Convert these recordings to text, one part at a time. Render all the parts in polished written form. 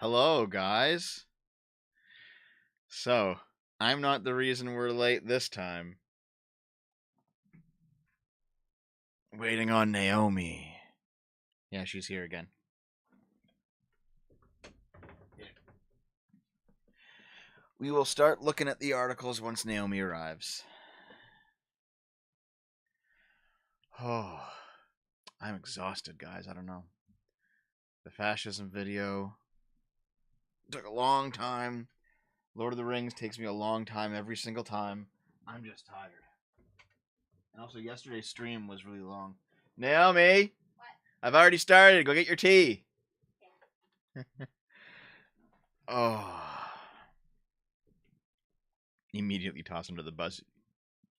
Hello, guys. So, I'm not the reason we're late this time. Waiting on Naomi. Yeah, she's here again. We will start looking at the articles once Naomi arrives. Oh, I'm exhausted, guys. I don't know. The fascism video took a long time. Lord of the Rings takes me a long time every single time. I'm just tired. And also, yesterday's stream was really long. Naomi! What? I've already started. Go get your tea. Yeah. Oh. Immediately toss him to the bus.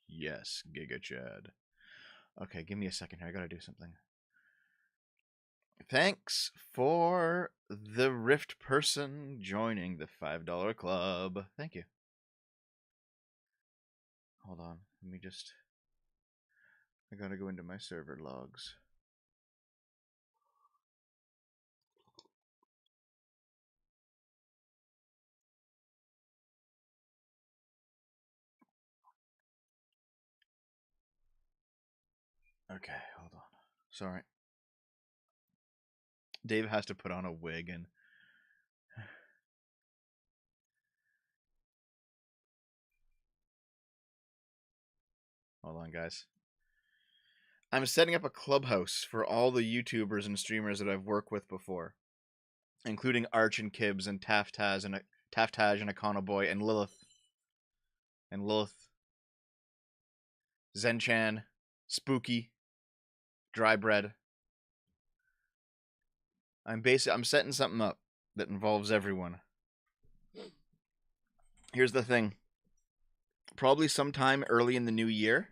Yes, Giga Chad. Okay, give me a second here. I gotta do something. Thanks for the Rift person joining the $5 club. Thank you. Hold on. Let me just... I gotta go into my server logs. Okay, hold on. Sorry. Dave has to put on a wig and... Hold on, guys. I'm setting up a clubhouse for all the YouTubers and streamers that I've worked with before, including Arch and Kibbs and Taftaj and Econoboy and Lilith. Zenchan, Spooky, Dry Bread. I'm setting something up that involves everyone. Here's the thing. Probably sometime early in the new year,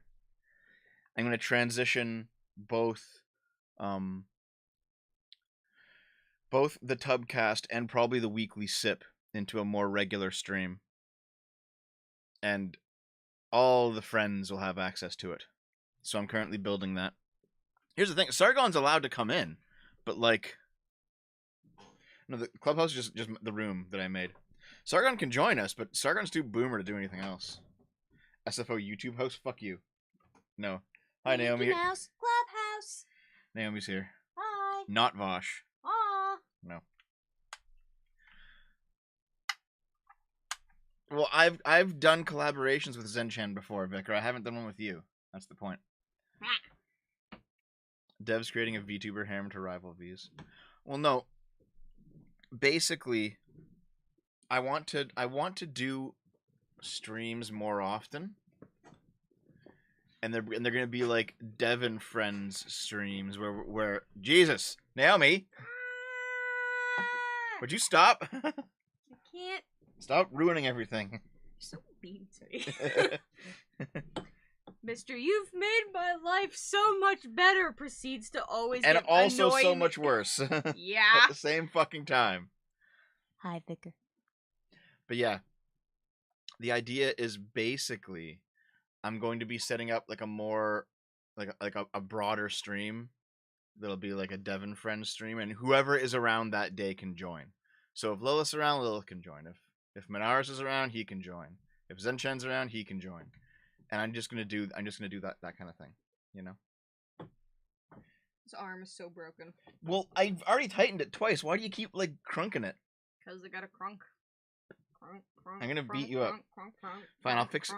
I'm going to transition both the Tubcast and probably the weekly sip into a more regular stream. And all the friends will have access to it. So I'm currently building that. Here's the thing. Sargon's allowed to come in, but like... No, the clubhouse is just the room that I made. Sargon can join us, but Sargon's too boomer to do anything else. SFO YouTube host? Fuck you. No. Hi, Naomi. Mickey Mouse Clubhouse. Naomi's here. Hi. Not Vosh. Aw. No. Well, I've done collaborations with Zenchan before, Vicar. I haven't done one with you. That's the point. Dev's creating a VTuber harem to rival V's. Well, no. Basically, I want to do streams more often, and they're gonna be like Dev and Friends streams where Jesus, Naomi, would you stop? I can't. Stop ruining everything. You're so beansy. Mister, you've made my life so much better. Proceeds to always and get also annoying. So much worse. Yeah. At the same fucking time. Hi, Vicar. But yeah, the idea is basically I'm going to be setting up like a more like a broader stream that'll be like a Devon Friends stream, and whoever is around that day can join. So if Lilith's around, Lilith can join. If Minaris is around, he can join. If Zenchen's around, he can join. And I'm just gonna do that kind of thing, you know. His arm is so broken. Well, I've already tightened it twice. Why do you keep like crunking it? Cause I got a crunk. I'm gonna beat you up. Fine, I'll fix.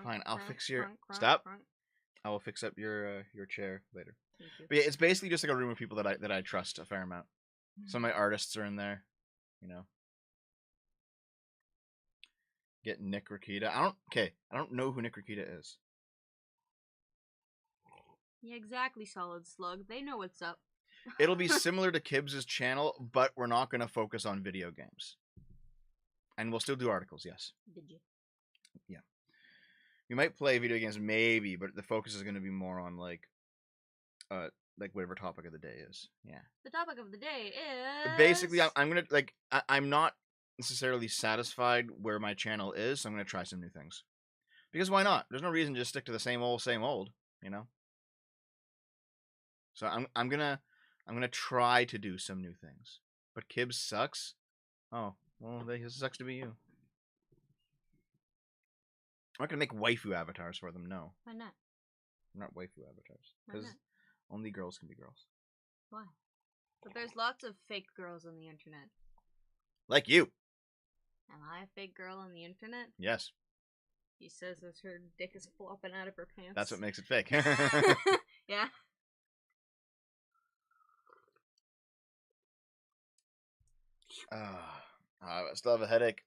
Fine, I'll fix your. Stop. I will fix up your chair later. But yeah, it's basically just like a room of people that I trust a fair amount. Some of my artists are in there, you know. Get Nick Rakita. I don't know who Nick Rakita is. Yeah, exactly, Solid Slug. They know what's up. It'll be similar to Kibbs' channel, but we're not going to focus on video games. And we'll still do articles, yes. Did you? Yeah. We might play video games, maybe, but the focus is going to be more on like whatever topic of the day is. Yeah. The topic of the day is... Basically, I'm going to, like, I'm not necessarily satisfied where my channel is, so I'm going to try some new things. Because why not? There's no reason to just stick to the same old, you know? So I'm gonna try to do some new things. But Kibbs sucks. Oh, well, it sucks to be you. I'm not gonna make waifu avatars for them. No, Why not? not waifu avatars. Why Because not? only girls can be girls. Why? But there's lots of fake girls on the internet. Like you. Am I a fake girl on the internet? Yes. She says as her dick is flopping out of her pants. That's what makes it fake. Yeah. I still have a headache.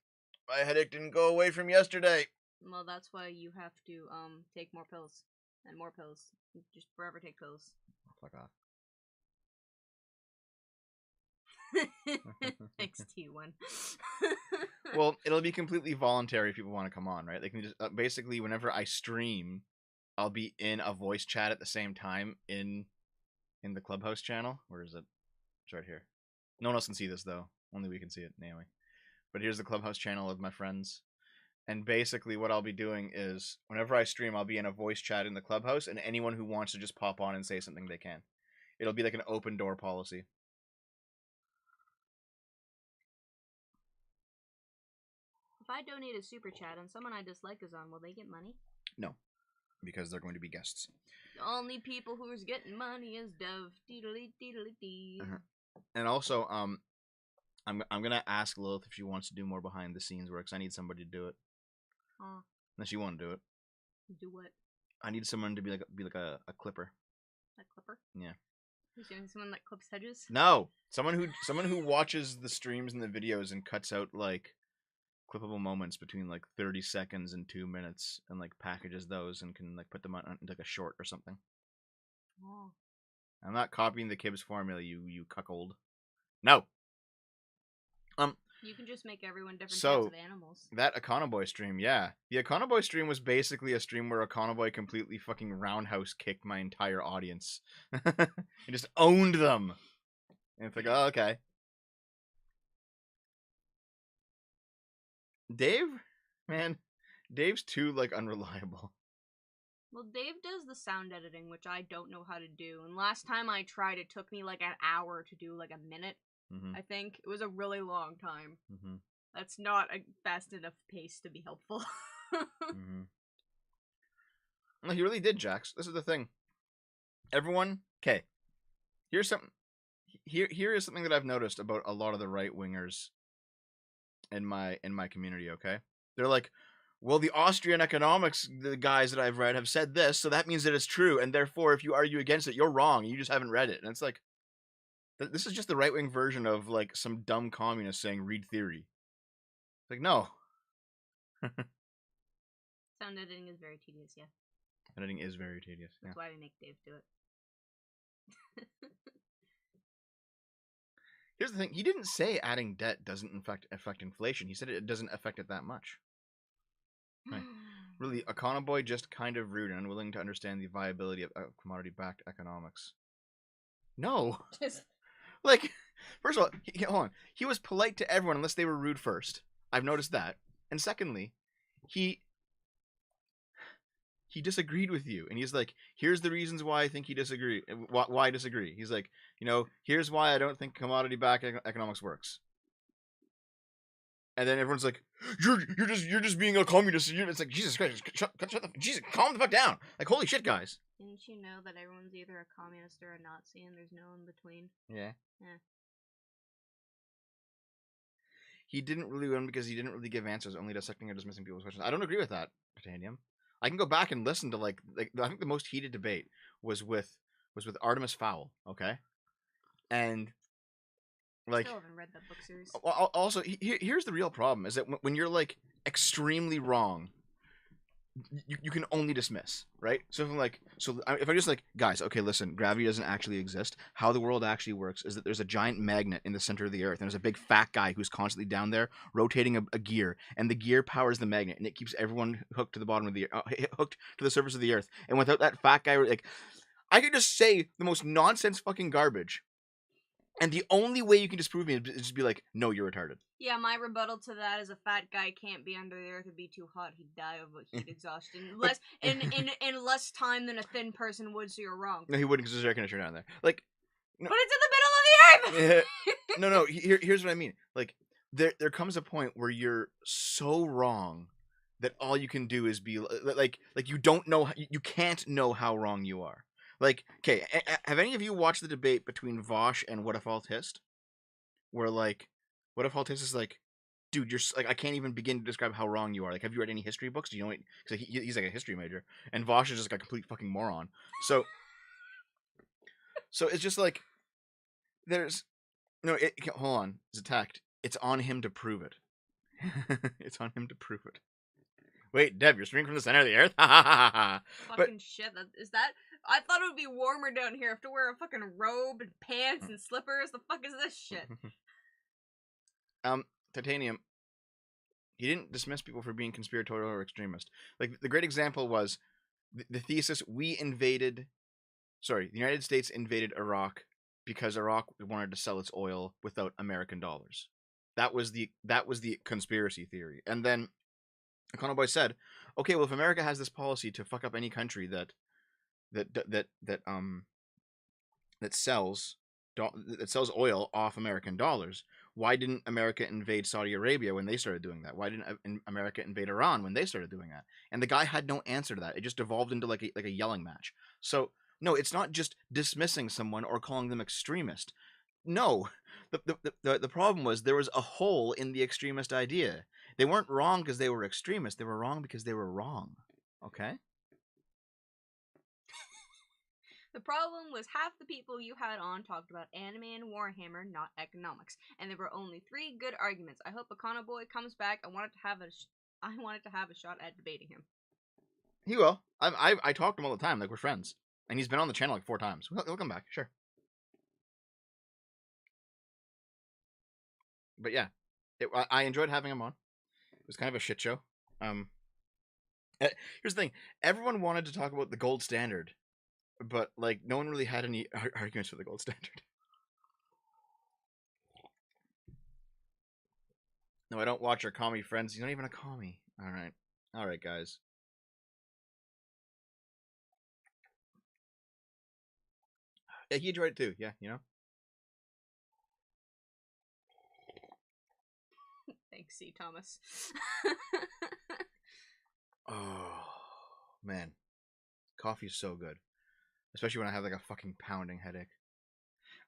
My headache didn't go away from yesterday. Well, that's why you have to take more pills and more pills. Just forever take pills. Fuck off. Thanks, T1. Well, it'll be completely voluntary if people want to come on, right? They can just basically whenever I stream, I'll be in a voice chat at the same time in the Clubhouse channel. Where is it? It's right here. No one else can see this though. Only we can see it, Naomi. But here's the Clubhouse channel of my friends. And basically what I'll be doing is whenever I stream, I'll be in a voice chat in the Clubhouse, and anyone who wants to just pop on and say something, they can. It'll be like an open door policy. If I donate a super chat and someone I dislike is on, will they get money? No, because they're going to be guests. The only people who's getting money is Dove. Deedly deedly dee. And also, I'm gonna ask Lilith if she wants to do more behind the scenes work, 'cause I need somebody to do it. Unless you want to do it. Do what? I need someone to be like a clipper. A clipper? Yeah. Is there someone that clips hedges? No, someone who watches the streams and the videos and cuts out like clippable moments between like 30 seconds and 2 minutes and like packages those and can like put them on like a short or something. Oh. I'm not copying the Kibbs formula, you cuckold. No. You can just make everyone different So, types of animals. That Econoboy stream, yeah. The Econoboy stream was basically a stream where Econoboy completely fucking roundhouse kicked my entire audience. He just owned them. And it's like, oh, okay. Dave? Man, Dave's too, like, unreliable. Well, Dave does the sound editing, which I don't know how to do. And last time I tried, it took me like an hour to do like a minute. I think it was a really long time. That's not a fast enough pace to be helpful. No, he really did, Jax. This is the thing. Everyone, okay. Here's something. Here is something that I've noticed about a lot of the right wingers in my community. Okay, they're like, well, the Austrian economics, the guys that I've read have said this, so that means that it's true, and therefore, if you argue against it, you're wrong. You just haven't read it, and it's like. This is just the right-wing version of, like, some dumb communist saying, read theory. It's like, no. Sound editing is very tedious, yeah. Editing is very tedious, yeah. That's why we make Dave do it. Here's the thing. He didn't say adding debt doesn't, in fact, affect inflation. He said it doesn't affect it that much. Right. Really, Econoboy just kind of rude and unwilling to understand the viability of commodity-backed economics. No. Like, first of all, hold on. He was polite to everyone unless they were rude first. I've noticed that. And secondly, he disagreed with you. And he's like, here's the reasons why I think he disagree. Why I disagree. He's like, here's why I don't think commodity-backed economics works. And then everyone's like, you're just being a communist. It's like, Jesus Christ, Jesus, calm the fuck down. Like, holy shit, guys. Didn't you know that everyone's either a communist or a Nazi and there's no in between? Yeah. Yeah. He didn't really win because he didn't really give answers, only dissecting or dismissing people's questions. I don't agree with that, Titanium. I can go back and listen to like I think the most heated debate was with Artemis Fowl, okay? And like, I still haven't read that book series. Also, here's the real problem: is that when you're like extremely wrong, you can only dismiss, right? So if I just like, guys, okay, listen, gravity doesn't actually exist. How the world actually works is that there's a giant magnet in the center of the earth, and there's a big fat guy who's constantly down there rotating a gear, and the gear powers the magnet, and it keeps everyone hooked to the bottom of the hooked to the surface of the earth. And without that fat guy, like, I could just say the most nonsense fucking garbage. And the only way you can disprove me is just be like, no, you're retarded. Yeah, my rebuttal to that is a fat guy can't be under the earth. It'd be too hot. He'd die of heat exhaustion. In less time than a thin person would, so you're wrong. No, he wouldn't because there's air conditioner down there. Like, no. But it's in the middle of the earth! No, here's what I mean. Like, there comes a point where you're so wrong that all you can do is be like you don't know, you can't know how wrong you are. Like, okay, have any of you watched the debate between Vosh and What If Altist? Where like, What If Altist is like, dude, you're like, I can't even begin to describe how wrong you are. Like, have you read any history books? Do you know what? Because he's like a history major, and Vosh is just like a complete fucking moron. So, so it's just like there's no. Hold on, it's attacked. It's on him to prove it. It's on him to prove it. Wait, Deb, you're streaming from the center of the earth? Fucking shit. Is that? I thought it would be warmer down here. I have to wear a fucking robe and pants and slippers. The fuck is this shit? Titanium. He didn't dismiss people for being conspiratorial or extremist. Like, the great example was the thesis: the United States invaded Iraq because Iraq wanted to sell its oil without American dollars. That was the conspiracy theory. And then Econoboy said, okay, well, if America has this policy to fuck up any country that sells oil off American dollars, why didn't America invade Saudi Arabia when they started doing that? Why didn't America invade Iran when they started doing that? And the guy had no answer to that. It just devolved into like a yelling match. So no, it's not just dismissing someone or calling them extremist. No, the problem was there was a hole in the extremist idea. They weren't wrong because they were extremists. They were wrong because they were wrong. Okay? The problem was half the people you had on talked about anime and Warhammer, not economics, and there were only 3 good arguments. I hope Econoboy comes back. I wanted to have a shot at debating him. He will. I talk to him all the time. Like, we're friends, and he's been on the channel like 4 times. He'll come back, sure. But yeah, I enjoyed having him on. It was kind of a shit show. Here's the thing: everyone wanted to talk about the gold standard, but like no one really had any arguments for the gold standard. No, I don't watch our commie friends. He's not even a commie. All right, guys. Yeah, he enjoyed it too. Yeah, you know. Thanks, C. Thomas. Oh man, coffee's so good, especially when I have like a fucking pounding headache.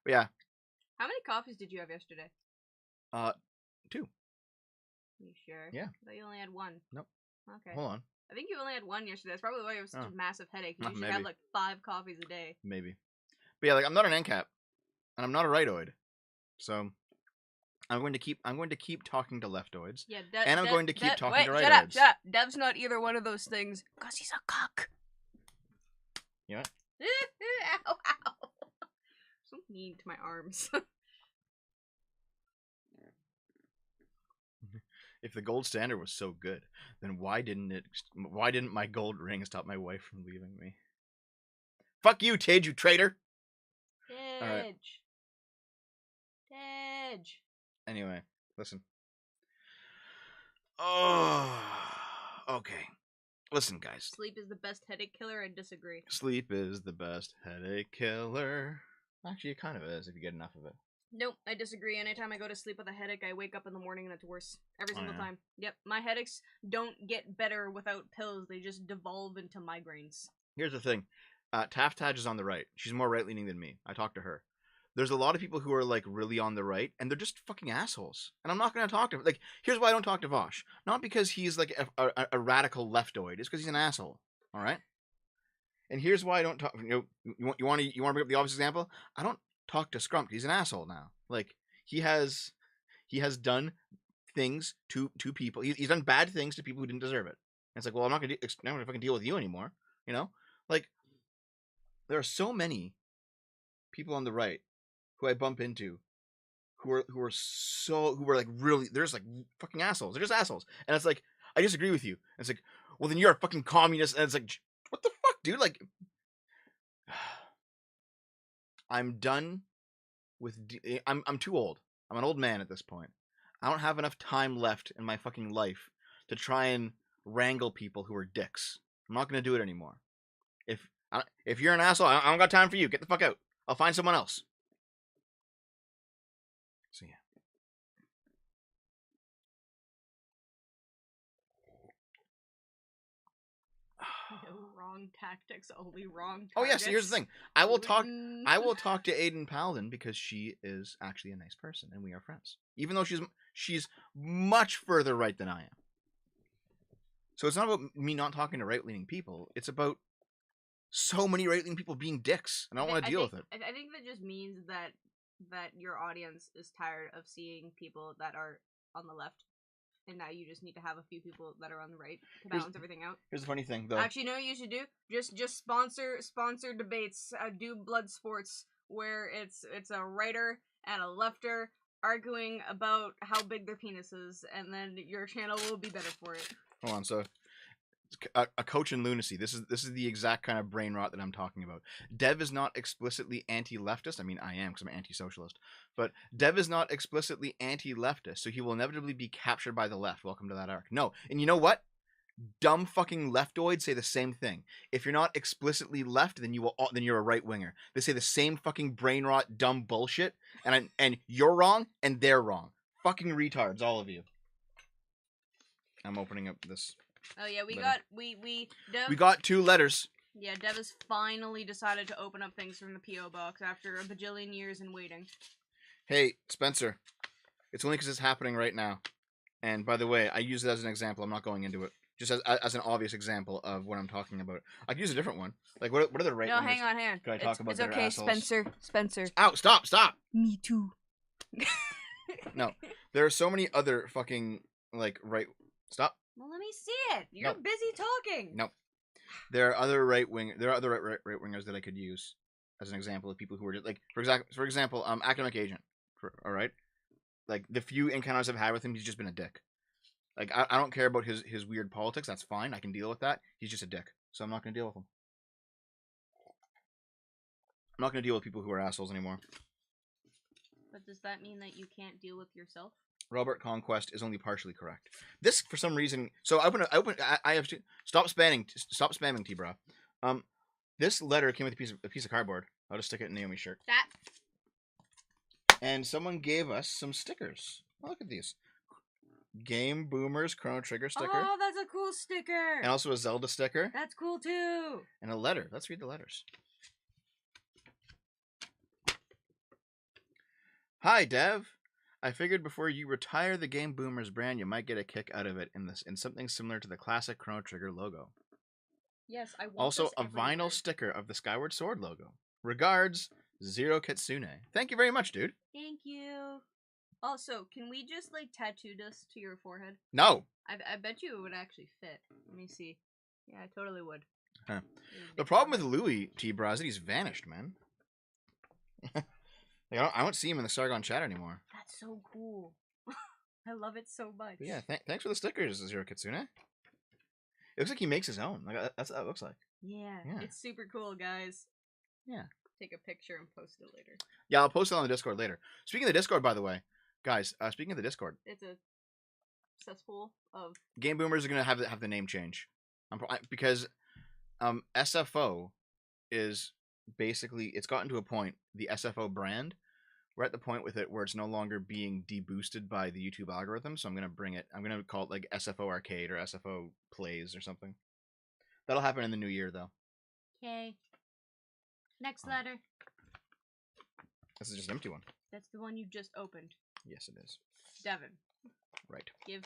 But yeah. How many coffees did you have yesterday? 2. You sure? Yeah. I thought you only had 1. Nope. Okay. Hold on. I think you only had 1 yesterday. That's probably why you have such a massive headache. You usually maybe. have like 5 coffees a day. Maybe. But yeah, like, I'm not an NCAP, and I'm not a rightoid, so I'm going to keep talking to leftoids. Yeah, and I'm going to keep talking to rightoids. Shut up! Dev's not either one of those things because he's a cuck. You know what? Ow, ow. So mean to my arms. If the gold standard was so good, then why didn't my gold ring stop my wife from leaving me? Fuck you, Tage, you traitor! Tage. Right. Tage. Anyway, listen. Oh, okay. Listen, guys. Sleep is the best headache killer. I disagree. Sleep is the best headache killer. Actually, it kind of is if you get enough of it. Nope, I disagree. Anytime I go to sleep with a headache, I wake up in the morning and it's worse. Every single time. Yep, my headaches don't get better without pills. They just devolve into migraines. Here's the thing. Taftag is on the right. She's more right-leaning than me. I talked to her. There's a lot of people who are like really on the right, and they're just fucking assholes. And I'm not going to talk to them. Like, here's why I don't talk to Vosh. Not because he's like a radical leftoid. It's because he's an asshole. All right. And here's why I don't talk. You want to bring up the obvious example? I don't talk to Scrump. He's an asshole now. Like, he has done things to people. He's done bad things to people who didn't deserve it. And it's like, well, I'm not gonna fucking deal with you anymore. You know, like, there are so many people on the right who I bump into who are like really, they're just like fucking assholes. They're just assholes. And it's like, I disagree with you. And it's like, well, then you're a fucking communist. And it's like, what the fuck, dude? Like, I'm done with. I'm too old. I'm an old man at this point. I don't have enough time left in my fucking life to try and wrangle people who are dicks. I'm not gonna do it anymore. If you're an asshole, I don't got time for you. Get the fuck out. I'll find someone else. So yeah. wrong tactics, only wrong targets. Oh yes, here's the thing. I will talk to Aiden Paladin because she is actually a nice person and we are friends. Even though she's much further right than I am. So it's not about me not talking to right-leaning people. It's about so many right-leaning people being dicks, and I don't want to deal with it. I think that just means that your audience is tired of seeing people that are on the left, and now you just need to have a few people that are on the right to balance everything out. Here's the funny thing, though. Actually, you know what you should do? Just sponsor debates. Do blood sports where it's a righter and a lefter arguing about how big their penis is, and then your channel will be better for it. Hold on, so a coach in lunacy. This is the exact kind of brain rot that I'm talking about. Dev is not explicitly anti-leftist. I mean, I am because I'm anti-socialist. But Dev is not explicitly anti-leftist, so he will inevitably be captured by the left. Welcome to that arc. No, and you know what? Dumb fucking leftoids say the same thing. If you're not explicitly left, then you're a right winger. They say the same fucking brain rot, dumb bullshit, and you're wrong and they're wrong. Fucking retards, all of you. I'm opening up this. Oh yeah, we Dev, got 2 letters. Yeah, Dev has finally decided to open up things from the P.O. box after a bajillion years in waiting. Hey, Spencer. It's only because it's happening right now. And by the way, I use it as an example. I'm not going into it. Just as an obvious example of what I'm talking about. I could use a different one. Like, what are the right No, hang on. Could I talk about it's okay, assholes? Spencer. Ow, stop. Me too. No, there are so many other fucking, like, right... Stop. Well, let me see it. You're busy talking. Nope. There are other right wingers that I could use as an example of people who are just, like, for example, academic agent. All right, like the few encounters I've had with him, he's just been a dick. Like I don't care about his weird politics. That's fine. I can deal with that. He's just a dick, so I'm not gonna deal with him. I'm not gonna deal with people who are assholes anymore. But does that mean that you can't deal with yourself? Robert Conquest is only partially correct. This, for some reason, so I have to stop spamming T-Bra. This letter came with a piece of cardboard. I'll just stick it in Naomi's shirt. That. And someone gave us some stickers. Oh, look at these. Game Boomers Chrono Trigger sticker. Oh, that's a cool sticker. And also a Zelda sticker. That's cool too. And a letter. Let's read the letters. Hi, Dev. I figured before you retire the Game Boomers brand, you might get a kick out of it in something similar to the classic Chrono Trigger logo. Yes, I want also a vinyl sticker of the Skyward Sword logo. Regards, Zero Kitsune. Thank you very much, dude. Thank you. Also, can we just like tattoo this to your forehead? No. I bet you it would actually fit. Let me see. Yeah, I totally would. Huh. The problem with Louis T-Bra is that he's vanished, man. Like, I don't see him in the Sargon chat anymore. That's so cool. I love it so much. But yeah, thanks for the stickers, Zero Kitsune. It looks like he makes his own. Like that's what it looks like. Yeah, it's super cool, guys. Yeah. Take a picture and post it later. Yeah, I'll post it on the Discord later. Speaking of the Discord, by the way, guys, speaking of the Discord, it's a cesspool of Game Boomers are gonna have the name change, because SFO is basically, it's gotten to a point, the SFO brand, we're at the point with it where it's no longer being deboosted by the YouTube algorithm, so I'm going to call it like SFO Arcade or SFO Plays or something. That'll happen in the new year, though. Okay. Next letter. This is just an empty one. That's the one you just opened. Yes, it is. Devin. Right. Give.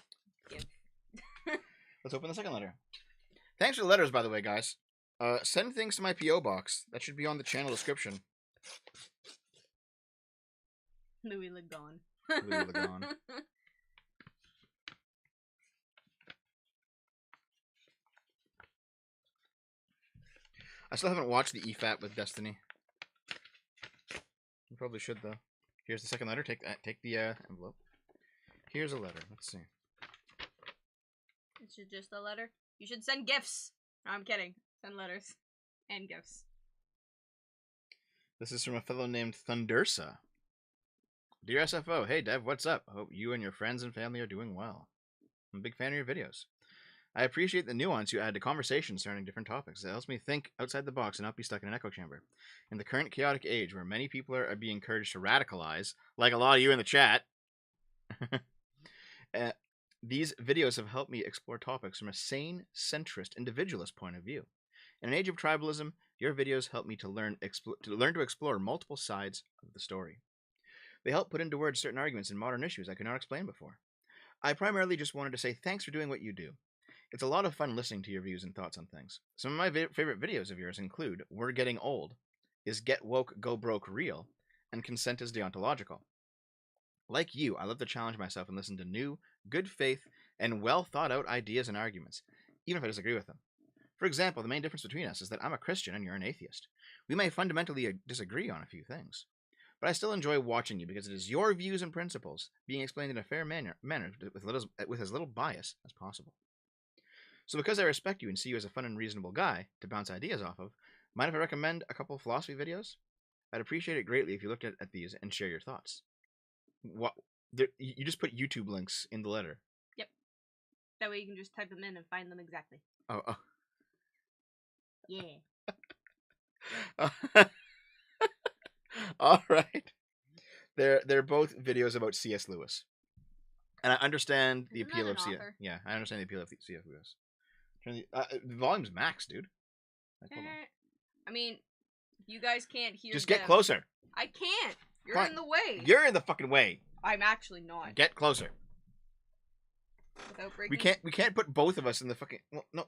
Let's open the second letter. Thanks for the letters, by the way, guys. Send things to my P.O. box. That should be on the channel description. Louis Legon. Louis Legon. I still haven't watched the EFAT with Destiny. You probably should, though. Here's the second letter. Take the envelope. Here's a letter. Let's see. It's just a letter. You should send gifts. No, I'm kidding. Send letters and gifts. This is from a fellow named Thundersa. Dear SFO, hey Dev, what's up? I hope you and your friends and family are doing well. I'm a big fan of your videos. I appreciate the nuance you add to conversations surrounding different topics. It helps me think outside the box and not be stuck in an echo chamber. In the current chaotic age where many people are being encouraged to radicalize, like a lot of you in the chat, these videos have helped me explore topics from a sane, centrist, individualist point of view. In an age of tribalism, your videos help me to learn to explore multiple sides of the story. They help put into words certain arguments in modern issues I could not explain before. I primarily just wanted to say thanks for doing what you do. It's a lot of fun listening to your views and thoughts on things. Some of my favorite videos of yours include We're Getting Old, Is Get Woke, Go Broke Real, and Consent is Deontological. Like you, I love to challenge myself and listen to new, good faith, and well thought out ideas and arguments, even if I disagree with them. For example, the main difference between us is that I'm a Christian and you're an atheist. We may fundamentally disagree on a few things, but I still enjoy watching you because it is your views and principles being explained in a fair manner with as little bias as possible. So because I respect you and see you as a fun and reasonable guy to bounce ideas off of, mind if I recommend a couple of philosophy videos? I'd appreciate it greatly if you looked at these and share your thoughts. What? You just put YouTube links in the letter. Yep. That way you can just type them in and find them exactly. Oh. Yeah. All right. They're both videos about C.S. Lewis, and I understand the appeal of C.S. Yeah, I understand the appeal of C.S. Lewis. The volume's max, dude. I mean, you guys can't hear. Just get closer. I can't. You're in the way. You're in the fucking way. I'm actually not. Get closer. Without breaking. We can't put both of us in the fucking. Well, no.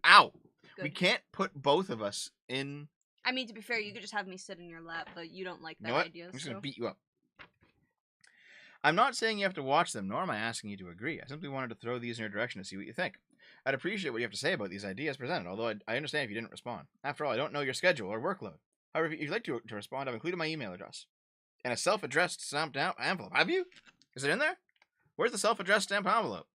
Ow. Good. We can't put both of us in. I mean, to be fair, you could just have me sit in your lap, but you don't like that idea. I'm just gonna beat you up. I'm not saying you have to watch them, nor am I asking you to agree. I simply wanted to throw these in your direction to see what you think. I'd appreciate what you have to say about these ideas presented, although I understand if you didn't respond. After all, I don't know your schedule or workload. However, if you'd like to respond, I've included my email address and a self-addressed stamped envelope. Have you? Is it in there? Where's the self-addressed stamped envelope?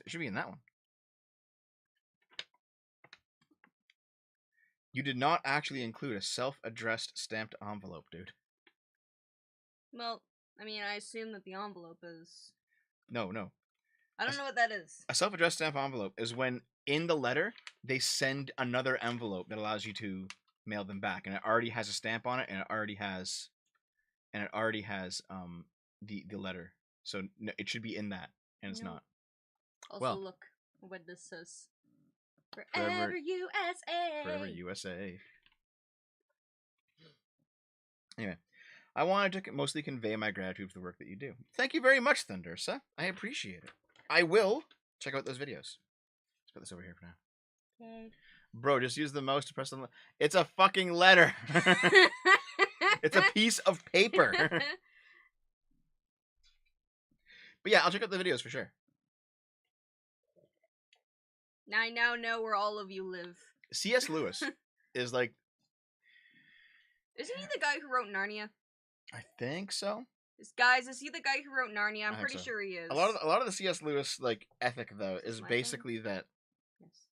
It should be in that one. You did not actually include a self-addressed stamped envelope, dude. Well, I mean, I assume that the envelope is... No. I don't know what that is. A self-addressed stamped envelope is when, in the letter, they send another envelope that allows you to mail them back, and it already has a stamp on it, and it already has the letter. So it should be in that, and it's not. Also, look what this says. Forever USA. Forever USA. Anyway, I wanted to mostly convey my gratitude for the work that you do. Thank you very much, Thundersa. I appreciate it. I will check out those videos. Let's put this over here for now. Okay. Bro, just use the mouse to press on the... It's a fucking letter. It's a piece of paper. But yeah, I'll check out the videos for sure. I now know where all of you live. C.S. Lewis is like... Isn't he the guy who wrote Narnia? I think so. Is he the guy who wrote Narnia? I'm pretty sure he is. A lot of the C.S. Lewis like ethic though is basically that. Yes.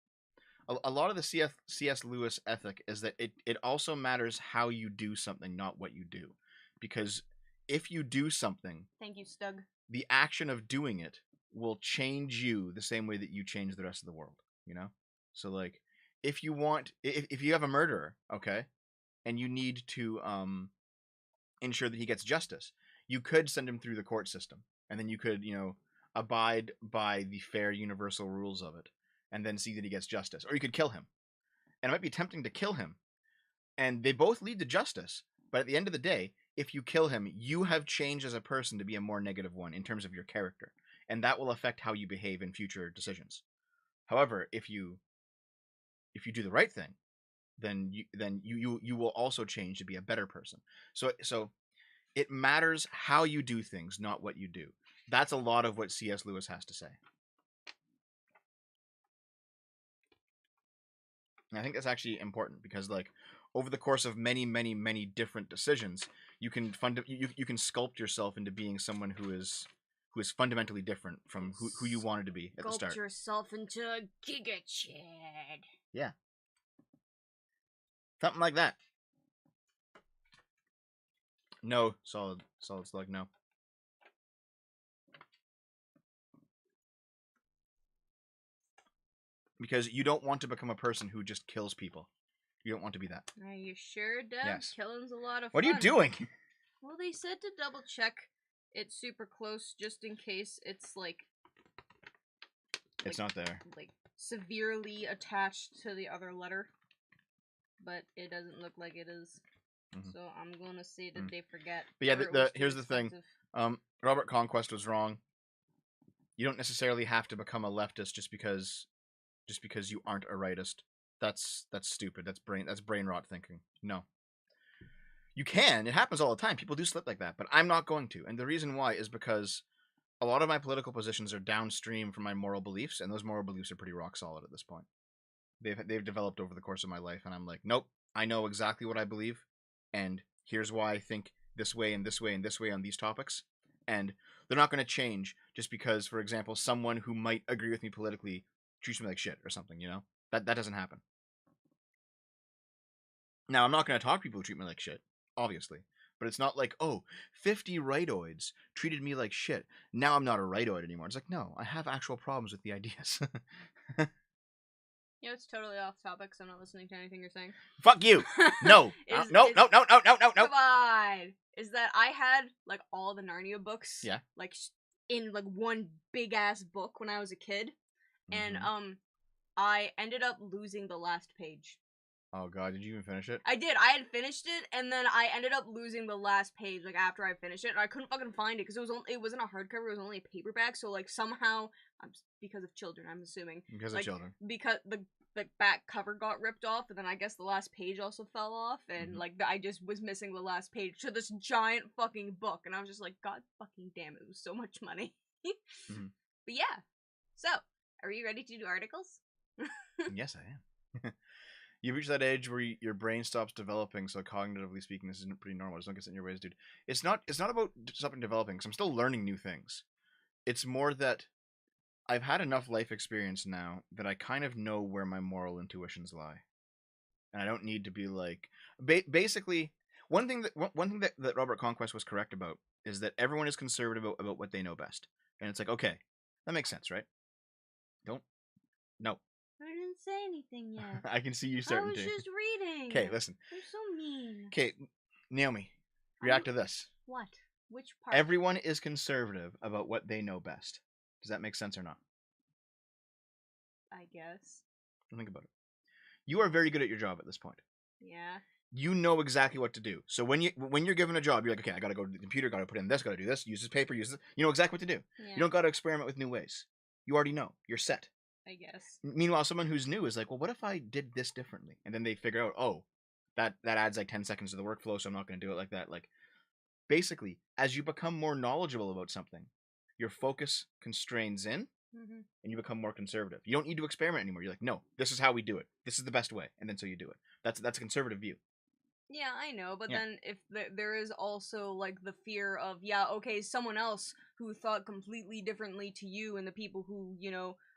A lot of the C.S. Lewis ethic is that it also matters how you do something, not what you do, because if you do something, thank you, Stug. The action of doing it will change you the same way that you change the rest of the world. You know, so like if you have a murderer, okay, and you need to ensure that he gets justice, you could send him through the court system, and then you could, abide by the fair universal rules of it, and then see that he gets justice. Or you could kill him. And it might be tempting to kill him. And they both lead to justice, but at the end of the day, if you kill him, you have changed as a person to be a more negative one in terms of your character, and that will affect how you behave in future decisions. However, if you do the right thing, then you will also change to be a better person. So it matters how you do things, not what you do. That's a lot of what C.S. Lewis has to say. And I think that's actually important because, like, over the course of many, many, many different decisions, you can sculpt yourself into being someone who is fundamentally different from who you wanted to be at the start. Sculpt yourself into a Giga Chad. Yeah. Something like that. No, solid slug, no. Because you don't want to become a person who just kills people. You don't want to be that. Are you sure, Deb? Yes. Killing's a lot of fun. What are you doing? Well, they said to double check it's super close just in case it's like it's not there. Like severely attached to the other letter, but it doesn't look like it is. So I'm gonna say that they forget. But yeah, here's the thing. Robert Conquest was wrong. You don't necessarily have to become a leftist just because you aren't a rightist. That's stupid. That's brain rot thinking. No. You can. It happens all the time. People do slip like that, but I'm not going to. And the reason why is because a lot of my political positions are downstream from my moral beliefs, and those moral beliefs are pretty rock solid at this point. They've developed over the course of my life, and I'm like, nope, I know exactly what I believe, and here's why I think this way and this way and this way on these topics, and they're not going to change just because, for example, someone who might agree with me politically treats me like shit or something. That doesn't happen. Now, I'm not going to talk to people who treat me like shit, obviously. But it's not like, 50 rightoids treated me like shit. Now I'm not a rightoid anymore. It's like, no, I have actual problems with the ideas. It's totally off topic, so I'm not listening to anything you're saying. Fuck you! No! No. Come on! Is that I had, like, all the Narnia books. Yeah. Like, in, like, one big-ass book when I was a kid. And, I ended up losing the last page. Oh god, did you even finish it? I did. I had finished it, and then I ended up losing the last page, like, after I finished it, and I couldn't fucking find it, because it wasn't a hardcover, it was only a paperback, so, like, somehow, because of children, I'm assuming. Because of children. Because the back cover got ripped off, and then I guess the last page also fell off, and, like, I just was missing the last page to this giant fucking book, and I was just like, god fucking damn, it was so much money. But yeah. So, are you ready to do articles? Yes, I am. You've reached that age where your brain stops developing, so cognitively speaking, this isn't pretty normal. Just don't get set in your ways, dude. It's not about stopping developing, because I'm still learning new things. It's more that I've had enough life experience now that I kind of know where my moral intuitions lie. And I don't need to be like... basically, one thing that Robert Conquest was correct about is that everyone is conservative about what they know best. And it's like, okay, that makes sense, right? No. I didn't say anything yet. I can see you starting to. I was just reading. Okay, listen. You're so mean. Okay, Naomi, react to this. What? Which part? Everyone is conservative about what they know best. Does that make sense or not? I guess. Think about it. You are very good at your job at this point. Yeah. You know exactly what to do. So when you're given a job, you're like, okay, I gotta go to the computer, gotta put in this, gotta do this, use this paper, use this. You know exactly what to do. Yeah. You don't gotta experiment with new ways. You already know. You're set. I guess. Meanwhile, someone who's new is like, well, what if I did this differently? And then they figure out, oh, that adds like 10 seconds to the workflow, so I'm not going to do it like that. Like, basically, as you become more knowledgeable about something, your focus constrains in, and you become more conservative. You don't need to experiment anymore. You're like, no, this is how we do it. This is the best way, and then so you do it. That's a conservative view. Yeah, I know, but then if there is also, like, the fear of, someone else who thought completely differently to you and the people who,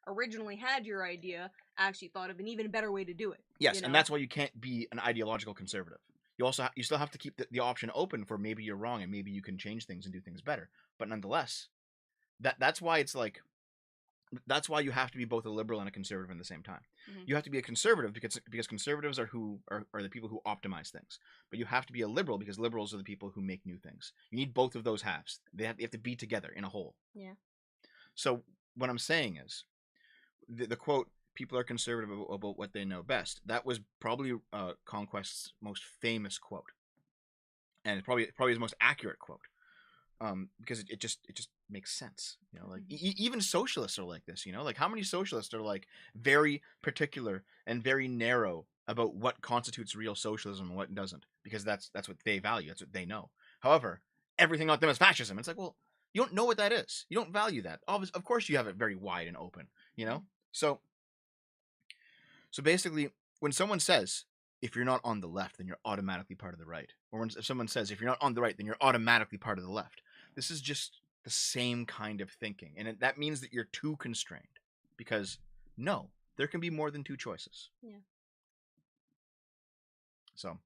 originally had your idea actually thought of an even better way to do it. Yes, and that's why you can't be an ideological conservative. You still have to keep the option open for maybe you're wrong and maybe you can change things and do things better. But nonetheless, that's why it's like... That's why you have to be both a liberal and a conservative at the same time. You have to be a conservative because conservatives are the people who optimize things. But you have to be a liberal because liberals are the people who make new things. You need both of those halves. They have to be together in a whole. Yeah. So what I'm saying is, the quote, people are conservative about what they know best, that was probably Conquest's most famous quote. And it's probably his most accurate quote. Because it just makes sense, like even socialists are like this, like how many socialists are like very particular and very narrow about what constitutes real socialism and what doesn't, because that's what they value, that's what they know. However, everything about them is fascism. It's like, well, you don't know what that is, you don't value that. Of course you have it very wide and open, so basically when someone says, if you're not on the left, then you're automatically part of the right, or if someone says, if you're not on the right, then you're automatically part of the left, this is just the same kind of thinking. And that means that you're too constrained. Because, no, there can be more than two choices. Yeah. So,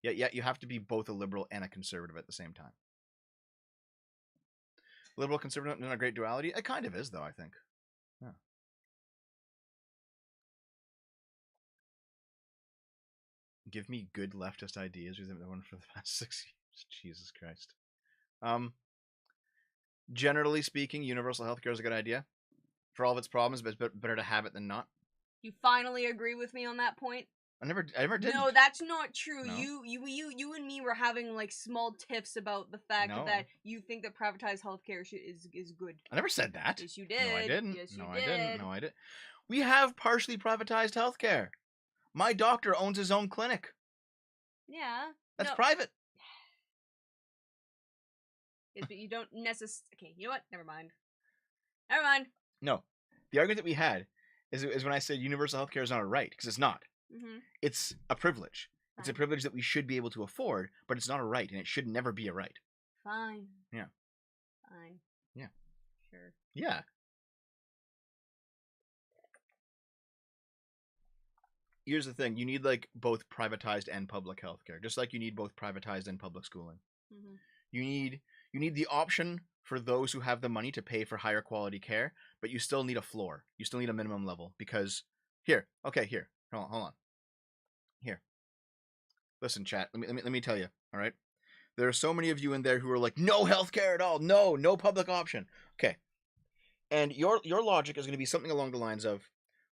yeah, you have to be both a liberal and a conservative at the same time. Liberal, conservative, not a great duality? It kind of is, though, I think. Yeah. Give me good leftist ideas. We've been one for the past 6 years. Jesus Christ. Generally speaking, universal healthcare is a good idea. for all of its problems, but it's better to have it than not. You finally agree with me on that point? I never did. No, that's not true. No. You and me were having like small tiffs about the fact that you think that privatized healthcare is good. I never said that. Yes, you did. No, I didn't. Yes, you no, did. I didn't. No, I didn't. We have partially privatized healthcare. My doctor owns his own clinic. Yeah. That's private. Yes, but you don't necessarily... Okay, you know what? Never mind. Never mind. No. The argument that we had is when I said universal healthcare is not a right, because it's not. Mm-hmm. It's a privilege. Fine. It's a privilege that we should be able to afford, but it's not a right, and it should never be a right. Fine. Yeah. Fine. Yeah. Sure. Yeah. Here's the thing. You need, like, both privatized and public healthcare, just like you need both privatized and public schooling. Mm-hmm. You need the option for those who have the money to pay for higher quality care, but you still need a floor. You still need a minimum level, because... Here. Hold on. Here. Listen, chat. Let me tell you, all right? There are so many of you in there who are like, no healthcare at all. No public option. Okay. And your logic is going to be something along the lines of,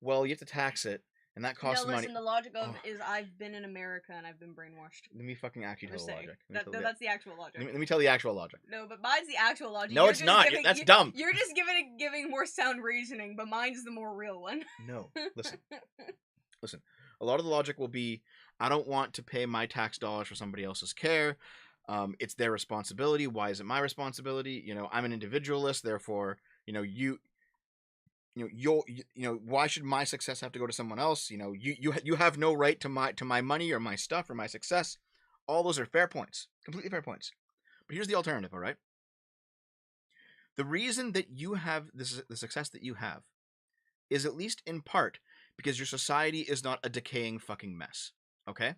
well, you have to tax it, and that costs money. No, listen, the logic of is I've been in America and I've been brainwashed. Let me fucking actually tell the logic. That's the actual logic. Let me tell the actual logic. No, but mine's the actual logic. No, it's not. That's dumb. You're just giving more sound reasoning, but mine's the more real one. No, listen. Listen. A lot of the logic will be, I don't want to pay my tax dollars for somebody else's care. It's their responsibility. Why is it my responsibility? You know, I'm an individualist, therefore, why should my success have to go to someone else? You know, you have no right to my money or my stuff or my success. All those are fair points, completely fair points. But here's the alternative, all right? The reason that you have the success that you have is at least in part because your society is not a decaying fucking mess, okay?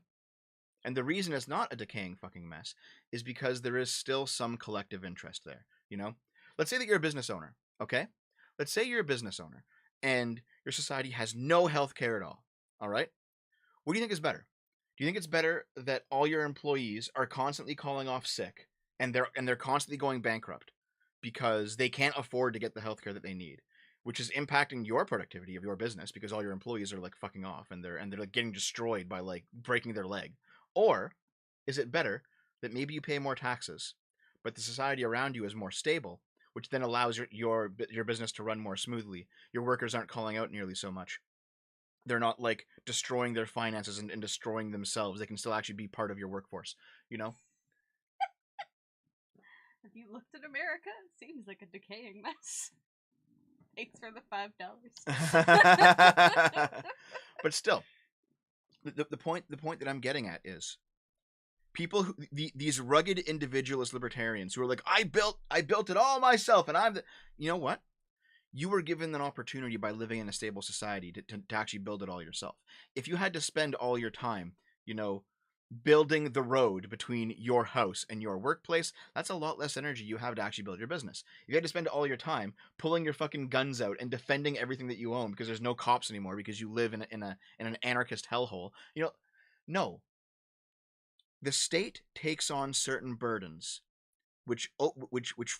And the reason it's not a decaying fucking mess is because there is still some collective interest there, you know? Let's say that you're a business owner, okay? Let's say you're a business owner and your society has no health care at all right? What do you think is better? Do you think it's better that all your employees are constantly calling off sick and they're constantly going bankrupt because they can't afford to get the health care that they need, which is impacting your productivity of your business because all your employees are like fucking off and they're like getting destroyed by like breaking their leg? Or is it better that maybe you pay more taxes, but the society around you is more stable, which then allows your business to run more smoothly? Your workers aren't calling out nearly so much. They're not like destroying their finances and destroying themselves. They can still actually be part of your workforce, you know? Have you looked at America? It seems like a decaying mess. Thanks for the $5. But still, the point that I'm getting at is people who these rugged individualist libertarians who are like, I built it all myself, and I'm the... You know what? You were given an opportunity by living in a stable society to actually build it all yourself. If you had to spend all your time, you know, building the road between your house and your workplace, that's a lot less energy you have to actually build your business. If you had to spend all your time pulling your fucking guns out and defending everything that you own because there's no cops anymore because you live in an anarchist hellhole, you know, no. The state takes on certain burdens which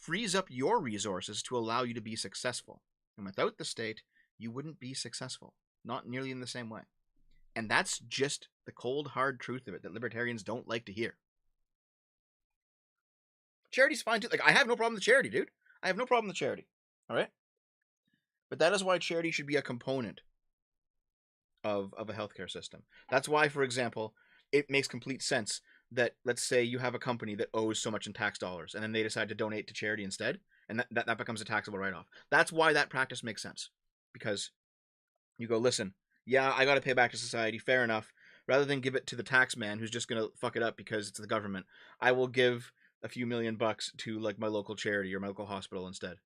frees up your resources to allow you to be successful. And without the state, you wouldn't be successful. Not nearly in the same way. And that's just the cold, hard truth of it that libertarians don't like to hear. Charity's fine too. Like, I have no problem with charity, dude. I have no problem with charity. All right? But that is why charity should be a component of a healthcare system. That's why, for example, it makes complete sense that, let's say you have a company that owes so much in tax dollars and then they decide to donate to charity instead, and that becomes a taxable write-off. That's why that practice makes sense. Because you go, listen, yeah, I got to pay back to society, fair enough. Rather than give it to the tax man who's just going to fuck it up because it's the government, I will give a few $1,000,000 to like my local charity or my local hospital instead.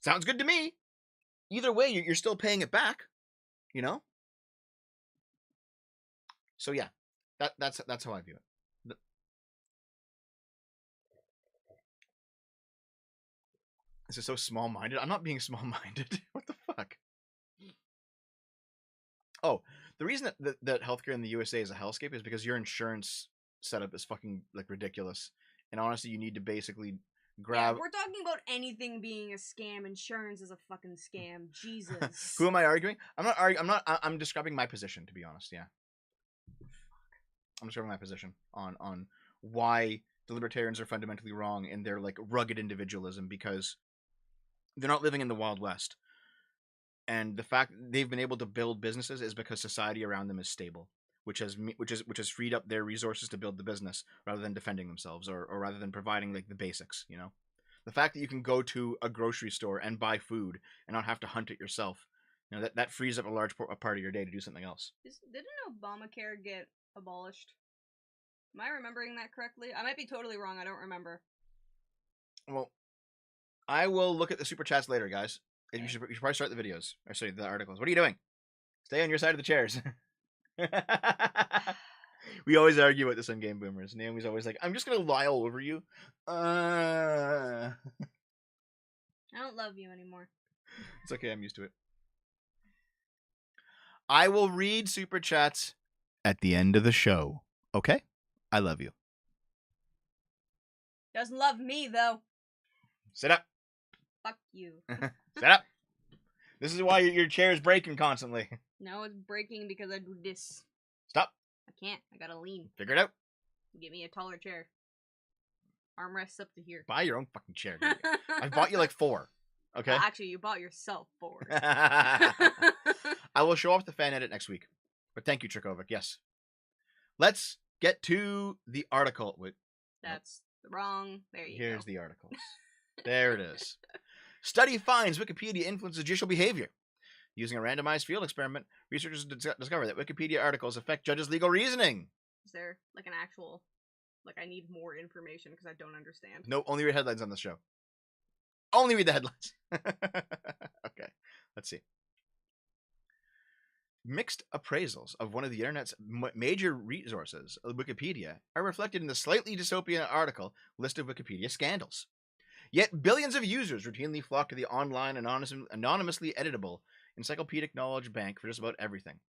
Sounds good to me. Either way, you're still paying it back, you know? So yeah, that's how I view it. This is so small-minded. I'm not being small-minded. What the fuck? Oh, the reason that healthcare in the USA is a hellscape is because your insurance setup is fucking like ridiculous. And honestly, you need to basically grab. Yeah, we're talking about anything being a scam. Insurance is a fucking scam. Jesus. Who am I arguing? I'm not arguing. I'm describing my position, to be honest. Yeah. I'm describing my position on why the libertarians are fundamentally wrong in their like rugged individualism, because they're not living in the Wild West, and the fact they've been able to build businesses is because society around them is stable, which has freed up their resources to build the business rather than defending themselves, or rather than providing like the basics. You know, the fact that you can go to a grocery store and buy food and not have to hunt it yourself, you know, that frees up a large part of your day to do something else. Didn't Obamacare get abolished? Am I remembering that correctly? I might be totally wrong. I don't remember. Well, I will look at the super chats later, guys. Okay. You should probably start the videos. Or sorry, the articles. What are you doing? Stay on your side of the chairs. We always argue about this on Game Boomers. Naomi's always like, I'm just going to lie all over you. I don't love you anymore. It's okay. I'm used to it. I will read super chats at the end of the show. Okay? I love you. Doesn't love me, though. Sit up. Fuck you. Sit up. This is why your chair is breaking constantly. No, it's breaking because I do this. Stop. I can't. I gotta lean. Figure it out. Get me a taller chair. Armrests up to here. Buy your own fucking chair. I bought you like 4. Okay? Actually, you bought yourself 4. I will show off the fan edit next week. But thank you, Trikovic. Yes. Let's get to the article. Wait. That's wrong. There you go. Here's the articles. There it is. Study finds Wikipedia influences judicial behavior. Using a randomized field experiment, researchers discovered that Wikipedia articles affect judges' legal reasoning. Is there like an actual... Like, I need more information because I don't understand. No, only read headlines on this show. Only read the headlines. Okay, let's see. Mixed appraisals of one of the internet's major resources, Wikipedia, are reflected in the slightly dystopian article List of Wikipedia Scandals. Yet billions of users routinely flock to the online anonymously editable encyclopedic knowledge bank for just about everything.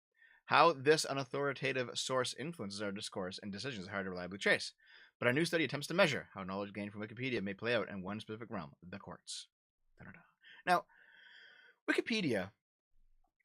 How this unauthoritative source influences our discourse and decisions is hard to reliably trace, but our new study attempts to measure how knowledge gained from Wikipedia may play out in one specific realm, the courts. Da-da-da. Now, Wikipedia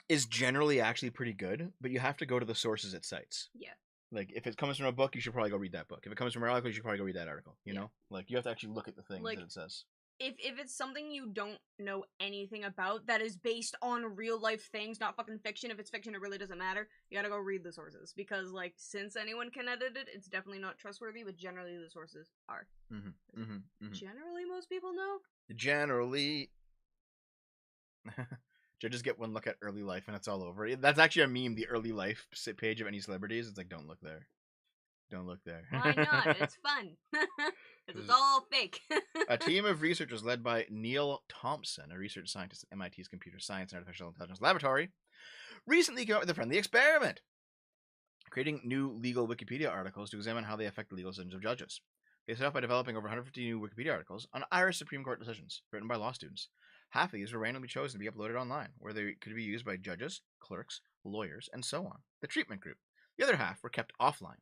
is generally actually pretty good, but you have to go to the sources it cites. Yeah. Like, if it comes from a book, you should probably go read that book. If it comes from an article, you should probably go read that article, you know? Like, you have to actually look at the things that it says. If it's something you don't know anything about that is based on real life things, not fucking fiction, if it's fiction, it really doesn't matter. You gotta go read the sources. Because, like, since anyone can edit it, it's definitely not trustworthy, but generally the sources are. Generally, most people know? Generally... Judges get one look at early life and it's all over. That's actually a meme, the early life page of any celebrities. It's like, don't look there. Don't look there. Why not? It's fun. Because it's all fake. A team of researchers led by Neil Thompson, a research scientist at MIT's Computer Science and Artificial Intelligence Laboratory, recently came up with a friendly experiment, creating new legal Wikipedia articles to examine how they affect the legal decisions of judges. They set off by developing over 150 new Wikipedia articles on Irish Supreme Court decisions written by law students. Half of these were randomly chosen to be uploaded online, where they could be used by judges, clerks, lawyers, and so on. The treatment group. The other half were kept offline.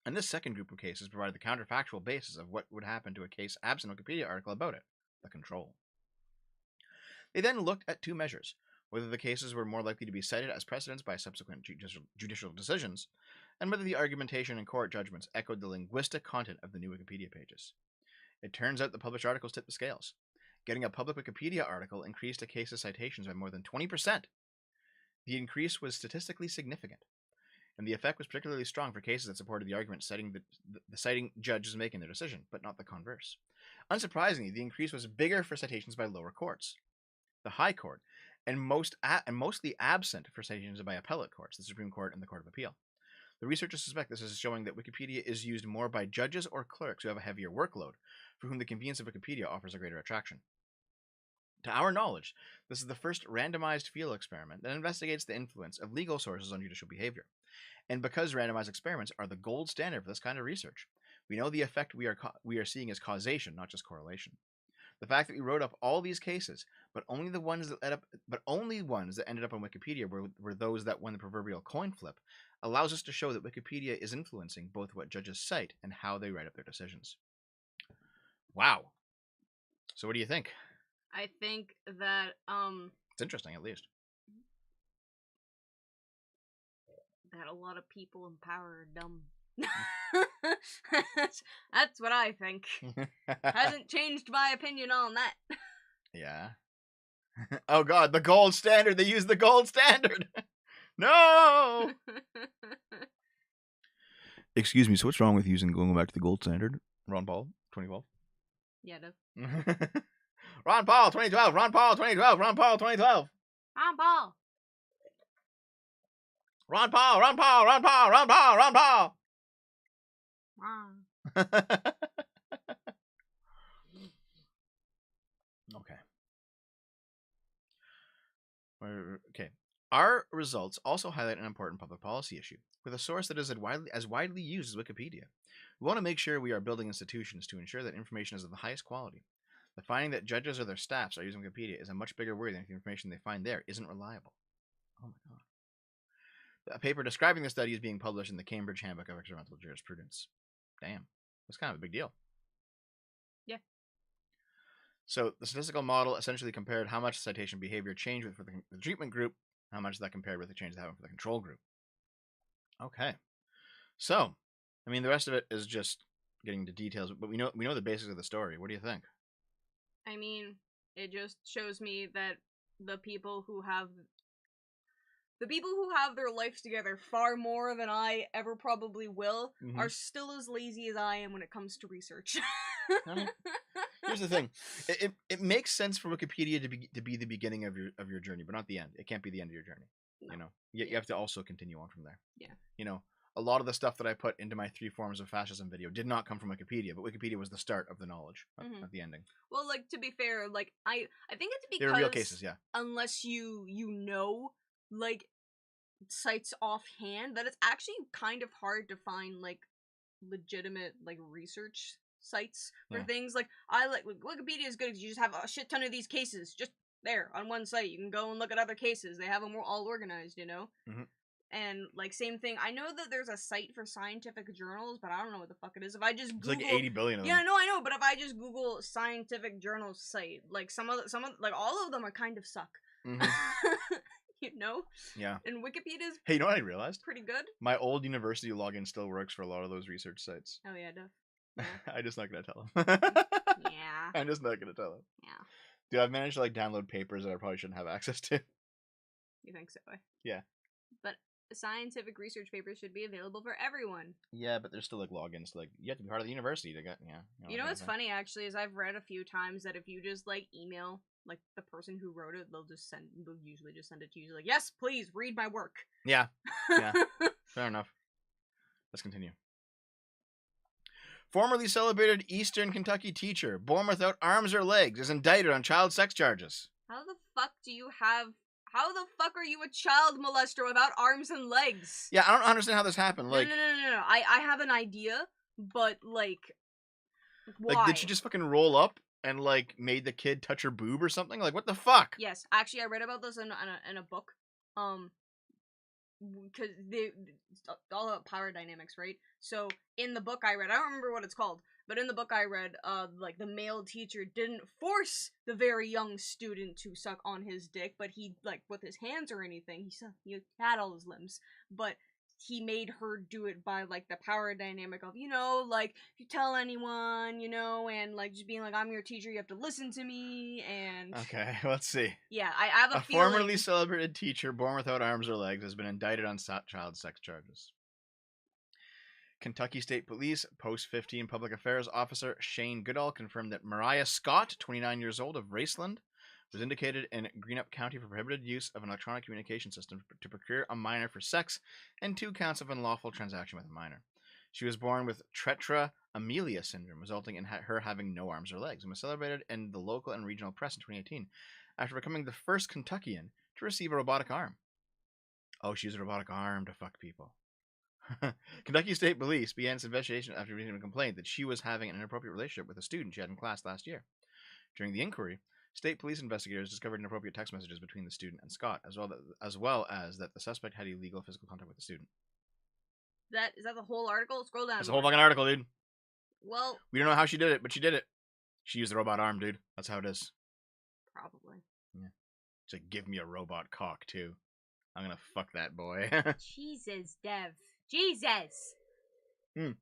And this second group of cases provided the counterfactual basis of what would happen to a case absent a Wikipedia article about it, the control. They then looked at 2 measures, whether the cases were more likely to be cited as precedents by subsequent judicial decisions, and whether the argumentation and court judgments echoed the linguistic content of the new Wikipedia pages. It turns out the published articles tipped the scales. Getting a public Wikipedia article increased a case's citations by more than 20%. The increase was statistically significant, and the effect was particularly strong for cases that supported the argument citing the citing judges making their decision, but not the converse. Unsurprisingly, the increase was bigger for citations by lower courts, the High Court, and mostly absent for citations by appellate courts, the Supreme Court and the Court of Appeal. The researchers suspect this is showing that Wikipedia is used more by judges or clerks who have a heavier workload, for whom the convenience of Wikipedia offers a greater attraction. To our knowledge, this is the first randomized field experiment that investigates the influence of legal sources on judicial behavior. And because randomized experiments are the gold standard for this kind of research, we know the effect we are seeing is causation, not just correlation. The fact that we wrote up all these cases, but only ones that ended up on Wikipedia were those that won the proverbial coin flip, allows us to show that Wikipedia is influencing both what judges cite and how they write up their decisions. Wow. So what do you think? I think that it's interesting, at least. That a lot of people in power are dumb. That's what I think. Hasn't changed my opinion on that. Yeah. Oh god, the gold standard! They use the gold standard! No! Excuse me, so what's wrong with going back to the gold standard? Ron Paul, 2012? Yeah, no. Ron Paul, 2012! Ron Paul, 2012! Ron Paul, 2012! Ron Paul! Ron Paul, Ron Paul, Ron Paul, Ron Paul, Ron Paul! Okay. Okay. Our results also highlight an important public policy issue, with a source that is as widely used as Wikipedia. We want to make sure we are building institutions to ensure that information is of the highest quality. The finding that judges or their staffs are using Wikipedia is a much bigger worry than if the information they find there isn't reliable. Oh my god. A paper describing the study is being published in the Cambridge Handbook of Experimental Jurisprudence. Damn. That's kind of a big deal. Yeah. So the statistical model essentially compared how much citation behavior changed for the treatment group, how much that compared with the change that happened for the control group. Okay. So, I mean, the rest of it is just getting into details, but we know the basics of the story. What do you think? I mean, it just shows me that the people who have their lives together far more than I ever probably will are still as lazy as I am when it comes to research. Here's the thing: it makes sense for Wikipedia to be the beginning of your journey, but not the end. It can't be the end of your journey. No. You know, you have to also continue on from there. Yeah. You know, a lot of the stuff that I put into my 3 forms of fascism video did not come from Wikipedia, but Wikipedia was the start of the knowledge at the ending. Well, like, to be fair, like I think it's because there are real cases, yeah. Unless you know like sites offhand, that it's actually kind of hard to find like legitimate like research sites for things. Like Wikipedia is good because you just have a shit ton of these cases just there on one site. You can go and look at other cases. They have them all organized, you know. And like same thing. I know that there's a site for scientific journals, but I don't know what the fuck it is. If I just Google, it's like 80 billion of them. Yeah, no, I know. But if I just Google scientific journals site, like some of like all of them are kind of suck. You know? Yeah. And Wikipedia's Hey, you know what I realized? Pretty good. My old university login still works for a lot of those research sites. Oh yeah, Duff. Yeah. I'm just not gonna tell him. Yeah. I'm just not gonna tell him. Yeah. Dude, I've managed to like download papers that I probably shouldn't have access to. You think so? Yeah. But scientific research papers should be available for everyone. Yeah, but there's still like logins. Like you have to be part of the university to get. Yeah. You know what's funny actually is I've read a few times that if you just like email like the person who wrote it, they'll usually just send it to you like, yes, please read my work. Yeah. Yeah. Fair enough. Let's continue. Formerly celebrated Eastern Kentucky teacher born without arms or legs is indicted on child sex charges. How the fuck are you a child molester without arms and legs? Yeah, I don't understand how this happened. Like, no. I have an idea, but like, why? Like, did she just fucking roll up and like made the kid touch her boob or something? Like, what the fuck? Yes, actually, I read about this in a book. Because all about power dynamics, right? So in the book I read, I don't remember what it's called, but in the book I read, like the male teacher didn't force the very young student to suck on his dick, but he like with his hands or anything, he had all his limbs, but he made her do it by like the power dynamic of, you know, like if you tell anyone, you know, and like just being like, I'm your teacher, you have to listen to me. And okay, let's see. Yeah, I have a feeling formerly celebrated teacher born without arms or legs has been indicted on child sex charges. Kentucky State Police Post 15 Public Affairs Officer Shane Goodall confirmed that Mariah Scott, 29 years old, of Raceland, was indicated in Greenup County for prohibited use of an electronic communication system to procure a minor for sex and 2 counts of unlawful transaction with a minor. She was born with Tetra Amelia syndrome, resulting in her having no arms or legs, and was celebrated in the local and regional press in 2018 after becoming the first Kentuckian to receive a robotic arm. Oh, she used a robotic arm to fuck people. Kentucky State Police began its investigation after receiving a complaint that she was having an inappropriate relationship with a student she had in class last year. During the inquiry, state police investigators discovered inappropriate text messages between the student and Scott, as well as that the suspect had illegal physical contact with the student. Is that the whole article? Scroll down. That's the whole fucking article, dude. Well, we don't know how she did it, but she did it. She used the robot arm, dude. That's how it is. Probably. Yeah. She's like, give me a robot cock, too. I'm gonna fuck that boy. Jesus, Dev. Jesus! Well,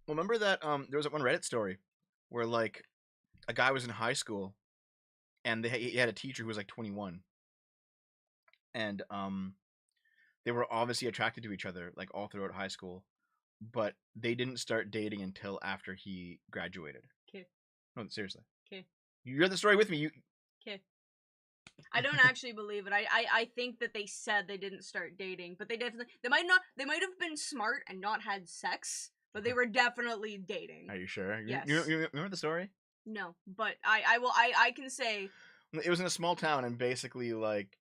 remember that, there was that one Reddit story where, like, a guy was in high school, and he had a teacher who was, like, 21. And, they were obviously attracted to each other, like, all throughout high school. But they didn't start dating until after he graduated. Okay. No, seriously. Okay. You read the story with me. Okay. I don't actually believe it. I think that they said they didn't start dating, but they might have been smart and not had sex, but they were definitely dating. Are you sure? Yes. You remember the story? No, but I can say it was in a small town, and basically, like,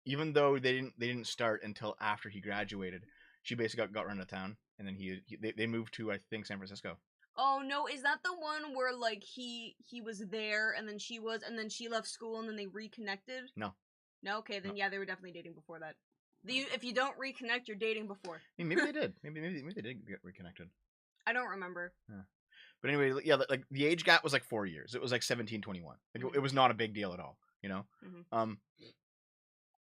even though they didn't start until after he graduated, she basically got run out of town, and then they moved to, I think, San Francisco. Oh no, is that the one where, like, he was there and then she left school and then they reconnected? No. No, okay, then no. Yeah, they were definitely dating before that. If you don't reconnect, you're dating before. Maybe they did. Maybe they did get reconnected. I don't remember. Yeah. But anyway, yeah, like the age gap was like 4 years. It was like 17, 21. Like, it was not a big deal at all, you know? Mm-hmm.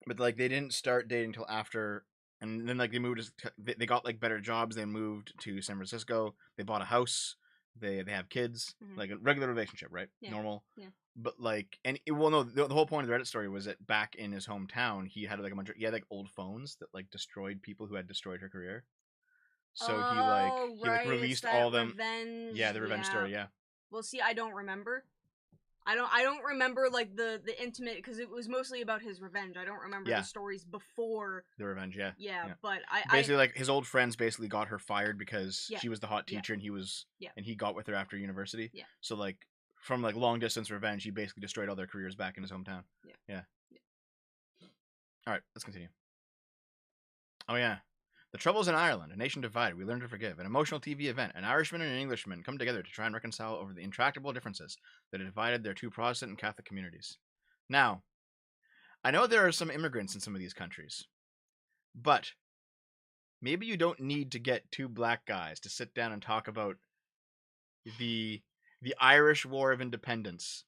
But like they didn't start dating until after, and then like they got like better jobs. They moved to San Francisco. They bought a house. They have kids. Mm-hmm. Like a regular relationship, right? Yeah. Normal. Yeah. But like, the whole point of the Reddit story was that back in his hometown, he had like he had like old phones that like destroyed people who had destroyed her career. So he released all them. Revenge. Yeah, the revenge story. Yeah. Well, see, I don't remember. I don't remember like the intimate, because it was mostly about his revenge. I don't remember the stories before the revenge. Yeah. Yeah, but basically like his old friends basically got her fired because she was the hot teacher and he got with her after university. Yeah. So like from like long distance revenge, he basically destroyed all their careers back in his hometown. Yeah. All right, let's continue. Oh yeah. The Troubles in Ireland, a nation divided, we learn to forgive. An emotional TV event. An Irishman and an Englishman come together to try and reconcile over the intractable differences that have divided their two Protestant and Catholic communities. Now, I know there are some immigrants in some of these countries, but maybe you don't need to get two black guys to sit down and talk about the Irish War of Independence,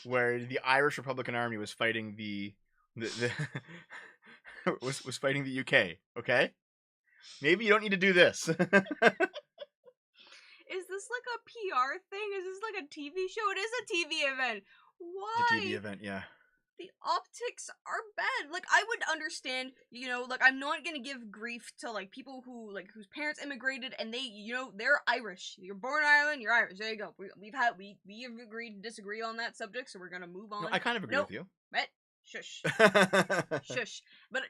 where the Irish Republican Army was fighting the was fighting the UK, okay? Maybe you don't need to do this. Is this like a PR thing? Is this like a TV show? It is a TV event. Why? It's a TV event, yeah. The optics are bad. Like, I would understand, like, I'm not gonna give grief to, like, people who, like, whose parents immigrated and they, they're Irish. You're born in Ireland, you're Irish. There you go. We have agreed to disagree on that subject, so we're gonna move on. No, I kind of agree with you. Right? Shush. Shush. But,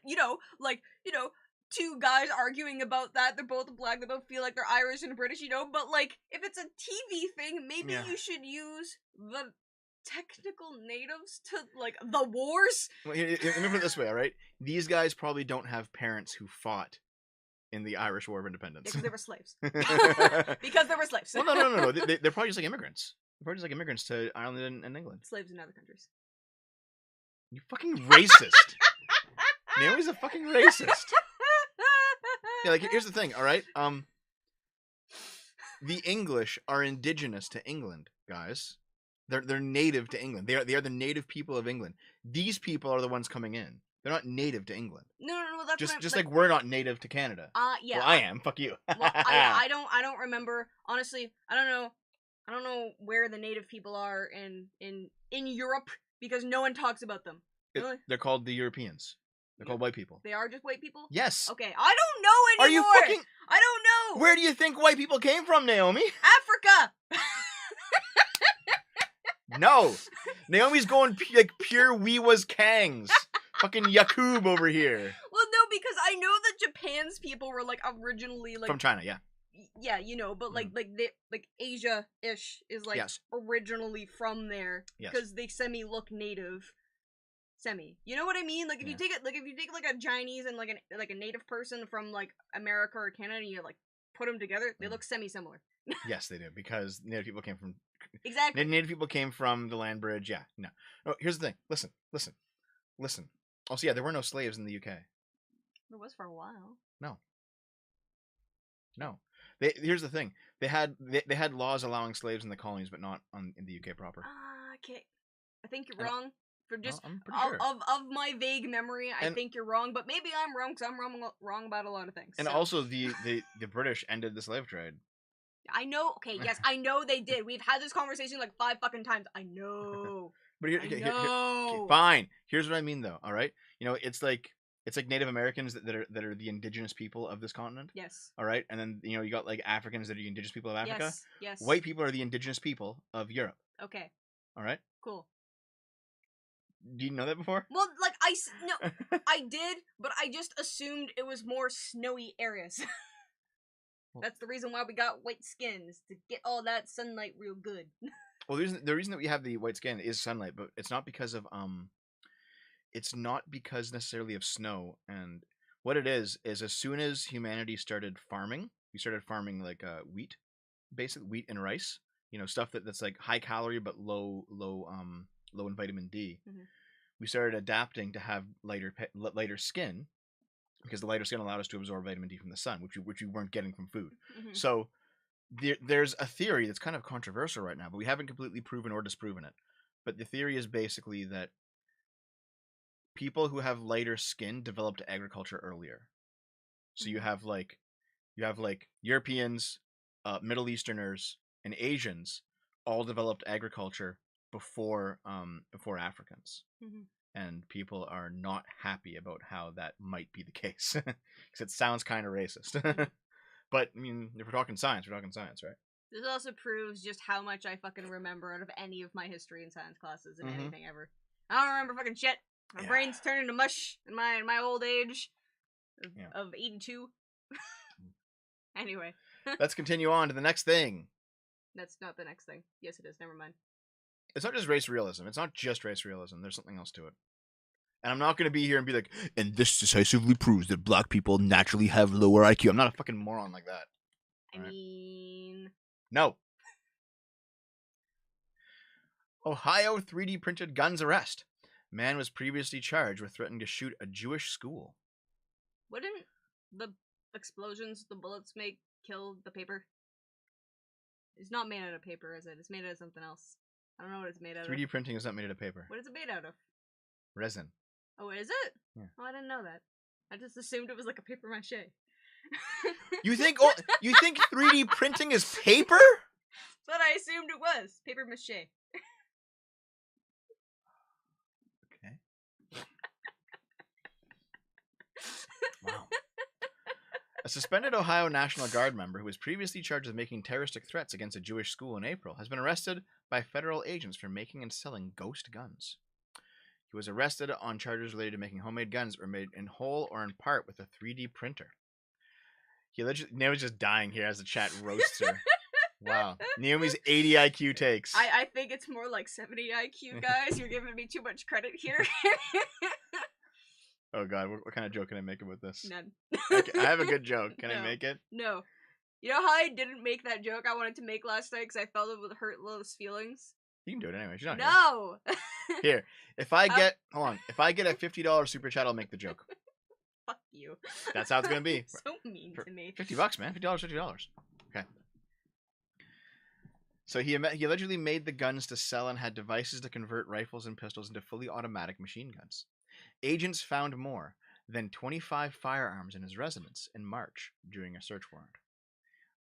two guys arguing about that. They're both black. They both feel like they're Irish and British, But, like, if it's a TV thing, maybe you should use the technical natives to, like, the wars. Well, let me put it this way, all right? These guys probably don't have parents who fought in the Irish War of Independence. Because they were slaves. Because they were slaves. Well, no. They're probably just like immigrants. They're probably just like immigrants to Ireland and England. Slaves in other countries. You fucking racist. Naomi's a fucking racist. Yeah, like, here's the thing, all right? The English are indigenous to England, guys. They're native to England. They are the native people of England. These people are the ones coming in. They're not native to England. No. That's just like we're not native to Canada. Yeah. Well, I am. Fuck you. Well, I don't remember. Honestly, I don't know where the native people are in Europe, because no one talks about them. They're called the Europeans. They're called white people. They are just white people? Yes. Okay, I don't know anymore. Are you fucking... I don't know. Where do you think white people came from, Naomi? Africa. No. Naomi's going like pure we was Kangs. Fucking Yakub over here. Well, no, because I know that Japan's people were like originally like from China, yeah. Yeah, but like Asia-ish is like originally from there because they look native. You know what I mean? Like if you take it, like a Chinese and like a native person from like America or Canada, and you like put them together, they look semi-similar. Yes, they do, because native people came from exactly. Native people came from the land bridge. Yeah, no. Here's the thing. Listen. Also, yeah, there were no slaves in the UK. There was for a while. No. No. Here's the thing. They had laws allowing slaves in the colonies, but not in the UK proper. Okay. I think you're wrong. For just I'm pretty sure. Of my vague memory, I think you're wrong, but maybe I'm wrong because I'm wrong about a lot of things. And also, the British ended the slave trade. I know. Okay, yes, I know they did. We've had this conversation like 5 fucking times. I know. But here, fine. Here's what I mean, though. All right, it's like Native Americans that are the indigenous people of this continent. Yes. All right, and then you got like Africans that are the indigenous people of Africa. Yes. White people are the indigenous people of Europe. Okay. All right. Cool. Do you know that before? Well, like no, I did, but I just assumed it was more snowy areas. That's the reason why we got white skins, to get all that sunlight real good. Well, the reason that we have the white skin is sunlight, but it's not because of necessarily of snow. And what it is as soon as humanity started farming, we started farming like wheat, basically wheat and rice. Stuff that's like high calorie but low in vitamin D. Mm-hmm. We started adapting to have lighter skin, because the lighter skin allowed us to absorb vitamin D from the sun, which we weren't getting from food. Mm-hmm. So there's a theory that's kind of controversial right now, but we haven't completely proven or disproven it. But the theory is basically that people who have lighter skin developed agriculture earlier. So you have like Europeans, Middle Easterners, and Asians all developed agriculture before Africans. Mm-hmm. And people are not happy about how that might be the case, because it sounds kind of racist. But I mean, if we're talking science, right? This also proves just how much I fucking remember out of any of my history and science classes and anything ever. I don't remember fucking shit. My brain's turning to mush in my old age of 82. Anyway. Let's continue on to the next thing. That's not the next thing. Yes, it is. Never mind. It's not just race realism. It's not just race realism. There's something else to it. And I'm not going to be here and be like, and this decisively proves that black people naturally have lower IQ. I'm not a fucking moron like that. I mean... No. Ohio 3D printed guns arrest. Man was previously charged with threatening to shoot a Jewish school. Wouldn't the explosions the bullets make kill the paper? It's not made out of paper, is it? It's made out of something else. I don't know what it's made out 3D of. 3D printing is not made out of paper. What is it made out of? Resin. Oh, is it? Yeah. Oh, I didn't know that. I just assumed it was like a paper mache. You think 3D printing is paper? But I assumed it was paper mache. Okay. Wow. A suspended Ohio National Guard member who was previously charged with making terroristic threats against a Jewish school in April has been arrested by federal agents for making and selling ghost guns. He was arrested on charges related to making homemade guns that were made in whole or in part with a 3D printer. He allegedly... Naomi's just dying here as the chat roasts her. Wow. Naomi's 80 IQ takes. I think it's more like 70 IQ, guys. You're giving me too much credit here. Oh god, what kind of joke can I make about this? None. Okay, I have a good joke. Can I make it? No. You know how I didn't make that joke I wanted to make last night because I felt it would hurt Lila's feelings? You can do it anyway. She's not No! Here, if I get a $50 super chat, I'll make the joke. Fuck you. That's how it's gonna be. So mean to me. $50, man. $50. Okay. So he allegedly made the guns to sell and had devices to convert rifles and pistols into fully automatic machine guns. Agents found more than 25 firearms in his residence in March during a search warrant.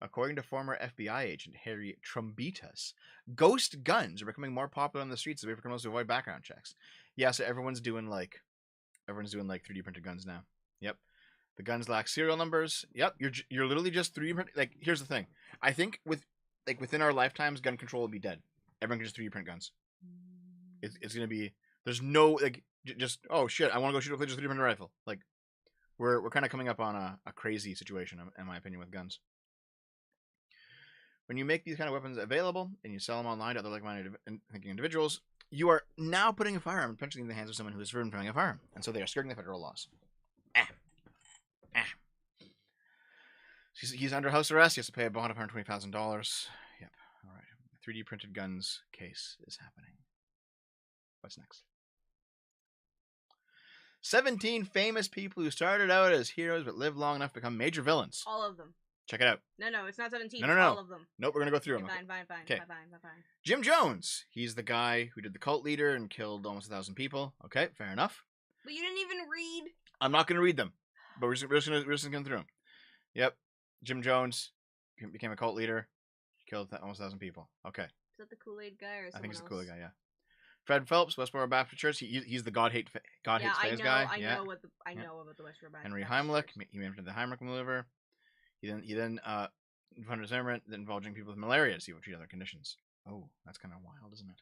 According to former FBI agent Harry Trombitas, ghost guns are becoming more popular on the streets as a way for criminals to avoid background checks. Yeah, so everyone's doing like 3D printed guns now. Yep. The guns lack serial numbers. Yep, you're literally just 3D print. Like, here's the thing. I think within our lifetimes, gun control will be dead. Everyone can just 3D print guns. It's gonna be... There's no, like, just, oh shit, I want to go shoot a just 3D printed rifle. Like, we're kind of coming up on a crazy situation, in my opinion, with guns. When you make these kind of weapons available and you sell them online to other like-minded thinking individuals, you are now putting a firearm potentially in the hands of someone who is forbidden from having a firearm, and so they are skirting the federal laws. He's under house arrest. He has to pay a bond of $120,000. Yep. All right. 3D printed guns case is happening. What's next? 17 famous people who started out as heroes but lived long enough to become major villains. All of them. Check it out. No, it's not 17. No. It's all of them. Nope, we're going to go through them. Fine. Okay. Jim Jones. He's the guy who did the cult leader and killed almost 1,000 people. Okay, fair enough. But you didn't even read. I'm not going to read them, but we're just going to go through them. Yep. Jim Jones became a cult leader. Killed almost 1,000 people. Okay. Is that the Kool-Aid guy or someone else? I think he's the Kool-Aid guy, yeah. Fred Phelps, Westboro Baptist Church. He's the God hates phase guy. I know about the Westboro Baptist. Henry Heimlich. He invented the Heimlich maneuver. He then invented an experiment that involved people with malaria to see what treat other conditions. Oh, that's kind of wild, isn't it?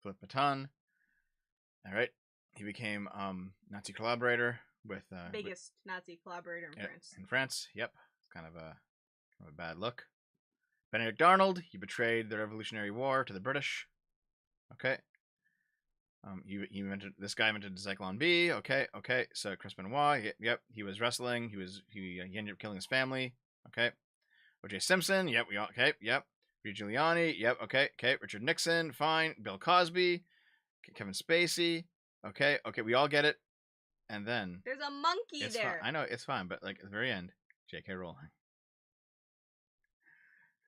Philip Pétain. All right. He became Nazi collaborator with biggest Nazi collaborator in France. In France, yep. It's kind of a bad look. Benedict Arnold. He betrayed the Revolutionary War to the British. Okay. This guy invented Zyklon B. Okay. So Chris Benoit. Yep. He was wrestling. He ended up killing his family. Okay. O.J. Simpson. Yep. Okay. Yep. Rudy Giuliani. Yep. Okay. Richard Nixon. Fine. Bill Cosby. Kevin Spacey. Okay. We all get it. And then there's a monkey there. I know it's fine, but like at the very end, J.K. Rowling,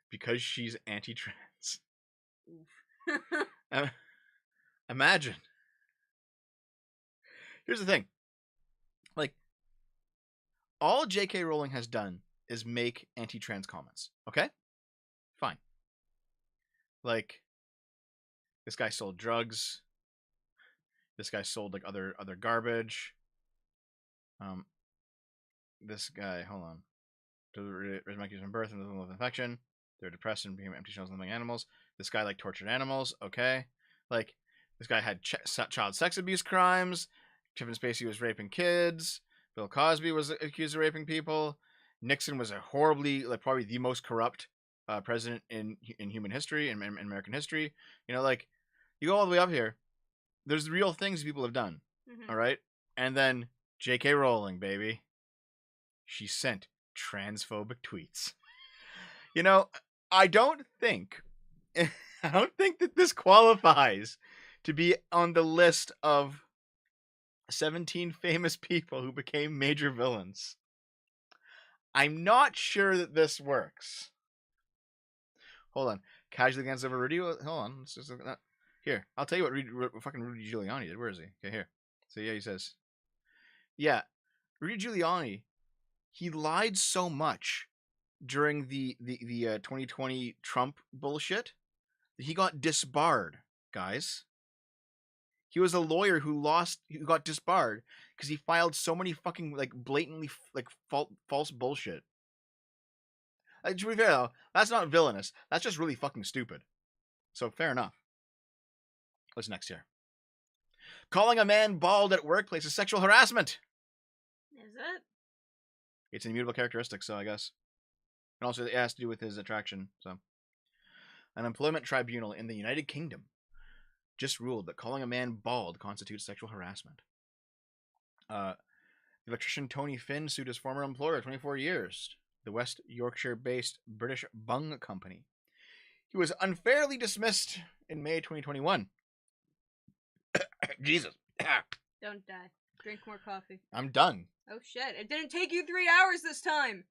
because she's anti-trans. Imagine. Here's the thing. Like, all J.K. Rowling has done is make anti-trans comments. Okay? Fine. Like, this guy sold drugs. This guy sold like other garbage. This guy, hold on. To raise monkeys from birth and the level of infection. They're depressed and became empty shells living animals. This guy like tortured animals. Okay. Like, this guy had child sex abuse crimes. Kevin Spacey was raping kids. Bill Cosby was accused of raping people. Nixon was a horribly, like, probably the most corrupt president in human history, in American history. You know, like, you go all the way up here. There's real things people have done. Mm-hmm. All right? And then J.K. Rowling, baby. She sent transphobic tweets. You know, I don't think that this qualifies to be on the list of 17 famous people who became major villains. I'm not sure that this works. Hold on. Casually against over Rudy. Hold on. Let's just look at that. Here, I'll tell you what fucking Rudy Giuliani did. Where is he? Okay, here. So yeah, he says, yeah, Rudy Giuliani, he lied so much during the 2020 Trump bullshit that he got disbarred, guys. He was a lawyer who got disbarred because he filed so many fucking like blatantly like false bullshit. Like, to be fair though, that's not villainous. That's just really fucking stupid. So fair enough. What's next here? Calling a man bald at workplace is sexual harassment. Is it? It's an immutable characteristic, so I guess. And also it has to do with his attraction. So, an employment tribunal in the United Kingdom just ruled that calling a man bald constitutes sexual harassment. The electrician Tony Finn sued his former employer 24 years, the West Yorkshire-based British Bung Company. He was unfairly dismissed in May 2021. Jesus. Don't die. Drink more coffee. I'm done. Oh shit, it didn't take you 3 hours this time!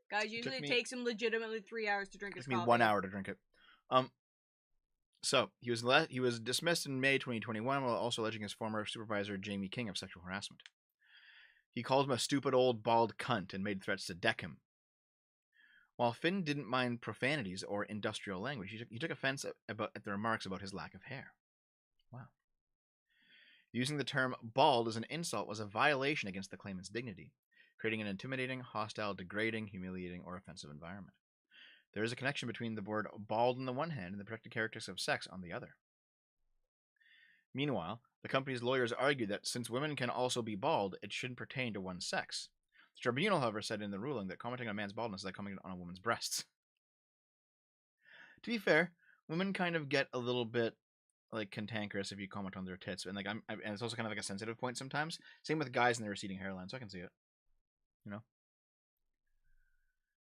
Guys, usually it takes him legitimately 3 hours to drink his coffee. It took me 1 hour to drink it. So, he was dismissed in May 2021 while also alleging his former supervisor, Jamie King, of sexual harassment. He called him a stupid old bald cunt and made threats to deck him. While Finn didn't mind profanities or industrial language, he took offense at the remarks about his lack of hair. Wow. Using the term bald as an insult was a violation against the claimant's dignity, creating an intimidating, hostile, degrading, humiliating, or offensive environment. There is a connection between the word bald on the one hand and the protected characteristics of sex on the other. Meanwhile, the company's lawyers argued that since women can also be bald, it shouldn't pertain to one sex. The tribunal, however, said in the ruling that commenting on a man's baldness is like commenting on a woman's breasts. To be fair, women kind of get a little bit like cantankerous if you comment on their tits, and and it's also kind of like a sensitive point sometimes. Same with guys and their receding hairline, so I can see it. You know.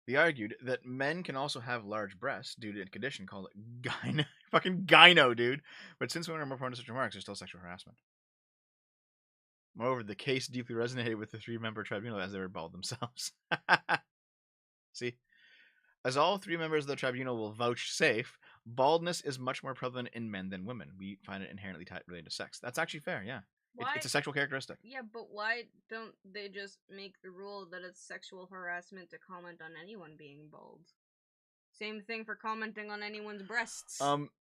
They argued that men can also have large breasts due to a condition called fucking gyno, dude. But since women are more prone to such remarks, there's still sexual harassment. Moreover, the case deeply resonated with the 3-member tribunal as they were bald themselves. See? As all 3 members of the tribunal will vouchsafe, baldness is much more prevalent in men than women. We find it inherently related to sex. That's actually fair, yeah. It's a sexual characteristic. Yeah, but why don't they just make the rule that it's sexual harassment to comment on anyone being bald? Same thing for commenting on anyone's breasts.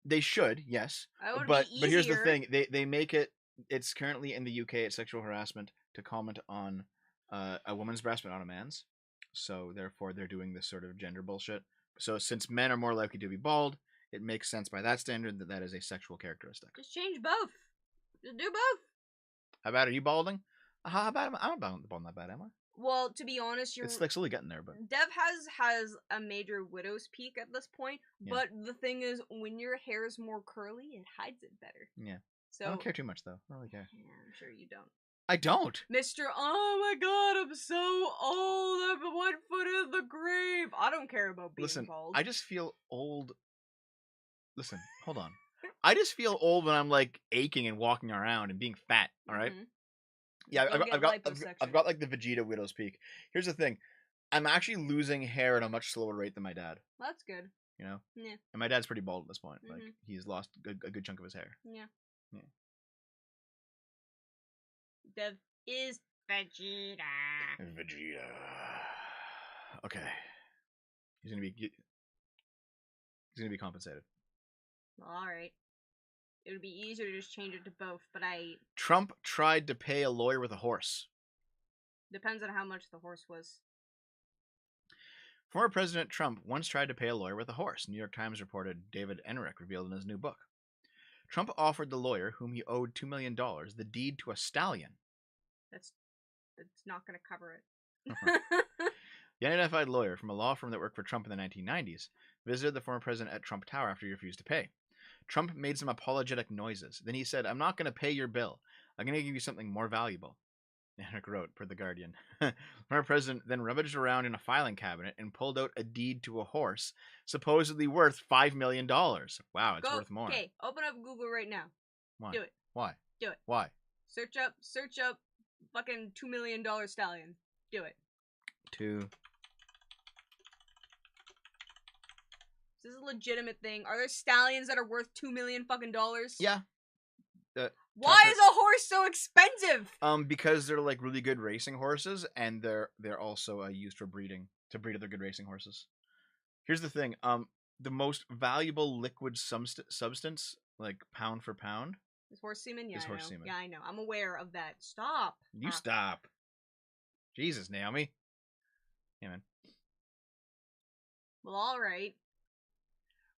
They should, yes. That would but be easier. But here's the thing: they make it. It's currently in the UK. It's sexual harassment to comment on a woman's breast, but not a man's. So therefore, they're doing this sort of gender bullshit. So since men are more likely to be bald, it makes sense by that standard that that is a sexual characteristic. Just change both. Just do both. How bad are you balding? How bad am I? I'm not balding that bad, am I? Well, to be honest, it's like slowly getting there, but Dev has a major widow's peak at this point. Yeah. But the thing is, when your hair is more curly, it hides it better. Yeah. So I don't care too much though. I don't really care. Yeah, I'm sure you don't. I don't. Mr. Oh my god, I'm so old. I'm 1 foot in the grave. I don't care about being bald. I just feel old. Listen, hold on. I just feel old when I'm like aching and walking around and being fat. All right. Mm-hmm. Yeah, I've got like the Vegeta widow's peak. Here's the thing, I'm actually losing hair at a much slower rate than my dad. Well, that's good. You know. Yeah. And my dad's pretty bald at this point. Mm-hmm. Like he's lost a good chunk of his hair. Yeah. Yeah. Dev is Vegeta. Vegeta. Okay. He's gonna be compensated. Well, all right. It would be easier to just change it to both, but Trump tried to pay a lawyer with a horse. Depends on how much the horse was. Former President Trump once tried to pay a lawyer with a horse. New York Times reporter David Enrick revealed in his new book. Trump offered the lawyer, whom he owed $2 million, the deed to a stallion. That's not going to cover it. The unidentified lawyer from a law firm that worked for Trump in the 1990s visited the former president at Trump Tower after he refused to pay. Trump made some apologetic noises. Then he said, "I'm not going to pay your bill. I'm going to give you something more valuable." Enric wrote, per The Guardian. Former president then rummaged around in a filing cabinet and pulled out a deed to a horse, supposedly worth $5 million. Wow, it's worth more. Okay, open up Google right now. Why? Do it. Why? Do it. Why? Search up fucking $2 million stallion. Do it. Is this a legitimate thing? Are there stallions that are worth $2 million fucking dollars? Yeah. Why is a horse so expensive? Because they're like really good racing horses, and they're also used for breeding, to breed other good racing horses. Here's the thing. The most valuable liquid substance, like pound for pound, is horse semen. Yeah, is horse semen. Yeah, I know. I'm aware of that. Stop. You stop. Jesus, Naomi. Yeah, man. Well, all right.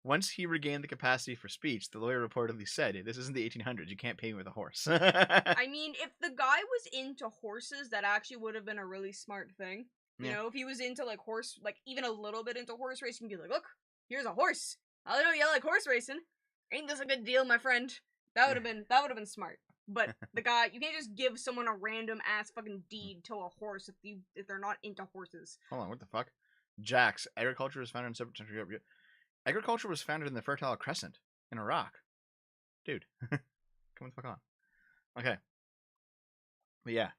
Once he regained the capacity for speech, the lawyer reportedly said, "This isn't the 1800s. You can't pay me with a horse." I mean, if the guy was into horses, that actually would have been a really smart thing. You know, if he was into like horse, like even a little bit into horse racing, you'd be like, "Look, here's a horse. I know you like horse racing. Ain't this a good deal, my friend?" That would have been smart. But the guy, you can't just give someone a random ass fucking deed to a horse if they're not into horses. Hold on, what the fuck? Jax, agriculture was founded in 7th century Europe. Agriculture was founded in the Fertile Crescent in Iraq. Dude, come the fuck on. Okay. But yeah.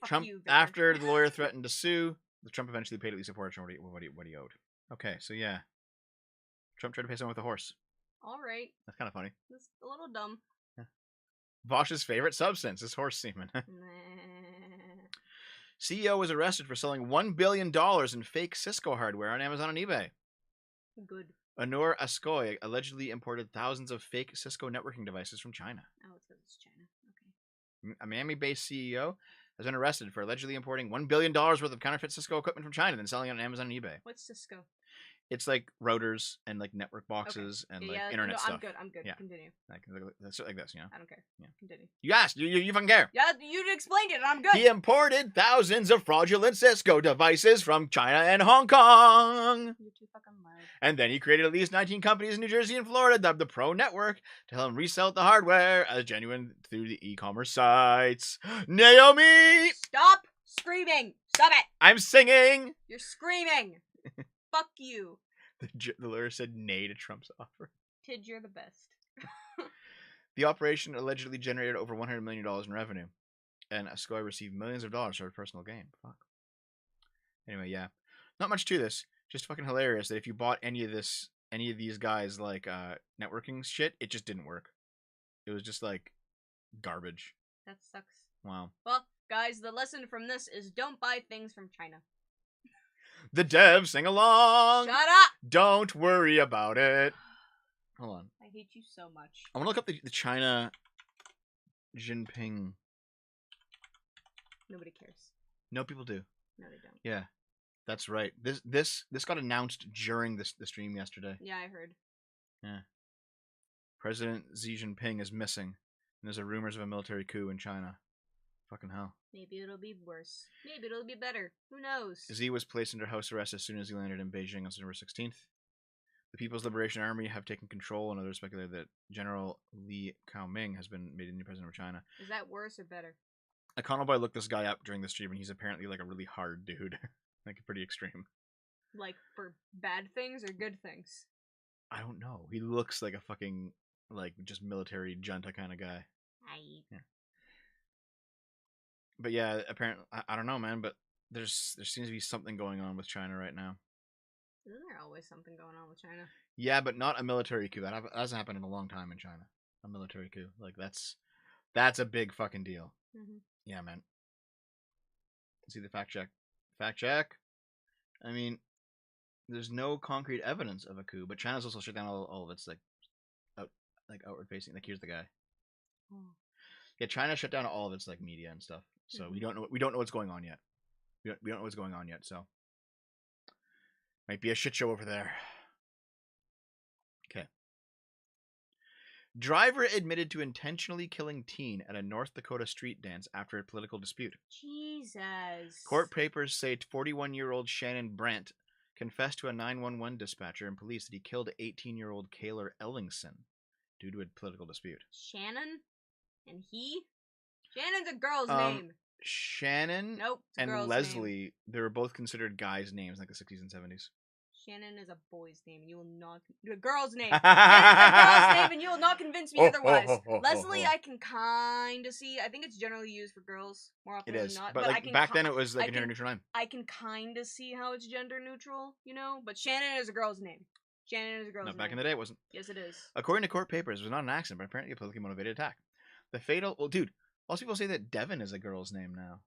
Fuck Trump, you, after the lawyer threatened to sue, the Trump eventually paid at least a portion of what he owed. Okay, so yeah. Trump tried to pay someone with a horse. Alright. That's kind of funny. That's a little dumb. Yeah. Bosch's favorite substance is horse semen. CEO was arrested for selling $1 billion in fake Cisco hardware on Amazon and eBay. Good. Honor Ascoy allegedly imported thousands of fake Cisco networking devices from China. Oh, it says it's China. Okay. A Miami-based CEO has been arrested for allegedly importing $1 billion worth of counterfeit Cisco equipment from China and then selling it on Amazon and eBay. What's Cisco? It's like routers and like network boxes and like internet stuff. I'm good. Yeah. Continue. Like this, you know. I don't care. Yeah. Continue. You asked. You fucking care. Yeah, you explained it. I'm good. He imported thousands of fraudulent Cisco devices from China and Hong Kong. You're too fucking loud. And then he created at least 19 companies in New Jersey and Florida dubbed the Pro Network to help him resell the hardware as genuine through the e-commerce sites. Naomi! Stop screaming! Stop it! I'm singing! You're screaming! Fuck you. The lawyer said nay to Trump's offer. Tid, you're the best. The operation allegedly generated over $100 million in revenue, and Ascoy received millions of dollars for personal gain. Fuck. Anyway, yeah. Not much to this. Just fucking hilarious that if you bought any of these guys, like, networking shit, it just didn't work. It was just, like, garbage. That sucks. Wow. Well, guys, the lesson from this is don't buy things from China. The devs sing along! Shut up! Don't worry about it. Hold on. I hate you so much. I want to look up the China Jinping. Nobody cares. No, people do. No, they don't. Yeah, that's right. This got announced during the stream yesterday. Yeah, I heard. Yeah. President Xi Jinping is missing, and there's rumors of a military coup in China. Fucking hell. Maybe it'll be worse. Maybe it'll be better. Who knows? Xi was placed under house arrest as soon as he landed in Beijing on September 16th. The People's Liberation Army have taken control, and others speculate that General Li Kaoming has been made the new president of China. Is that worse or better? Econoboy looked this guy up during the stream, and he's apparently like a really hard dude. Like, pretty extreme. Like, for bad things or good things? I don't know. He looks like a fucking, like, just military junta kind of guy. Yeah. But yeah, apparently, I don't know, man, but there seems to be something going on with China right now. Isn't there always something going on with China? Yeah, but not a military coup. That hasn't happened in a long time in China. A military coup. Like, that's a big fucking deal. Mm-hmm. Yeah, man. Let's see the fact check. Fact check. I mean, there's no concrete evidence of a coup, but China's also shut down all of its, like, outward facing. Like, here's the guy. Oh. Yeah, China shut down all of its, like, media and stuff. So we don't know what's going on yet. We don't know what's going on yet. So might be a shit show over there. Okay. Driver admitted to intentionally killing teen at a North Dakota street dance after a political dispute. Jesus. Court papers say 41-year-old Shannon Brandt confessed to a 911 dispatcher and police that he killed 18-year-old Kayler Ellingson due to a political dispute. Shannon? And he? Shannon's a girl's name. Shannon nope, and Leslie, name. They were both considered guys' names in like the 60s and 70s. Shannon is a boy's name, and you will not... A girl's name. Shannon's a girl's name, and you will not convince me otherwise. Leslie, I can kind of see. I think it's generally used for girls more often than not. But like, back then it was like a gender-neutral name. I can kind of see how it's gender-neutral, you know? But Shannon is a girl's name. Shannon is a girl's name. No, back in the day it wasn't. Yes, it is. According to court papers, it was not an accident, but apparently a politically motivated attack. The fatal... Well, dude, most people say that Devin is a girl's name now.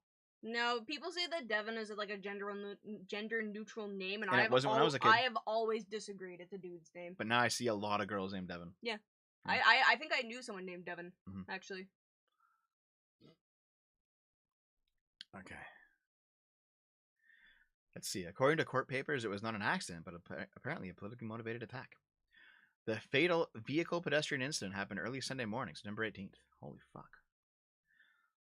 No, people say that Devin is like a gender-neutral name, and it wasn't when I was a kid. I have always disagreed. It's a dude's name. But now I see a lot of girls named Devin. Yeah. I think I knew someone named Devin, actually. Okay. Let's see. According to court papers, it was not an accident, but apparently a politically motivated attack. The fatal vehicle-pedestrian incident happened early Sunday morning, September 18th. Holy fuck.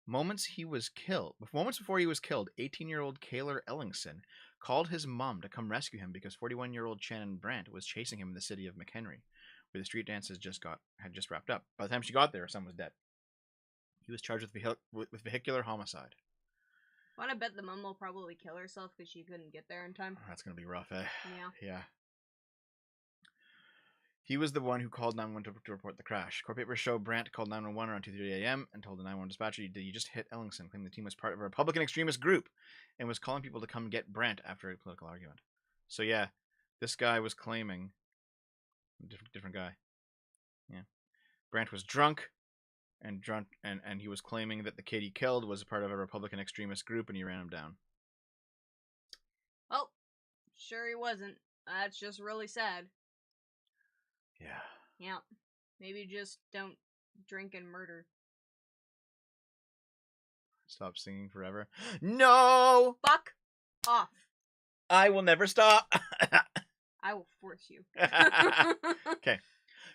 Moments before he was killed, 18-year-old Kayler Ellingson called his mom to come rescue him because 41-year-old Shannon Brandt was chasing him in the city of McHenry, where the street dance had just wrapped up. By the time she got there, her son was dead. He was charged with vehicular homicide. Want to bet the mom will probably kill herself because she couldn't get there in time? Oh, that's gonna be rough, eh? Yeah. Yeah. He was the one who called 911 to report the crash. Court papers show Brandt called 911 around 2:30 a.m. and told the 911 dispatcher that he just hit Ellingson, claiming the team was part of a Republican extremist group and was calling people to come get Brandt after a political argument. So yeah, this guy was claiming... Different guy. Yeah. Brandt was drunk, and he was claiming that the kid he killed was a part of a Republican extremist group and he ran him down. Oh, sure he wasn't. That's just really sad. Yeah. Yeah. Maybe just don't drink and murder. Stop singing forever. No! Fuck off. I will never stop. I will force you. Okay.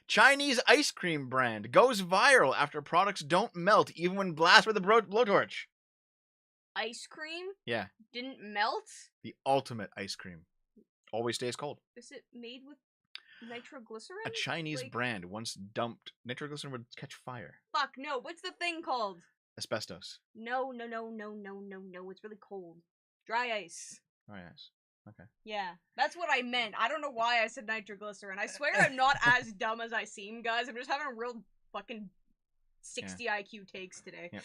Chinese ice cream brand goes viral after products don't melt even when blasted with a blowtorch. Ice cream? Yeah. Didn't melt? The ultimate ice cream. Always stays cold. Is it made with nitroglycerin? A Chinese brand once dumped nitroglycerin would catch fire. Fuck, no. What's the thing called? Asbestos. No. It's really cold. Dry ice. Dry ice. Okay. Yeah, that's what I meant. I don't know why I said nitroglycerin. I swear I'm not as dumb as I seem, guys. I'm just having a real fucking 60 IQ takes today. Yeah.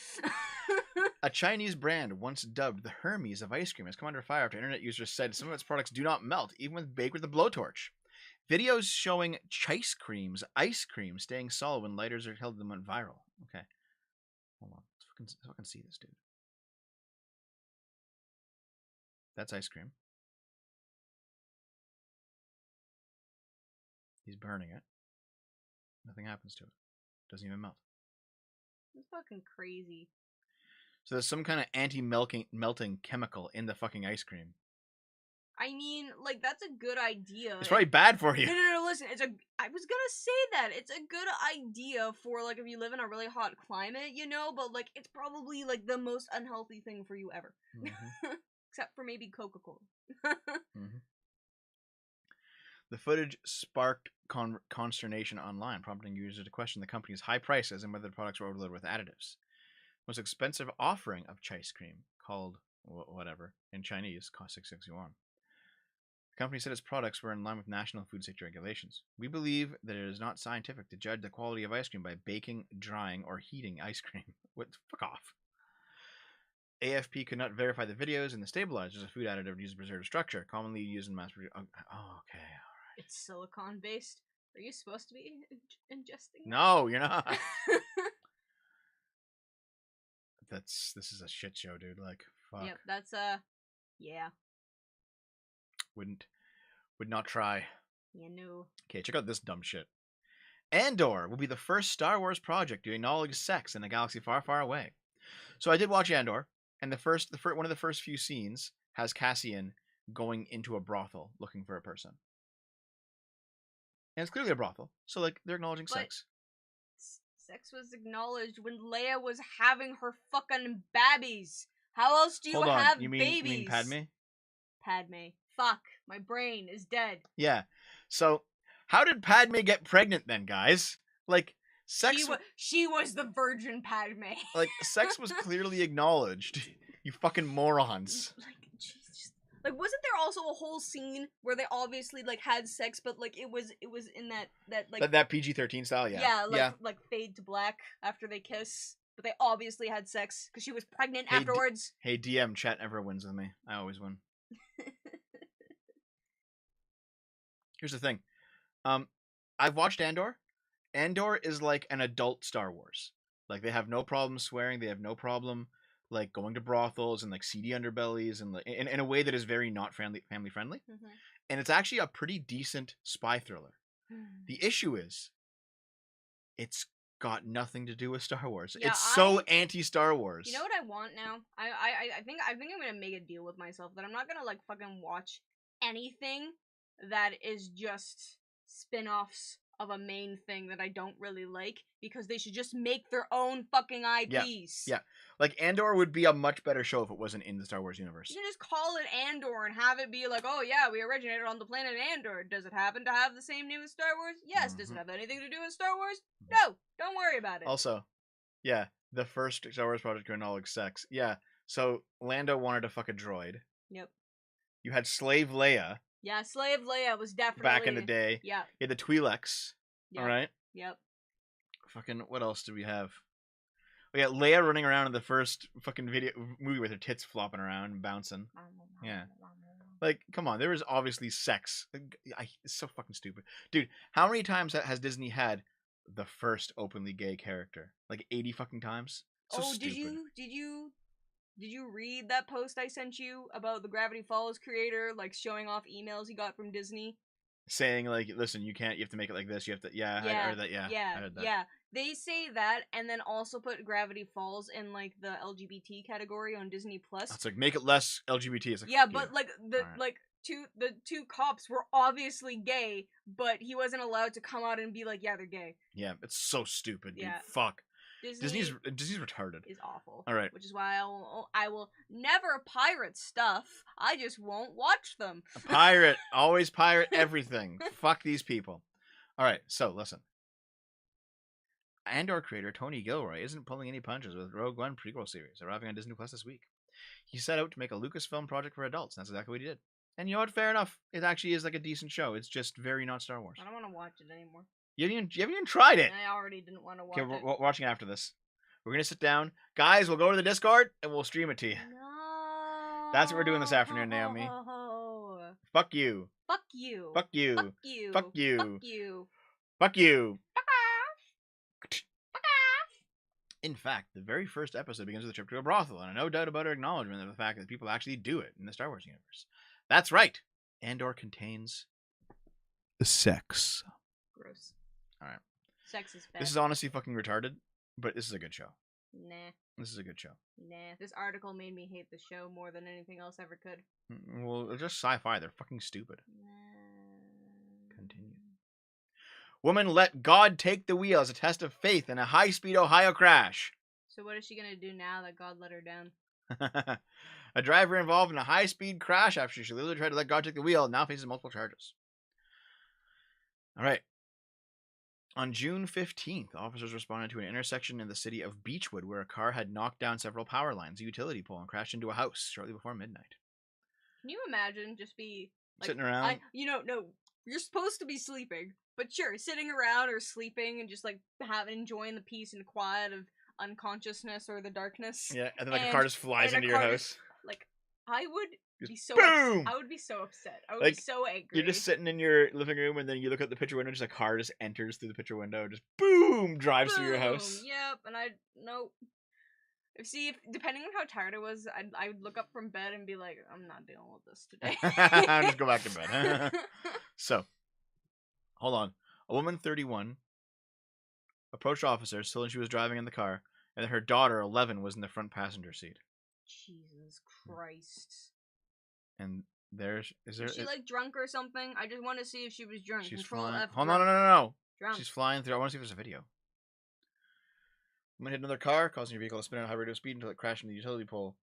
A Chinese brand once dubbed the Hermes of ice cream has come under fire after internet users said some of its products do not melt, even when baked with a blowtorch. Videos showing ice cream staying solid when lighters are held them went viral. Okay. Hold on. Let's fucking see this, dude. That's ice cream. He's burning it. Nothing happens to it. Doesn't even melt. It's fucking crazy. So there's some kind of anti-melting chemical in the fucking ice cream. I mean, like, that's a good idea. It's probably bad for you. No, listen, I was gonna say that. It's a good idea for, like, if you live in a really hot climate, you know, but, like, it's probably, like, the most unhealthy thing for you ever. Mm-hmm. Except for maybe Coca-Cola. Mm-hmm. The footage sparked consternation online, prompting users to question the company's high prices and whether the products were overloaded with additives. The most expensive offering of ice cream, called whatever in Chinese, cost $6.61. The company said its products were in line with national food safety regulations. We believe that it is not scientific to judge the quality of ice cream by baking, drying, or heating ice cream. What? Fuck off. AFP could not verify the videos, and the stabilizer is a food additive to use preservative structure, commonly used in mass production. Oh, okay. It's silicone based. Are you supposed to be ingesting that? No, you're not. This is a shit show, dude. Like, fuck. Yep, that's yeah. Would not try. Yeah, no. Okay, check out this dumb shit. Andor will be the first Star Wars project to acknowledge sex in a galaxy far, far away. So I did watch Andor, and one of the first few scenes has Cassian going into a brothel looking for a person. And it's clearly a brothel, so like they're acknowledging sex. Sex was acknowledged when Leia was having her fucking babies. How else do you have babies? You mean Padme? Padme. Fuck, my brain is dead. Yeah. So how did Padme get pregnant then, guys? Like sex. She was the virgin Padme. Like sex was clearly acknowledged. You fucking morons. Like, wasn't there also a whole scene where they obviously like had sex, but like it was in that PG-13 style, yeah. Yeah, like fade to black after they kiss, but they obviously had sex because she was pregnant afterwards. Hey DM, chat never wins with me. I always win. Here's the thing, I've watched Andor. Andor is like an adult Star Wars. Like they have no problem swearing. They have no problem like going to brothels and like seedy underbellies and like, in a way that is very not family friendly. Mm-hmm. And it's actually a pretty decent spy thriller. The issue is it's got nothing to do with Star Wars. Yeah, it's so anti-Star Wars. You know what I want now? I think I'm gonna make a deal with myself that I'm not gonna like fucking watch anything that is just spin-offs of a main thing that I don't really like, because they should just make their own fucking IPs. Yeah. Like Andor would be a much better show if it wasn't in the Star Wars universe. You can just call it Andor and have it be like, oh yeah, we originated on the planet Andor. Does it happen to have the same name as Star Wars? Yes. Mm-hmm. Does it have anything to do with Star Wars? No. Don't worry about it. Also, yeah, the first Star Wars project to acknowledge sex. Yeah. So Lando wanted to fuck a droid. Yep. You had Slave Leia. Yeah, Slave Leia was definitely back in the day. Yeah. You had the Twi'leks. Yep. All right. Yep. Fucking what else do we have? We got Leia running around in the first fucking movie with her tits flopping around and bouncing. Yeah. Like, come on. There was obviously sex. It's so fucking stupid. Dude, how many times has Disney had the first openly gay character? Like 80 fucking times? So stupid. Did you read that post I sent you about the Gravity Falls creator, like, showing off emails he got from Disney? Saying, like, listen, you have to make it like this, you have to, I heard that, I heard that. Yeah, they say that, and then also put Gravity Falls in, like, the LGBT category on Disney+. It's like, make it less LGBT. It's like, yeah, but, like, the two cops were obviously gay, but he wasn't allowed to come out and be like, yeah, they're gay. Yeah, it's so stupid, dude. Yeah. Fuck. Disney's retarded. Is awful. All right. Which is why I will never pirate stuff. I just won't watch them. A pirate. Always pirate everything. Fuck these people. All right. So listen. Andor creator Tony Gilroy isn't pulling any punches with Rogue One prequel series arriving on Disney Plus this week. He set out to make a Lucasfilm project for adults, and that's exactly what he did. And you know what? Fair enough. It actually is like a decent show. It's just very not Star Wars. I don't want to watch it anymore. You haven't even tried it. I already didn't want to watch it. Okay, we're watching after this. We're going to sit down. Guys, we'll go to the Discord and we'll stream it to you. No. That's what we're doing this afternoon, Naomi. Fuck you. Fuck you. Fuck you. Fuck you. Fuck you. Fuck you. Fuck you. In fact, the very first episode begins with a trip to a brothel, and no doubt about her acknowledgement of the fact that people actually do it in the Star Wars universe. That's right. Andor contains sex. Gross. Alright. Sex is bad. This is honestly fucking retarded, but this is a good show. Nah. This is a good show. Nah. This article made me hate the show more than anything else ever could. Well, they're just sci-fi. They're fucking stupid. Nah. Continue. Woman let God take the wheel as a test of faith in a high-speed Ohio crash. So what is she gonna do now that God let her down? A driver involved in a high-speed crash after she literally tried to let God take the wheel now faces multiple charges. All right. On June 15th, officers responded to an intersection in the city of Beechwood where a car had knocked down several power lines, a utility pole, and crashed into a house shortly before midnight. Can you imagine just be like, sitting around? No, you're supposed to be sleeping, but sure, sitting around or sleeping and just like enjoying the peace and quiet of unconsciousness or the darkness. Yeah, and then a car just flies into your house. Like, I would be so boom! I would be so upset. I would like, be so angry. You're just sitting in your living room and then you look out the picture window, just a car just enters through the picture window, just boom, drives through your house. Yep, and if depending on how tired I was, I would look up from bed and be like, I'm not dealing with this today. I'll just go back to bed. So, hold on. A woman, 31, approached officers telling she was driving in the car, and that her daughter, 11, was in the front passenger seat. Jesus Christ. And is she like drunk or something? I just want to see if she was drunk. She's Control flying. F. Hold on, no. Drunk. She's flying through. I want to see if there's a video. Woman hit another car, causing her vehicle to spin at a high rate of speed until it crashed into the utility pole.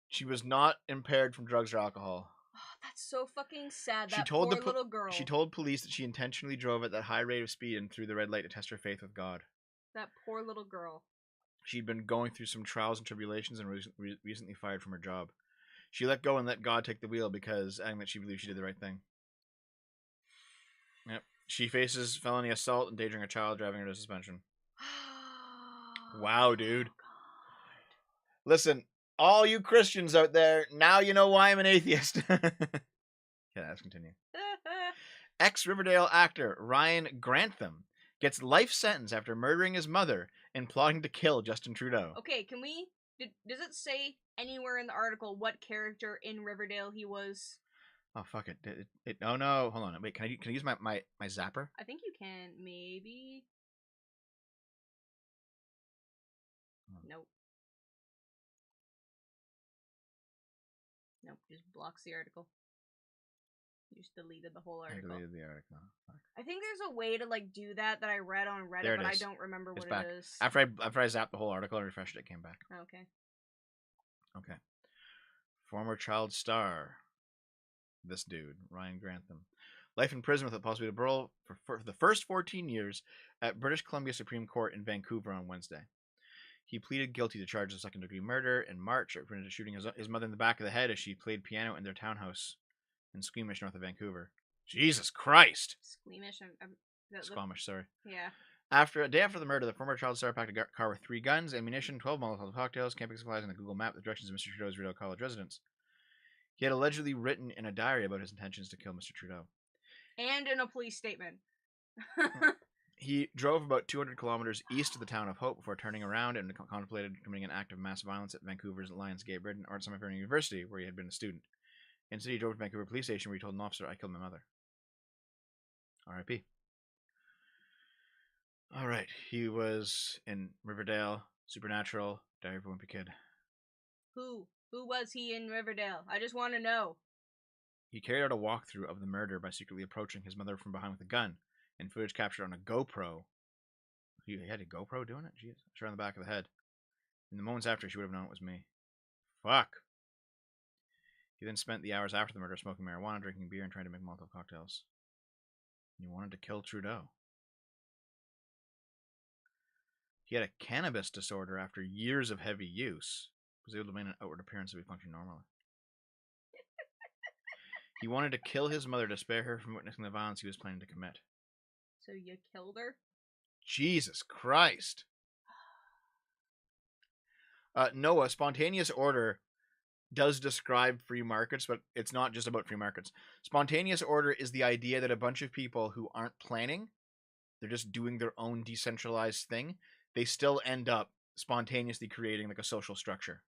She was not impaired from drugs or alcohol. Oh, that's so fucking sad. That poor little girl. She told police that she intentionally drove at that high rate of speed and through the red light to test her faith with God. That poor little girl. She'd been going through some trials and tribulations and recently fired from her job. She let go and let God take the wheel because adding that she believed she did the right thing. Yep. She faces felony assault, endangering a child, driving her to suspension. Wow, dude. Oh, listen, all you Christians out there, now you know why I'm an atheist. Yeah, let's continue. Ex-Riverdale actor Ryan Grantham gets life sentence after murdering his mother and plotting to kill Justin Trudeau. Okay, does it say anywhere in the article what character in Riverdale he was? Oh, fuck it. Oh, no. Hold on. Wait, can I use my zapper? I think you can, maybe. Nope. Nope, just blocks the article. You just deleted the whole article. I deleted the article. Fuck. I think there's a way to like do that I read on Reddit, but I don't remember what it is. After I zapped the whole article and refreshed it came back. Okay. Okay. Former child star. This dude, Ryan Grantham. Life in prison with a possibility of parole for the first 14 years at British Columbia Supreme Court in Vancouver on Wednesday. He pleaded guilty to charges of second-degree murder in March after shooting his mother in the back of the head as she played piano in their townhouse in Squamish, north of Vancouver. Jesus Christ! Squamish? Squamish, sorry. Yeah. A day after the murder, the former child star packed a car with 3 guns, ammunition, 12 Molotov cocktails, camping supplies, and a Google map with directions to Mr. Trudeau's Rideau College residence. He had allegedly written in a diary about his intentions to kill Mr. Trudeau. And in a police statement. He drove about 200 kilometers east of the town of Hope before turning around and contemplated committing an act of mass violence at Vancouver's Lionsgate Bridge or at Summerford University, where he had been a student. Instead, he drove to Vancouver police station where he told an officer, "I killed my mother." R.I.P. Alright, he was in Riverdale, Supernatural, Diary of a Wimpy Kid. Who? Who was he in Riverdale? I just want to know. He carried out a walkthrough of the murder by secretly approaching his mother from behind with a gun, and footage captured on a GoPro. He had a GoPro doing it? Jeez. Shot on the back of the head. In the moments after, she would have known it was me. Fuck. He then spent the hours after the murder smoking marijuana, drinking beer, and trying to make Molotov cocktails. He wanted to kill Trudeau. He had a cannabis disorder after years of heavy use. He was able to maintain an outward appearance that would function normally. He wanted to kill his mother to spare her from witnessing the violence he was planning to commit. So you killed her? Jesus Christ. Noah, spontaneous order does describe free markets, but it's not just about free markets. Spontaneous order is the idea that a bunch of people who aren't planning, they're just doing their own decentralized thing, they still end up spontaneously creating like a social structure.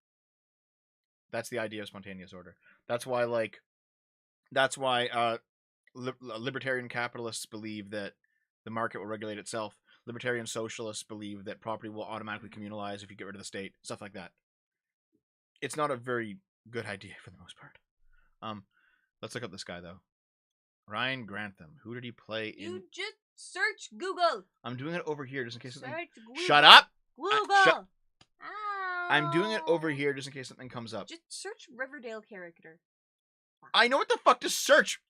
That's the idea of spontaneous order. That's why libertarian capitalists believe that the market will regulate itself. Libertarian socialists believe that property will automatically communalize if you get rid of the state. Stuff like that. It's not a very good idea for the most part. Let's look up this guy though. Ryan Grantham. Who did he play in? You just search Google. I'm doing it over here just in case something. Google. Shut up. Google. I'm doing it over here just in case something comes up. Just search Riverdale character. I know what the fuck to search.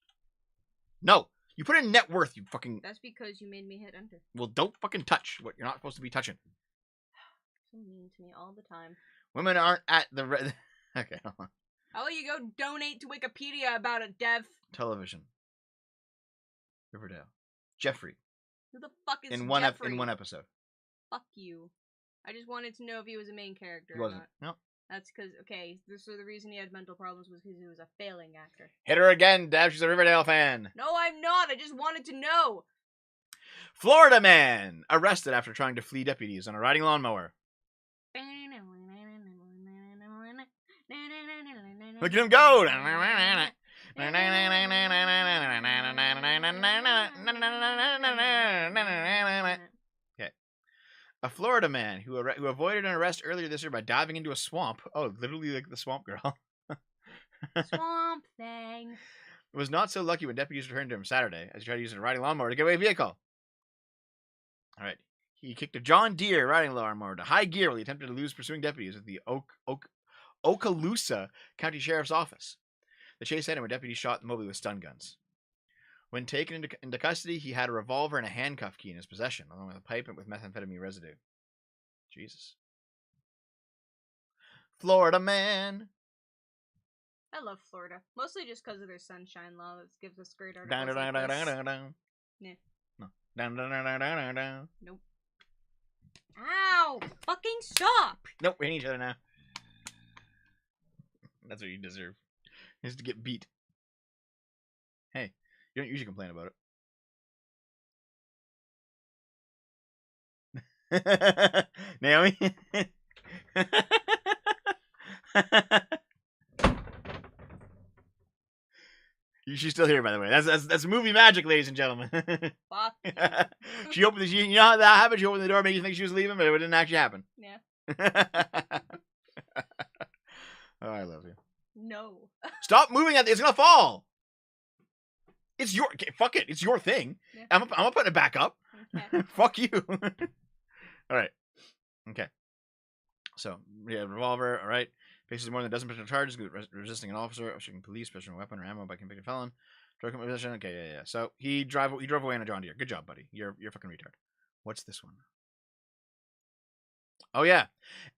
No, you put in net worth. You fucking. That's because you made me hit enter. Well, don't fucking touch what you're not supposed to be touching. So mean to me all the time. Women aren't at the Okay, hold on. How about you go donate to Wikipedia about it, Dev? Television. Riverdale. Jeffrey. Who the fuck is in one episode? Fuck you. I just wanted to know if he was a main character He wasn't. or not. No. That's because, so the reason he had mental problems was because he was a failing actor. Hit her again, Deb. She's a Riverdale fan. No, I'm not. I just wanted to know. Florida man arrested after trying to flee deputies on a riding lawnmower. Look at him go! Okay. A Florida man who avoided an arrest earlier this year by diving into a swamp. Oh, literally like the swamp girl. Swamp thing. Was not so lucky when deputies returned to him Saturday as he tried to use a riding lawnmower to get away a vehicle. Alright. He kicked a John Deere riding lawnmower to high gear while he attempted to lose pursuing deputies at the Okaloosa County Sheriff's Office. The chase ended when deputies shot the mobile with stun guns. When taken into custody, he had a revolver and a handcuff key in his possession, along with a pipe with methamphetamine residue. Jesus. Florida man. I love Florida. Mostly just because of their sunshine law that gives us great articles Down, like down, this. down, down. Yeah. No. Down, down, down, down, down. Nope. Ow! Fucking stop! Nope, we're hitting each other now. That's what you deserve. Is to get beat. Hey, you don't usually complain about it. Naomi? She's still here, by the way. That's movie magic, ladies and gentlemen. Fuck. She opened the. You know how that happened? She opened the door, made you think she was leaving, but it didn't actually happen. Yeah. Oh, I love you. No. Stop moving that. It's gonna fall. It's your. Okay, fuck it. It's your thing. Yeah. I'm putting it back up. Okay. Fuck you. All right. Okay. So we have revolver. All right. Faces more than a dozen potential charges: resisting an officer, obstructing police, possession of a weapon or ammo by convicted felon, drug possession. Okay, yeah. So he drove away in a John Deere. Good job, buddy. You're a fucking retard. What's this one? Oh yeah,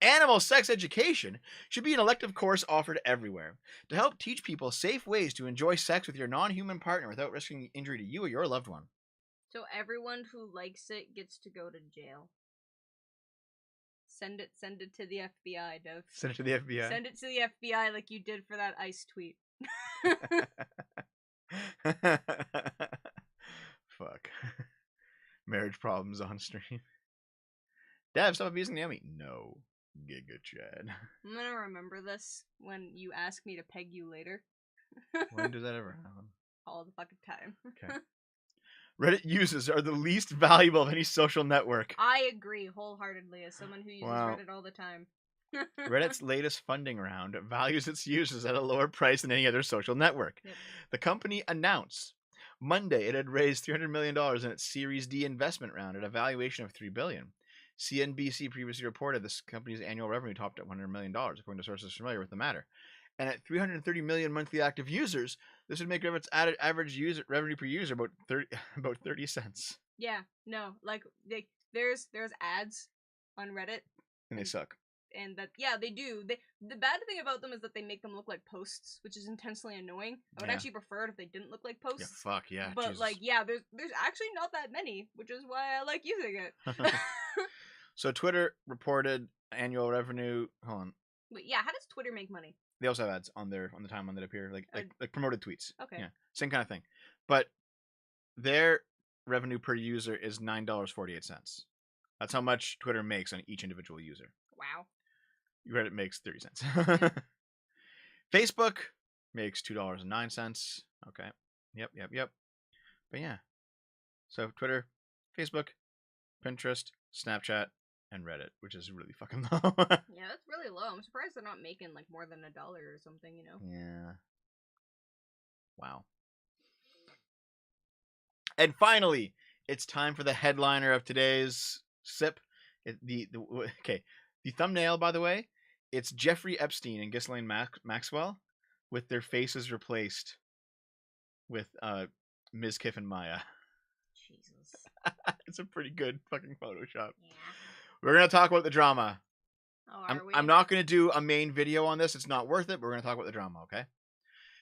animal sex education should be an elective course offered everywhere to help teach people safe ways to enjoy sex with your non-human partner without risking injury to you or your loved one. So everyone who likes it gets to go to jail. Send it to the FBI, Dev. Send it to the FBI. Send it to the FBI like you did for that ICE tweet. Fuck. Marriage problems on stream. Dev, stop abusing Naomi. No. Giga Chad. I'm gonna remember this when you ask me to peg you later. When does that ever happen? All the fucking time. Okay. Reddit users are the least valuable of any social network. I agree wholeheartedly as someone who uses Reddit all the time. Reddit's latest funding round values its users at a lower price than any other social network. Yep. The company announced Monday it had raised $300 million in its Series D investment round at a valuation of $3 billion. CNBC previously reported this company's annual revenue topped at $100 million, according to sources familiar with the matter. And at 330 million monthly active users, this would make Reddit's average user revenue per user about 30 cents. Yeah, no, like there's ads on Reddit, and they suck. and that they do. The bad thing about them is that they make them look like posts, which is intensely annoying. I would actually prefer it if they didn't look like posts. Yeah, fuck yeah. But Jesus. there's actually not that many, which is why I like using it. So Twitter reported annual revenue. Hold on. But yeah, how does Twitter make money? They also have ads on the timeline that appear like promoted tweets. Okay. Yeah, same kind of thing. But their revenue per user is $9.48. That's how much Twitter makes on each individual user. Wow. Reddit makes 30 cents. Facebook makes $2.09. Okay. Yep. But yeah. So Twitter, Facebook, Pinterest, Snapchat, and Reddit, which is really fucking low. Yeah, that's really low. I'm surprised they're not making like more than $1 or something, you know? Yeah. Wow. And finally, it's time for the headliner of today's sip. The thumbnail, by the way, it's Jeffrey Epstein and Ghislaine Maxwell with their faces replaced with Ms. Kiff and Maya. Jesus. It's a pretty good fucking Photoshop. Yeah. We're going to talk about the drama. Oh, are we? I'm not going to do a main video on this. It's not worth it, but we're going to talk about the drama, okay?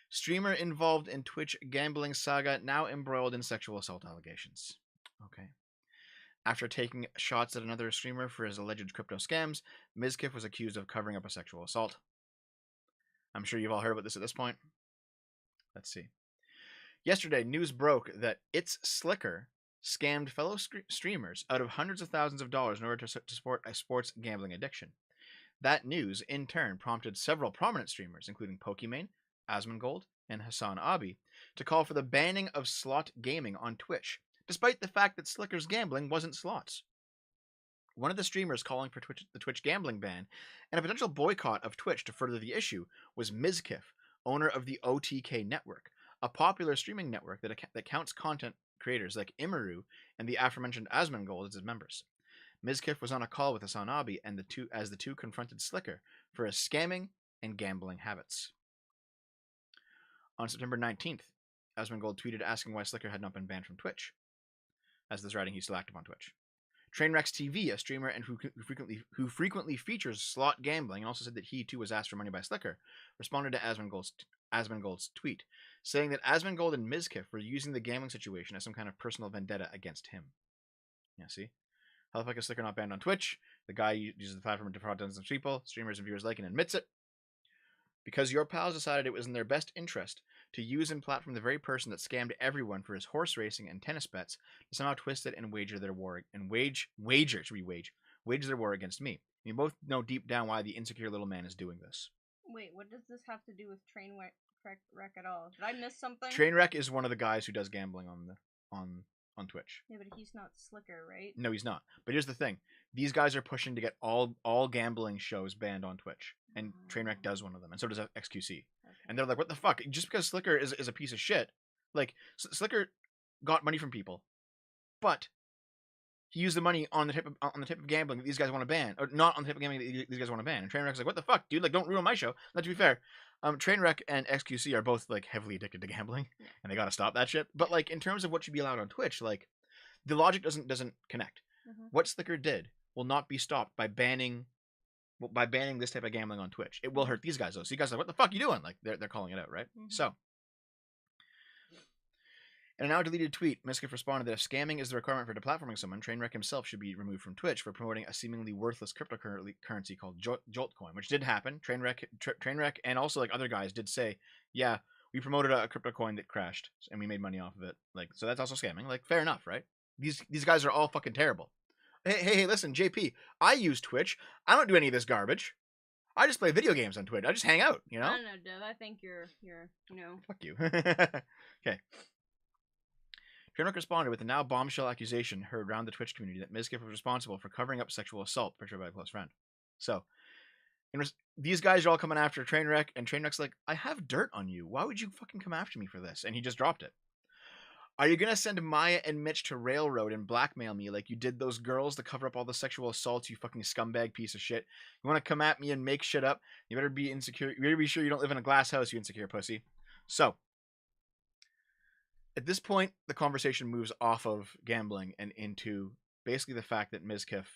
Streamer involved in Twitch gambling saga now embroiled in sexual assault allegations. Okay. After taking shots at another streamer for his alleged crypto scams, Mizkif was accused of covering up a sexual assault. I'm sure you've all heard about this at this point. Let's see. Yesterday, news broke that It's Slicker scammed fellow streamers out of hundreds of thousands of dollars in order to support a sports gambling addiction. That news, in turn, prompted several prominent streamers, including Pokimane, Asmongold, and Hassan Abi, to call for the banning of slot gaming on Twitch, despite the fact that Slicker's gambling wasn't slots. One of the streamers calling for the Twitch gambling ban and a potential boycott of Twitch to further the issue was Mizkif, owner of the OTK Network, a popular streaming network that counts content creators like Imaru and the aforementioned Asmongold as his members. Mizkif was on a call with Hassan Abi and the two confronted Slicker for his scamming and gambling habits. On September 19th, Asmongold tweeted asking why Slicker had not been banned from Twitch. As this writing, he's still active on Twitch. Trainwreck's TV, a streamer and who frequently features slot gambling, and also said that he too was asked for money by Slicker, responded to Asmongold's tweet, saying that Asmongold and Mizkif were using the gambling situation as some kind of personal vendetta against him. Yeah, see? How the fuck is Slicker not banned on Twitch? The guy uses the platform to defraud dozens of people, streamers and viewers alike, and admits it. Because your pals decided it was in their best interest to use and platform the very person that scammed everyone for his horse racing and tennis bets to somehow twist it and wage their war against me. You both know deep down why the insecure little man is doing this. Wait, what does this have to do with Trainwreck at all? Did I miss something? Trainwreck is one of the guys who does gambling on Twitch. Yeah, but he's not Slicker, right? No, he's not. But here's the thing. These guys are pushing to get all gambling shows banned on Twitch. And Trainwreck does one of them. And so does XQC. Okay. And they're like, what the fuck? Just because Slicker is a piece of shit. Like, Slicker got money from people. But he used the money on the type of gambling that these guys want to ban. Or not on the type of gambling that these guys want to ban. And Trainwreck's like, what the fuck, dude? Like, don't ruin my show. Now, to be fair, Trainwreck and XQC are both, like, heavily addicted to gambling. Yeah. And they gotta stop that shit. But, like, in terms of what should be allowed on Twitch, like, the logic doesn't connect. Mm-hmm. What Slicker did will not be stopped by banning this type of gambling on Twitch. It will hurt these guys though. So you guys are like, what the fuck are you doing? Like they're calling it out, right? Mm-hmm. So in a now deleted tweet, Mizkif responded that if scamming is the requirement for deplatforming someone, Trainwreck himself should be removed from Twitch for promoting a seemingly worthless cryptocurrency called Joltcoin, which did happen. Trainwreck and also like other guys did say, yeah, we promoted a crypto coin that crashed and we made money off of it. Like, so that's also scamming. Like, fair enough, right? These guys are all fucking terrible. Hey, listen, JP, I use Twitch. I don't do any of this garbage. I just play video games on Twitch. I just hang out, you know? I don't know, Dev. I think you're, Fuck you. Okay. Trainwreck responded with a now bombshell accusation heard around the Twitch community that Mizkif was responsible for covering up sexual assault perpetrated by a close friend. So, these guys are all coming after Trainwreck, and Trainwreck's like, I have dirt on you. Why would you fucking come after me for this? And he just dropped it. Are you going to send Maya and Mitch to railroad and blackmail me like you did those girls to cover up all the sexual assaults, you fucking scumbag piece of shit? You want to come at me and make shit up? You better be insecure. You better be sure you don't live in a glass house, you insecure pussy. So, at this point, the conversation moves off of gambling and into basically the fact that Mizkif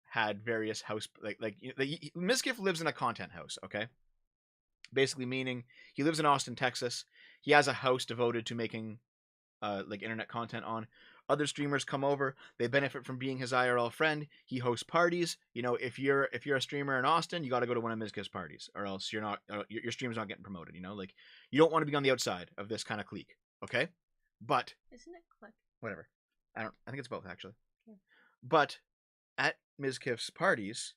had various house Mizkif lives in a content house, okay? Basically meaning he lives in Austin, Texas. He has a house devoted to making internet content on. Other streamers come over. They benefit from being his IRL friend. He hosts parties. You know, if you're a streamer in Austin, you got to go to one of Mizkif's parties, or else you're not your stream's not getting promoted. You know, like you don't want to be on the outside of this kind of clique. Okay, but isn't it clique? Whatever. I think it's both actually. Yeah. But at Mizkif's parties,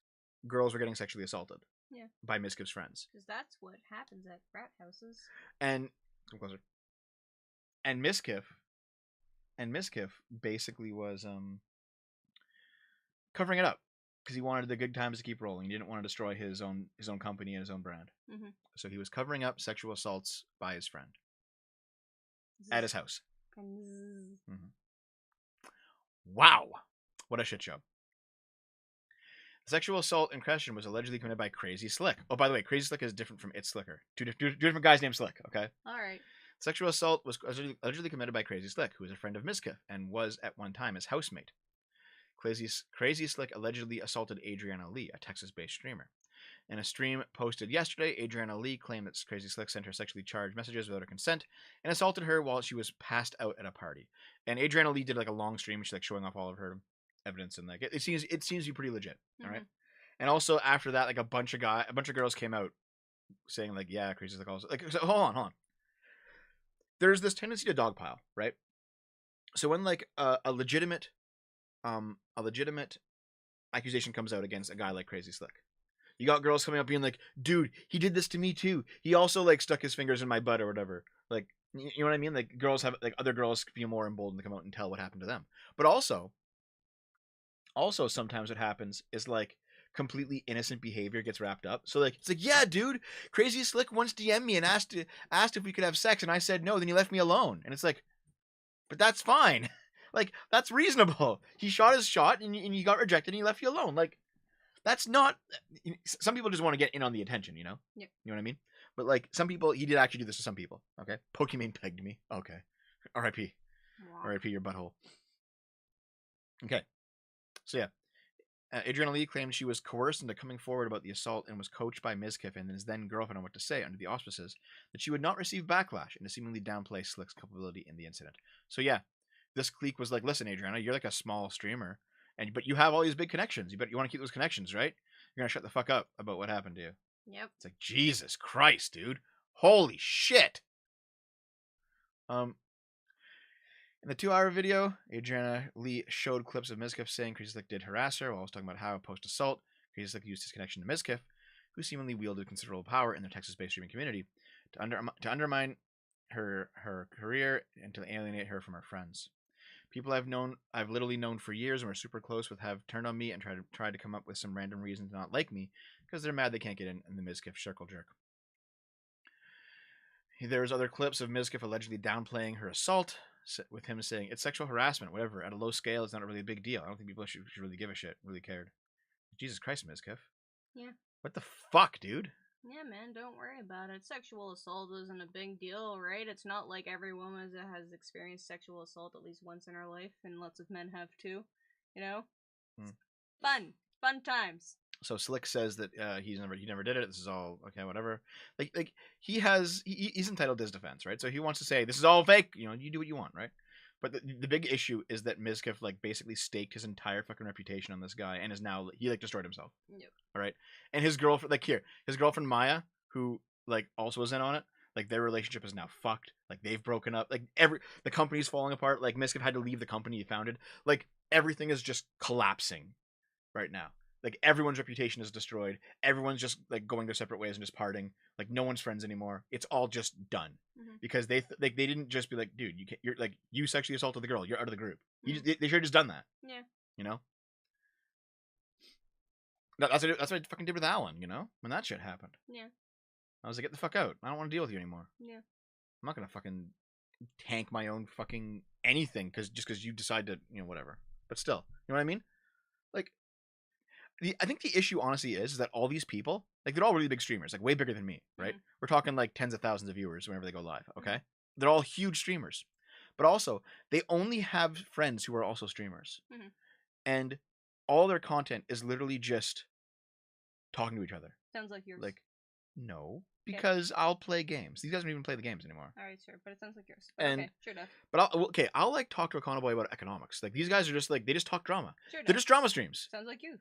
girls were getting sexually assaulted. Yeah. By Mizkif's friends. Because that's what happens at frat houses. And come closer. And Mizkif basically was covering it up because he wanted the good times to keep rolling. He didn't want to destroy his own company and his own brand. Mm-hmm. So he was covering up sexual assaults by his friend at his house. Mm-hmm. Wow, what a shit show. The sexual assault in question was allegedly committed by Crazy Slick. Oh, by the way, Crazy Slick is different from It's Slicker. Two different guys named Slick, okay? All right. Sexual assault was allegedly committed by Crazy Slick, who is a friend of Mizkif and was at one time his housemate. Crazy Slick allegedly assaulted Adriana Lee, a Texas-based streamer. In a stream posted yesterday, Adriana Lee claimed that Crazy Slick sent her sexually charged messages without her consent and assaulted her while she was passed out at a party. And Adriana Lee did like a long stream, she's like showing off all of her evidence, and like it seems to be pretty legit. Mm-hmm. All right. And also after that, like a bunch of girls came out saying like, yeah, Crazy Slick also like. So hold on. There's this tendency to dogpile, right? So when like a legitimate accusation comes out against a guy like Crazy Slick, you got girls coming up being like, dude, he did this to me too. He also like stuck his fingers in my butt or whatever. Like, you know what I mean? Like girls have like other girls feel more emboldened to come out and tell what happened to them. But also sometimes what happens is like completely innocent behavior gets wrapped up. So like it's like, yeah, dude, Crazy Slick once DM'd me and asked if we could have sex, and I said no. Then he left me alone, and it's like, but that's fine. Like that's reasonable. He shot his shot, and you got rejected, and he left you alone. Like that's not. Some people just want to get in on the attention, you know. Yeah. You know what I mean? But like some people, he did actually do this to some people. Okay, Pokemon pegged me. Okay, R.I.P. Wow. R.I.P. your butthole. Okay, so yeah. Adriana Lee claimed she was coerced into coming forward about the assault and was coached by Mizkif and his then girlfriend on what to say under the auspices that she would not receive backlash and to seemingly downplay Slick's culpability in the incident. So yeah, this clique was like, listen, Adriana, you're like a small streamer, but you have all these big connections. You want to keep those connections, right? You're gonna shut the fuck up about what happened to you. Yep. It's like, Jesus Christ, dude. Holy shit. In the 2-hour video, Adriana Lee showed clips of Mizkif saying Crazy Slick did harass her while I was talking about how post-assault, Crazy Slick used his connection to Mizkif, who seemingly wielded considerable power in the Texas-based streaming community, to undermine her career and to alienate her from her friends. People I've literally known for years and were super close with have turned on me and tried to come up with some random reason to not like me because they're mad they can't get in the Mizkif circle jerk. There's other clips of Mizkif allegedly downplaying her assault, with him saying it's sexual harassment, whatever. At a low scale, it's not really a big deal. I don't think people should really give a shit, really cared. Jesus Christ, Mizkif. Yeah. What the fuck, dude? Yeah, man, don't worry about it. Sexual assault isn't a big deal, right? It's not like every woman has experienced sexual assault at least once in her life, and lots of men have too. You know? Fun times. So Slick says that he never did it. This is all okay, whatever. Like he's entitled to his defense, right? So he wants to say this is all fake. You know, you do what you want, right? But the big issue is that Mizkif like basically staked his entire fucking reputation on this guy, and is now he like destroyed himself. Yep. All right, and his girlfriend Maya, who like also was in on it. Like their relationship is now fucked. Like they've broken up. Like the company's falling apart. Like Mizkif had to leave the company he founded. Like everything is just collapsing right now. Like everyone's reputation is destroyed. Everyone's just like going their separate ways and just parting. Like no one's friends anymore. It's all just done because they didn't just be like, dude, you're like you sexually assaulted the girl. You're out of the group. They should have just done that. Yeah. You know. That's what I fucking did with Alan. You know, when that shit happened. Yeah. I was like, get the fuck out. I don't want to deal with you anymore. Yeah. I'm not gonna fucking tank my own fucking anything because you decide to whatever. But still, you know what I mean? Like. I think the issue honestly is that all these people, like they're all really big streamers, like way bigger than me, right? We're talking like tens of thousands of viewers whenever they go live, okay? They're all huge streamers. But also, they only have friends who are also streamers. And all their content is literally just talking to each other. Sounds like yours. Like, no, because I'll play games. These guys don't even play the games anymore. All right, sure, but it sounds like yours. But okay, sure enough. But I'll like talk to a Cono boy about economics. Like, these guys are just like, they just talk drama. Sure They're just drama streams. Sounds like you.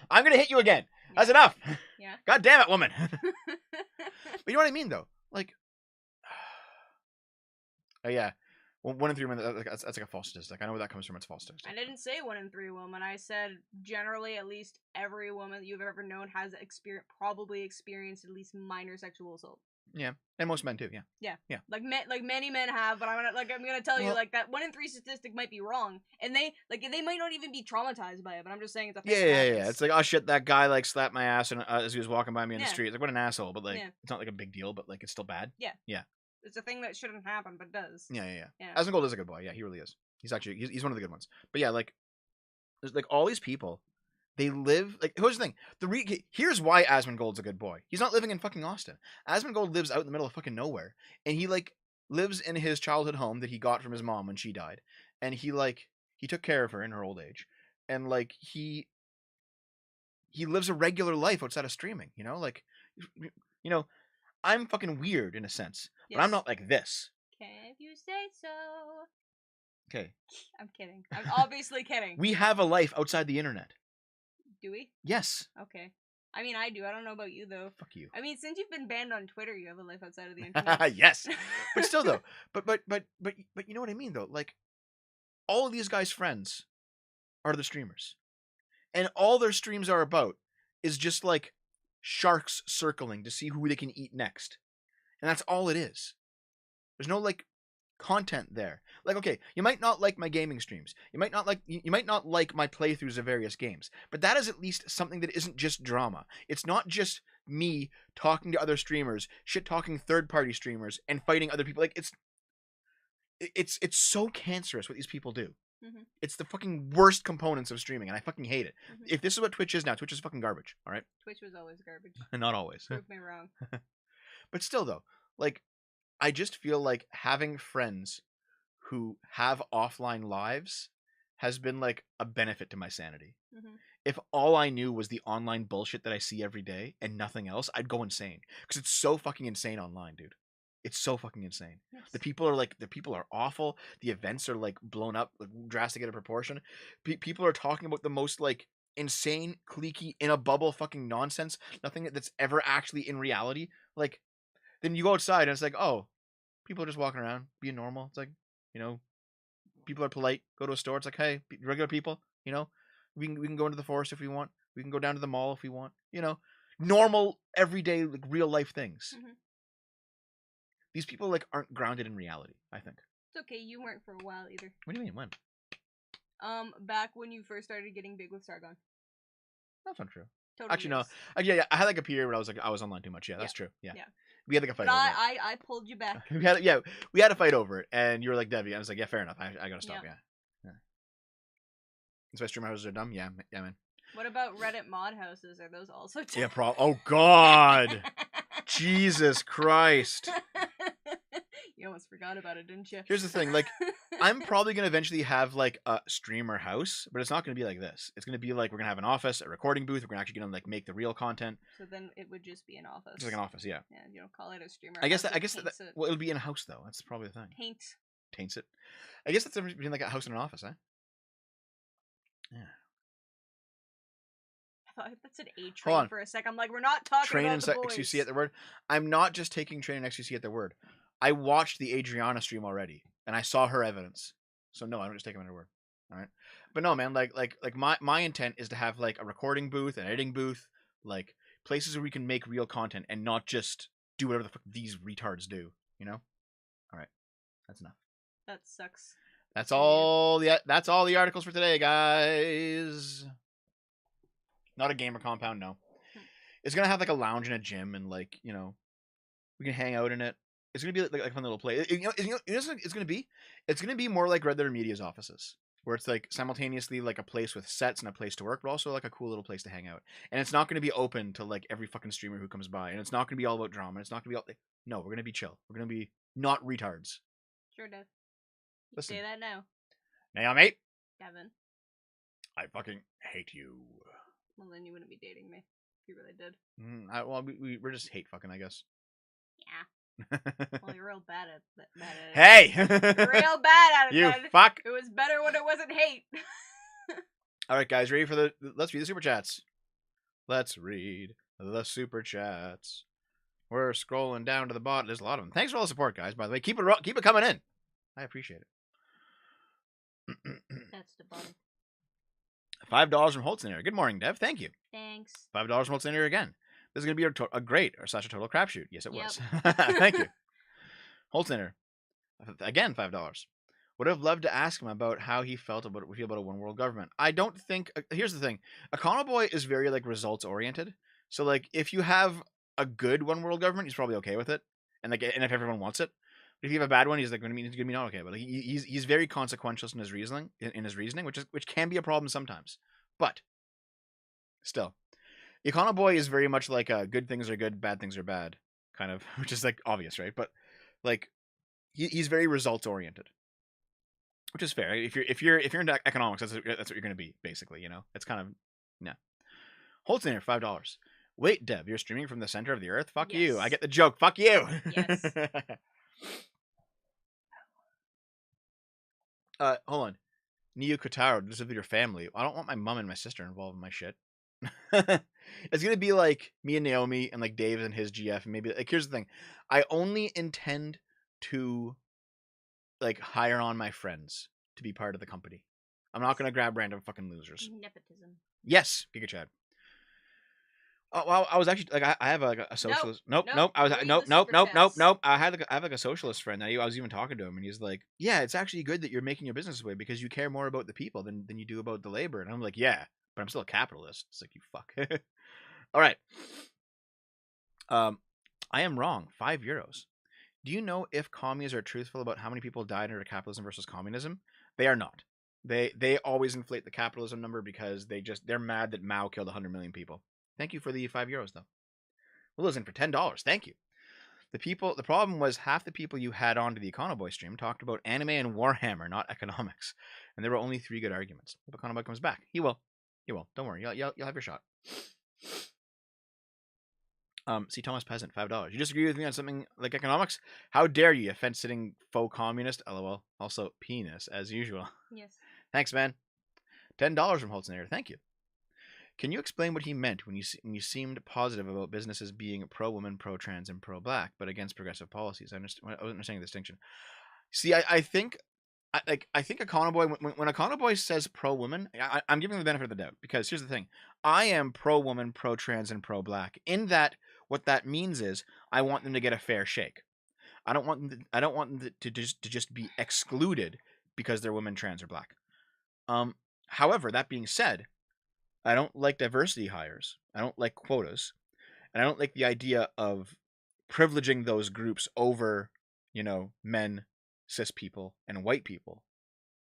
I'm gonna hit you again. Yeah. That's enough. Yeah. God damn it, woman. But you know what I mean, though. Like, oh yeah, well, 1 in 3 women. That's like a false statistic. I know where that comes from. It's a false statistic. I didn't say 1 in 3 women. I said generally, at least every woman that you've ever known has probably experienced at least minor sexual assault. Yeah, and most men too. Yeah. Like many men have, but I'm gonna tell you like that 1 in 3 statistic might be wrong, and they might not even be traumatized by it. But I'm just saying it's a thing. Yeah. It's like, oh shit, that guy like slapped my ass and as he was walking by me in the street. It's like, what an asshole. But like, it's not like a big deal. But like, it's still bad. Yeah. It's a thing that shouldn't happen, but does. Yeah. Asmongold is a good boy. Yeah, he really is. He's one of the good ones. But yeah, like, there's like all these people. They live like, here's the thing. Here's why Asmongold's a good boy. He's not living in fucking Austin. Asmongold lives out in the middle of fucking nowhere, and he like lives in his childhood home that he got from his mom when she died, and he took care of her in her old age, and like he lives a regular life outside of streaming. You know, like, you know, I'm fucking weird in a sense, but I'm not like this. Can you say so? Okay. I'm kidding. I'm obviously kidding. We have a life outside the internet. Do we? Yes. Okay. I mean, I do. I don't know about you, though. Fuck you. I mean, since you've been banned on Twitter, you have a life outside of the internet. Yes. But still, though. But you know what I mean, though? Like, all of these guys' friends are the streamers. And all their streams are about is just, like, sharks circling to see who they can eat next. And that's all it is. There's no, like, content there. Like, okay, you might not like my gaming streams. You might not like my playthroughs of various games. But that is at least something that isn't just drama. It's not just me talking to other streamers, shit talking third-party streamers, and fighting other people. Like, it's so cancerous what these people do. Mm-hmm. It's the fucking worst components of streaming, and I fucking hate it. Mm-hmm. If this is what Twitch is now, Twitch is fucking garbage, alright? Twitch was always garbage. Not always. Prove me wrong. But still, though, like, I just feel like having friends who have offline lives has been like a benefit to my sanity. Mm-hmm. If all I knew was the online bullshit that I see every day and nothing else, I'd go insane. Because it's so fucking insane online, dude. It's so fucking insane. Yes. The people are awful. The events are like blown up, like drastic out of proportion. People are talking about the most like insane, cliquey, in a bubble fucking nonsense. Nothing that's ever actually in reality. Like, then you go outside and it's like, oh, people are just walking around, being normal. It's like, you know, people are polite. Go to a store. It's like, hey, regular people, you know, we can go into the forest if we want. We can go down to the mall if we want. You know, normal, everyday, like real life things. Mm-hmm. These people like aren't grounded in reality, I think. It's okay. You weren't for a while either. What do you mean? When? Back when you first started getting big with Sargon. That's not true. Totally Actually, no. Yeah. I had like a period where I was online too much. Yeah, that's true. Yeah. We had like a fight. But I pulled you back. we had a fight over it, and you were like, Debbie. I was like, yeah, fair enough. I gotta stop. Yeah. That's why streamer houses are dumb. Yeah, man. What about Reddit mod houses? Are those also dumb? Yeah, oh God, Jesus Christ. You almost forgot about it, didn't you? Here's the thing, like, I'm probably gonna eventually have like a streamer house, but it's not gonna be like this. It's gonna be like we're gonna have an office, a recording booth. We're gonna actually gonna like make the real content. So then it would just be an office. Just like an office, yeah. Yeah, you don't call it a streamer. I guess well, it'll be in a house though. That's probably the thing. Taints it. I guess that's the difference between like a house and an office, eh? Yeah. I thought that's an A train for a sec. I'm like, we're not talking train about the boys. XQC at the word. I'm not just taking train and XQC at their word. I watched the Adriana stream already, and I saw her evidence. So no, I don't just take them at her word. All right, but no, man. Like my intent is to have like a recording booth, an editing booth, like places where we can make real content and not just do whatever the fuck these retards do. You know? All right, that's enough. That sucks. That's all the articles for today, guys. Not a gamer compound, no. It's gonna have like a lounge and a gym, and like, you know, we can hang out in it. It's gonna be like a fun little place. It's gonna be. It's gonna be more like Red Letter Media's offices, where it's like simultaneously like a place with sets and a place to work, but also like a cool little place to hang out. And it's not gonna be open to like every fucking streamer who comes by, and it's not gonna be all about drama. It's not gonna be all. No, we're gonna be chill. We're gonna be not retards. Sure, Dev. Listen. Say that now. Naomi. Devin. I fucking hate you. Well, then you wouldn't be dating me if you really did. Well, we're just hate fucking, I guess. Yeah. Well, you're real bad at it. Hey! You're real bad at it, you then. fuck! It was better when it wasn't hate. Alright, guys, ready for let's read the super chats. Let's read the super chats. We're scrolling down to the bottom. There's a lot of them. Thanks for all the support, guys, by the way. Keep it coming in. I appreciate it. That's the bottom. $5 from Holtz-in-Air. Good morning, Dev. Thank you. Thanks. $5 from Holtz-in-Air again. This is going to be a great or slash a total crapshoot. Yes, it was. Thank you. Holtz-in-Air. Again, $5. Would have loved to ask him about how he feel about a one world government. I don't think. Here's the thing. Econoboy is very like results oriented. So like if you have a good one world government, he's probably okay with it, and if everyone wants it. But if you have a bad one, he's like going to be not okay. But he's very consequential in his reasoning, which can be a problem sometimes. But still, Econoboy is very much like good things are good, bad things are bad, kind of, which is like obvious, right? But like he's very results oriented. Which is fair. If you're into economics, that's what you're going to be, basically. You know, it's kind of Holtz-in-Air, $5. Wait, Dev, you're streaming from the center of the earth? Fuck you! I get the joke. Fuck you. Yes. Hold on. Neo Kotaro, just live with your family. I don't want my mom and my sister involved in my shit. It's gonna be like me and Naomi and like Dave and his GF, and maybe like here's the thing. I only intend to like hire on my friends to be part of the company. I'm not gonna grab random fucking losers. Nepotism. Yes, Giga Chad. Oh well, I was actually like I have like a socialist. Nope. I was nope. I have like a socialist friend. I was even talking to him, and he's like, "Yeah, it's actually good that you're making your business this way because you care more about the people than you do about the labor." And I'm like, "Yeah, but I'm still a capitalist." It's like, you fuck. All right. I am wrong. €5. Do you know if commies are truthful about how many people died under capitalism versus communism? They are not. They always inflate the capitalism number because they're mad that Mao killed 100 million people. Thank you for the €5 though. Well, listen, for $10, thank you. The problem was half the people you had onto the Econoboy stream talked about anime and Warhammer, not economics, and there were only 3 good arguments. If Econoboy comes back, he will. Don't worry, you'll have your shot. See Thomas Peasant, $5. You disagree with me on something like economics? How dare you, fence-sitting faux communist? LOL. Also, penis, as usual. Yes. Thanks, man. $10 from Holtz-in-Air. Thank you. Can you explain what he meant when you seemed positive about businesses being pro-woman, pro-trans, and pro-black, but against progressive policies? I wasn't understanding the distinction. See, I think Econoboy, when Econoboy says pro-woman, I'm giving him the benefit of the doubt, because here's the thing. I am pro-woman, pro-trans, and pro-black. In that, what that means is I want them to get a fair shake. I don't want them to just be excluded because they're women, trans, or black. However, that being said, I don't like diversity hires. I don't like quotas. And I don't like the idea of privileging those groups over, men, cis people, and white people.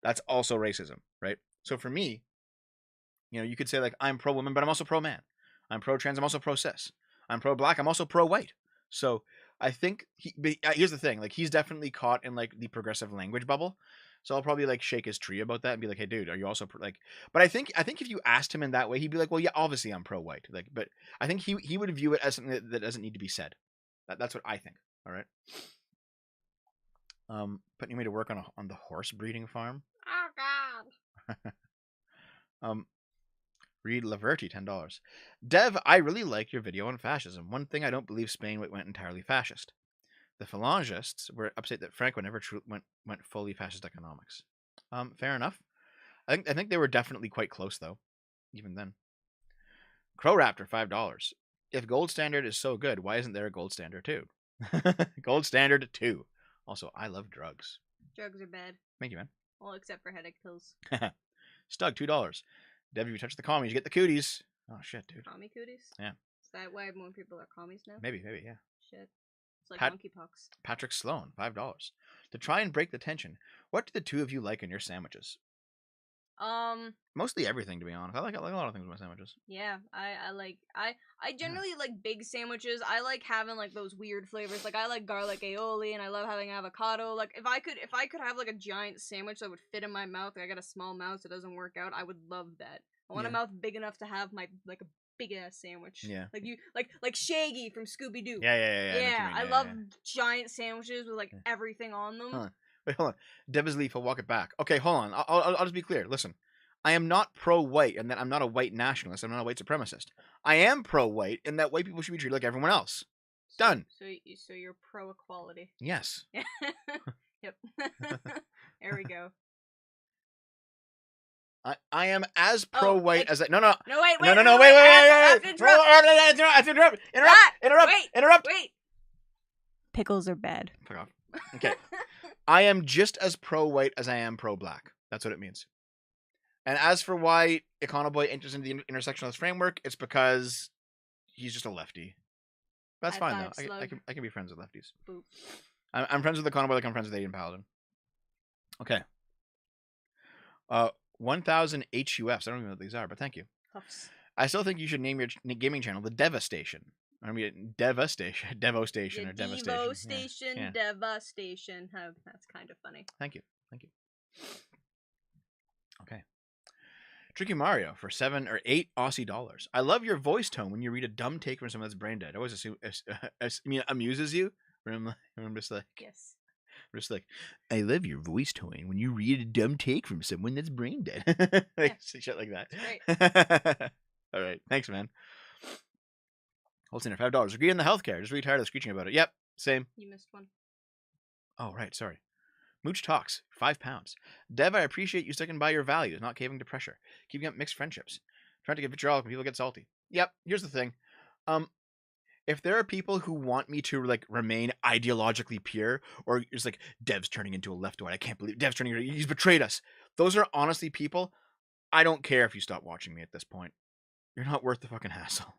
That's also racism, right? So for me, you could say like I'm pro-woman, but I'm also pro-man. I'm pro-trans, I'm also pro-cis. I'm pro-black, I'm also pro-white. So I think here's the thing, like he's definitely caught in like the progressive language bubble. So I'll probably like shake his tree about that and be like, "Hey, dude, are you also like?" But I think if you asked him in that way, he'd be like, "Well, yeah, obviously I'm pro-white." Like, but I think he would view it as something that doesn't need to be said. That's what I think. All right. Putting me to work on the horse breeding farm. Oh God. Read Laverty, $10. Dev, I really like your video on fascism. One thing I don't believe Spain went entirely fascist. The Phalangists were upset that Franco never went fully fascist economics. Fair enough. I think they were definitely quite close though, even then. Crow Raptor, $5. If Gold Standard is so good, why isn't there a Gold Standard 2? Gold Standard 2. Also, I love drugs. Drugs are bad. Thank you, man. Well, except for headache pills. Stug, $2. Dev, if you touch the commies, you get the cooties. Oh shit, dude. Commie cooties? Yeah. Is that why more people are commies now? Maybe, yeah. Shit. It's like monkeypox. Patrick Sloan, $5. To try and break the tension, what do the two of you like in your sandwiches? Mostly everything, to be honest. I like a lot of things with my sandwiches. Yeah, I generally like big sandwiches. I like having like those weird flavors. Like I like garlic aioli, and I love having avocado. Like if I could have like a giant sandwich that would fit in my mouth. Like I got a small mouth, so it doesn't work out. I would love that. I want a mouth big enough to have my like a big ass sandwich. Yeah. Like you like Shaggy from Scooby Doo. Yeah. Yeah, I love giant sandwiches with like everything on them. Huh. Wait, hold on. Deb is leaf. I'll walk it back. Okay, hold on. I'll just be clear. Listen, I am not pro-white, and that I'm not a white nationalist. I'm not a white supremacist. I am pro-white, in that white people should be treated like everyone else. Done. So you're pro-equality. Yes. Yep. There we go. I am as pro-white as I. No, wait. I have to interrupt. Wait. Pickles are bad. Fuck off. Okay. I am just as pro-white as I am pro-black. That's what it means. And as for why Econoboy enters into the intersectionalist framework, it's because he's just a lefty. That's fine though. I can be friends with lefties. Boop. I'm friends with Econoboy like I'm friends with Aiden Paladin. Okay. 1,000 HUFs. I don't even know what these are, but thank you. Huffs. I still think you should name your gaming channel the Devastation. I mean, Devastation. Devastation or Devastation. Devastation, yeah. Devastation. Oh, that's kind of funny. Thank you. Okay. Tricky Mario for 7 or 8 Aussie dollars. I love your voice tone when you read a dumb take from someone that's brain dead. I always assume, amuses you. I'm just like, yes. Just like, I love your voice tone when you read a dumb take from someone that's brain dead. Shit like that. Great. All right. Thanks, man. Holsteiner, $5. Agree on the healthcare. Just really tired of screeching about it. Yep. Same. You missed one. Oh, right. Sorry. Mooch Talks, £5. Dev, I appreciate you sticking by your values, not caving to pressure. Keeping up mixed friendships. Trying to get vitriolic when people get salty. Yep. Here's the thing. If there are people who want me to like remain ideologically pure, or it's like Dev's turning into a leftoid, I can't believe Dev's turning. He's betrayed us. Those are honestly people. I don't care if you stop watching me at this point. You're not worth the fucking hassle.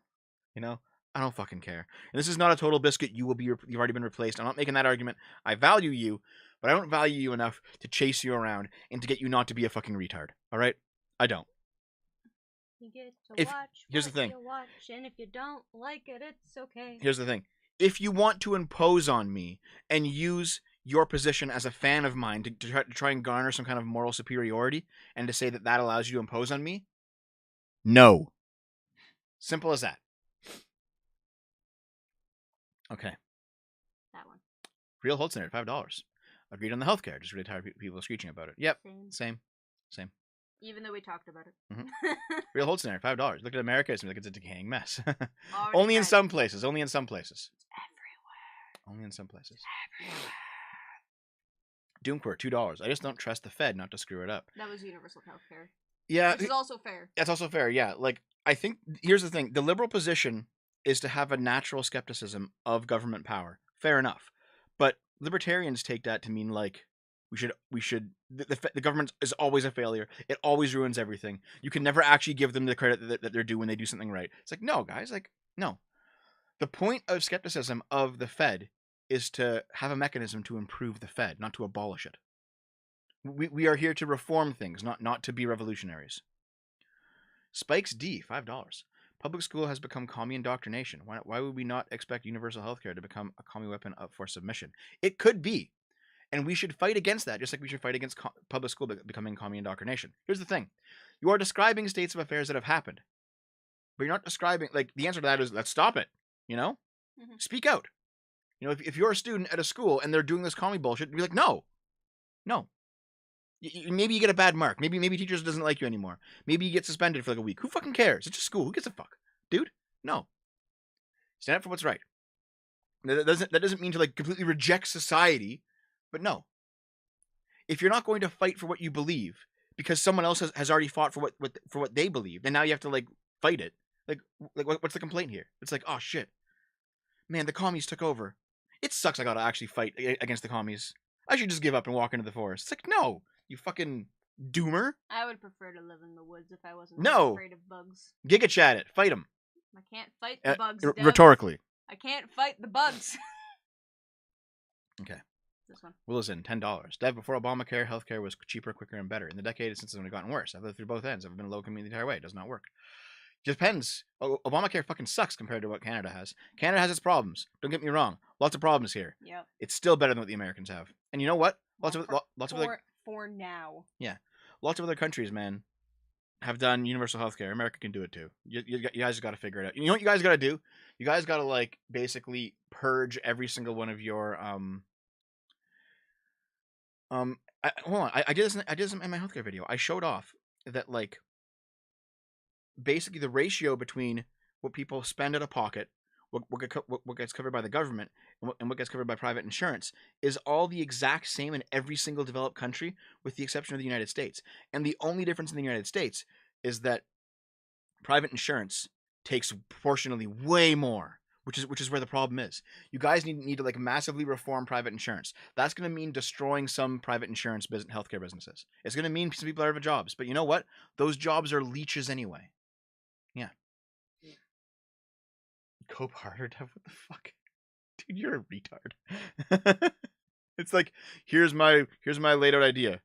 You know, I don't fucking care. And this is not a total biscuit. You've already been replaced. I'm not making that argument. I value you, but I don't value you enough to chase you around and to get you not to be a fucking retard. All right, I don't. You get to watch here's the thing. You watch, and if you don't like it, it's okay. Here's the thing. If you want to impose on me and use your position as a fan of mine to try and garner some kind of moral superiority and to say that allows you to impose on me, no. Simple as that. Okay. That one. Real Holtzner at $5. Agreed on the healthcare. Just really tired of people screeching about it. Yep. Same. Even though we talked about it. Mm-hmm. Real Holtzner, $5. Look at America. It seems like it's a decaying mess. Only in some places. It's everywhere. Only in some places. Doomquir, $2. I just don't trust the Fed not to screw it up. That was universal healthcare. Yeah. Which is also fair. That's also fair, yeah. Like, I think, here's the thing. The liberal position is to have a natural skepticism of government power. Fair enough. But libertarians take that to mean, like, the government is always a failure. It always ruins everything. You can never actually give them the credit that they're due when they do something right. It's like, no, guys, like, no. The point of skepticism of the Fed is to have a mechanism to improve the Fed, not to abolish it. We are here to reform things, not to be revolutionaries. Spikes D, $5. Public school has become commie indoctrination. Why would we not expect universal healthcare to become a commie weapon up for submission? It could be. And we should fight against that, just like we should fight against public school becoming commie indoctrination. Here's the thing. You are describing states of affairs that have happened. But you're not describing, like, the answer to that is, let's stop it. You know? Mm-hmm. Speak out. You know, if you're a student at a school and they're doing this commie bullshit, be like, no. Maybe you get a bad mark. Maybe teachers doesn't like you anymore. Maybe you get suspended for like a week. Who fucking cares? It's just school. Who gives a fuck? Dude, no. Stand up for what's right. That doesn't mean to like completely reject society, but no. If you're not going to fight for what you believe because someone else has already fought for what they believe, and now you have to like fight it. Like what's the complaint here? It's like, oh shit. Man, the commies took over. It sucks I gotta actually fight against the commies. I should just give up and walk into the forest. It's like, no. You fucking doomer. I would prefer to live in the woods if I wasn't afraid of bugs. Giga chat it. Fight them. I can't fight the bugs, Dev. Rhetorically. I can't fight the bugs. Okay. This one. Will is in $10. Dev, before Obamacare, healthcare was cheaper, quicker, and better. In the decade since it's only gotten worse. I've lived through both ends. I've been low income the entire way. It does not work. Depends. Obamacare fucking sucks compared to what Canada has. Canada has its problems. Don't get me wrong. Lots of problems here. Yep. It's still better than what the Americans have. And you know what? Lots of other for now. Yeah, lots of other countries, man, have done universal health care. America can do it too. You guys got to figure it out. You know what you guys got to do? You guys got to like basically purge every single one of your hold on. I did this in my healthcare video. I showed off that like basically the ratio between what people spend out of pocket, what gets covered by the government, and what gets covered by private insurance is all the exact same in every single developed country, with the exception of the United States. And the only difference in the United States is that private insurance takes proportionally way more, which is where the problem is. You guys need to like massively reform private insurance. That's going to mean destroying some private insurance healthcare businesses. It's going to mean some people are out of jobs. But you know what? Those jobs are leeches anyway. Yeah. Cope harder, Dev. What the fuck? Dude, you're a retard. It's like, here's my laid out idea.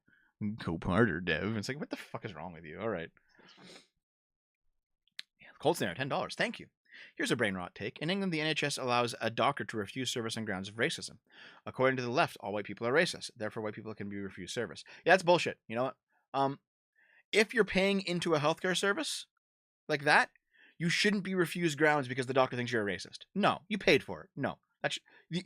Cope harder, Dev. It's like, what the fuck is wrong with you? All right. Yeah, Cold Snare, $10. Thank you. Here's a brain rot take. In England, the NHS allows a doctor to refuse service on grounds of racism. According to the left, all white people are racist. Therefore, white people can be refused service. Yeah, that's bullshit. You know what? If you're paying into a healthcare service like that, you shouldn't be refused grounds because the doctor thinks you're a racist. No, you paid for it. No, that's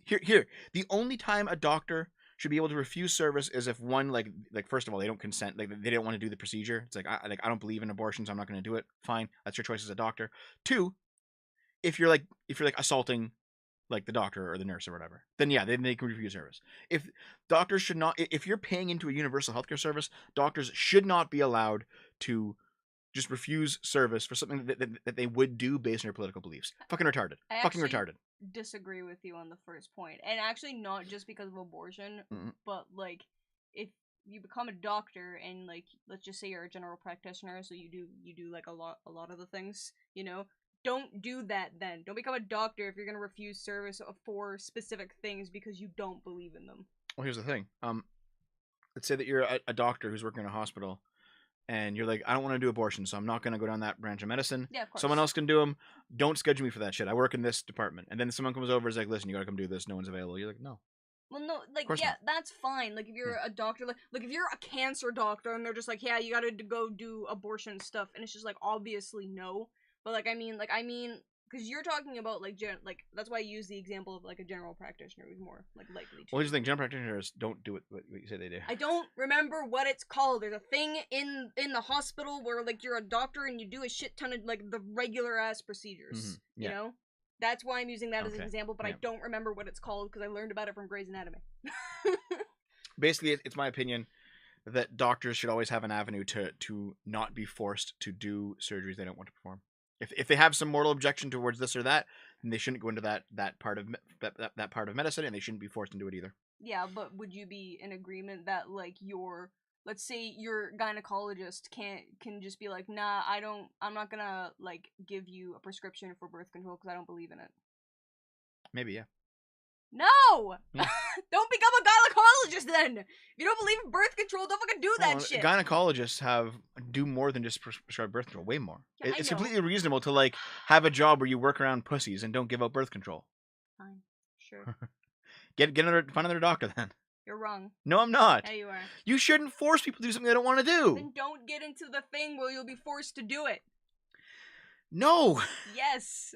here. The only time a doctor should be able to refuse service is if one like first of all they don't consent, like they don't want to do the procedure. It's like I don't believe in abortion, so I'm not going to do it. Fine, that's your choice as a doctor. Two, if you're like assaulting like the doctor or the nurse or whatever, then yeah, they can refuse service. If doctors should not, if you're paying into a universal healthcare service, doctors should not be allowed to just refuse service for something that they would do based on your political beliefs. Fucking retarded. Fucking retarded. Disagree with you on the first point, and actually not just because of abortion, but like if you become a doctor and like let's just say you're a general practitioner, so you do like a lot of the things, you know. Don't do that then. Don't become a doctor if you're gonna refuse service for specific things because you don't believe in them. Well, here's the thing. Let's say that you're a doctor who's working in a hospital, and you're like, I don't want to do abortion, so I'm not going to go down that branch of medicine. Yeah, of course. Someone else can do them. Don't schedule me for that shit. I work in this department. And then someone comes over and is like, listen, you got to come do this. No one's available. You're like, no. Well, no, like, yeah, not. That's fine. Like, if you're a doctor, like if you're a cancer doctor and they're just like, yeah, you got to go do abortion stuff, and it's just like, obviously no. But, I mean, because you're talking about, like, that's why I use the example of, like, a general practitioner who's more, like, likely to. Well, here's the thing. General practitioners don't do what you say they do. I don't remember what it's called. There's a thing in the hospital where, like, you're a doctor and you do a shit ton of, like, the regular-ass procedures, you know? That's why I'm using that as an example, but I don't remember what it's called because I learned about it from Grey's Anatomy. Basically, it's my opinion that doctors should always have an avenue to not be forced to do surgeries they don't want to perform. If they have some moral objection towards this or that, then they shouldn't go into that part of medicine, and they shouldn't be forced into it either. Yeah, but would you be in agreement that like let's say your gynecologist can just be like, nah, I'm not gonna like give you a prescription for birth control because I don't believe in it. Maybe, yeah. No! Yeah. Don't become a gynecologist then! If you don't believe in birth control, don't fucking do that shit! Gynecologists do more than just prescribe birth control, way more. Yeah, it's completely reasonable to, like, have a job where you work around pussies and don't give out birth control. Fine. Sure. Find another doctor then. You're wrong. No, I'm not. Yeah, you are. You shouldn't force people to do something they don't want to do. Then don't get into the thing where you'll be forced to do it. No! Yes!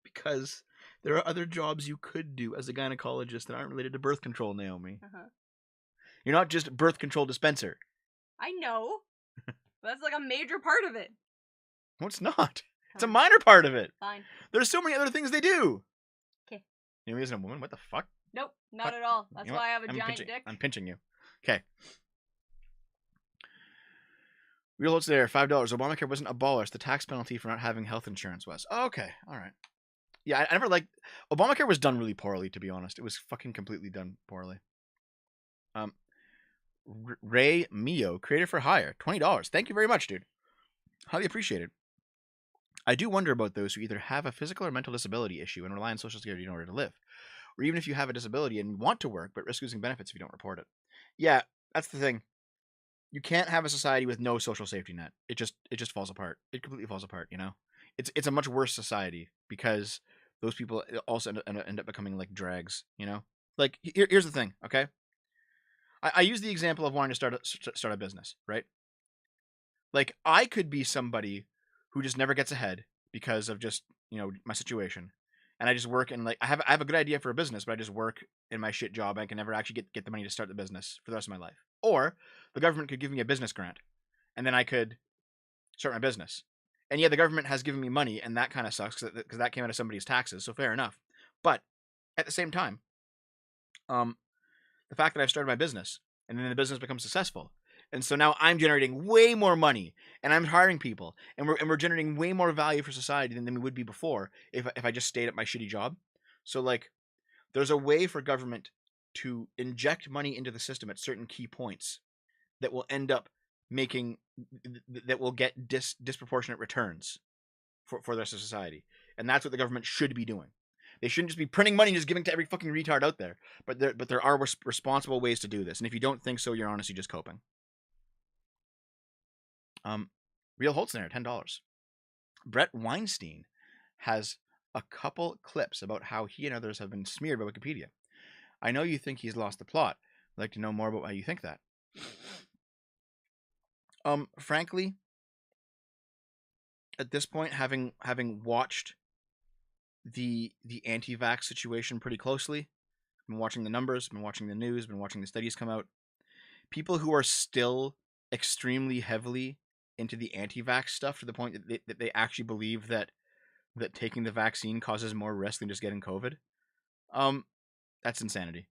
Because there are other jobs you could do as a gynecologist that aren't related to birth control, Naomi. You're not just a birth control dispenser. I know. That's like a major part of it. No, it's not. It's a minor part of it. Fine. There's so many other things they do. Okay. Naomi isn't a woman? What the fuck? Nope, not at all. That's why I have a giant dick. I'm pinching you. Okay. Real Holt's there, $5. Obamacare wasn't abolished. The tax penalty for not having health insurance was. Oh, okay, all right. Yeah, I never liked... Obamacare was done really poorly, to be honest. It was fucking completely done poorly. Ray Mio, creator for hire, $20. Thank you very much, dude. Highly appreciated. I do wonder about those who either have a physical or mental disability issue and rely on Social Security in order to live. or even if you have a disability and want to work but risk losing benefits if you don't report it. Yeah, that's the thing. You can't have a society with no social safety net. It just falls apart. It completely falls apart. It's a much worse society because those people also end up becoming like drags. Like here's the thing. Okay, I use the example of wanting to start a business, right? Like I could be somebody who just never gets ahead because of just my situation, and I just work and like I have a good idea for a business, but I just work in my shit job. I can never actually get the money to start the business for the rest of my life. Or the government could give me a business grant, and then I could start my business. And yeah, the government has given me money, and that kind of sucks because that came out of somebody's taxes. So fair enough. But at the same time, the fact that I've started my business and then the business becomes successful, and so now I'm generating way more money and I'm hiring people and we're generating way more value for society than we would be before if I just stayed at my shitty job. So like, there's a way for government to inject money into the system at certain key points that will end up making that will get disproportionate returns for the rest of society, and that's what the government should be doing. They shouldn't just be printing money and just giving to every fucking retard out there. But there are responsible ways to do this, and if you don't think so, you're honestly just coping. Real Holtznair, $10. Brett Weinstein has a couple clips about how he and others have been smeared by Wikipedia. I know you think he's lost the plot. I'd like to know more about why you think that. Frankly, at this point, having watched the anti-vax situation pretty closely, been watching the numbers, been watching the news, been watching the studies come out. People who are still extremely heavily into the anti-vax stuff to the point that they actually believe that taking the vaccine causes more risk than just getting COVID. That's insanity.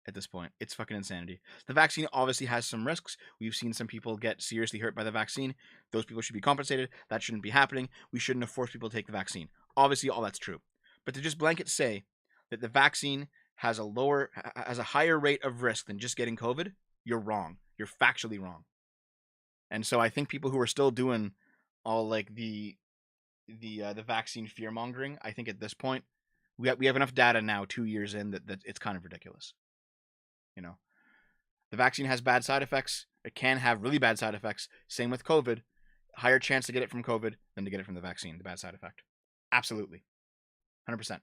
At this point, it's fucking insanity. The vaccine obviously has some risks. We've seen some people get seriously hurt by the vaccine. Those people should be compensated. That shouldn't be happening. We shouldn't have forced people to take the vaccine. Obviously, all that's true. But to just blanket say that the vaccine has a higher rate of risk than just getting COVID, you're wrong. You're factually wrong. And so I think people who are still doing all like the vaccine fear mongering, I think at this point we have enough data now, 2 years in, that it's kind of ridiculous. The vaccine has bad side effects. It can have really bad side effects. Same with COVID. Higher chance to get it from COVID than to get it from the vaccine, the bad side effect. Absolutely. 100%.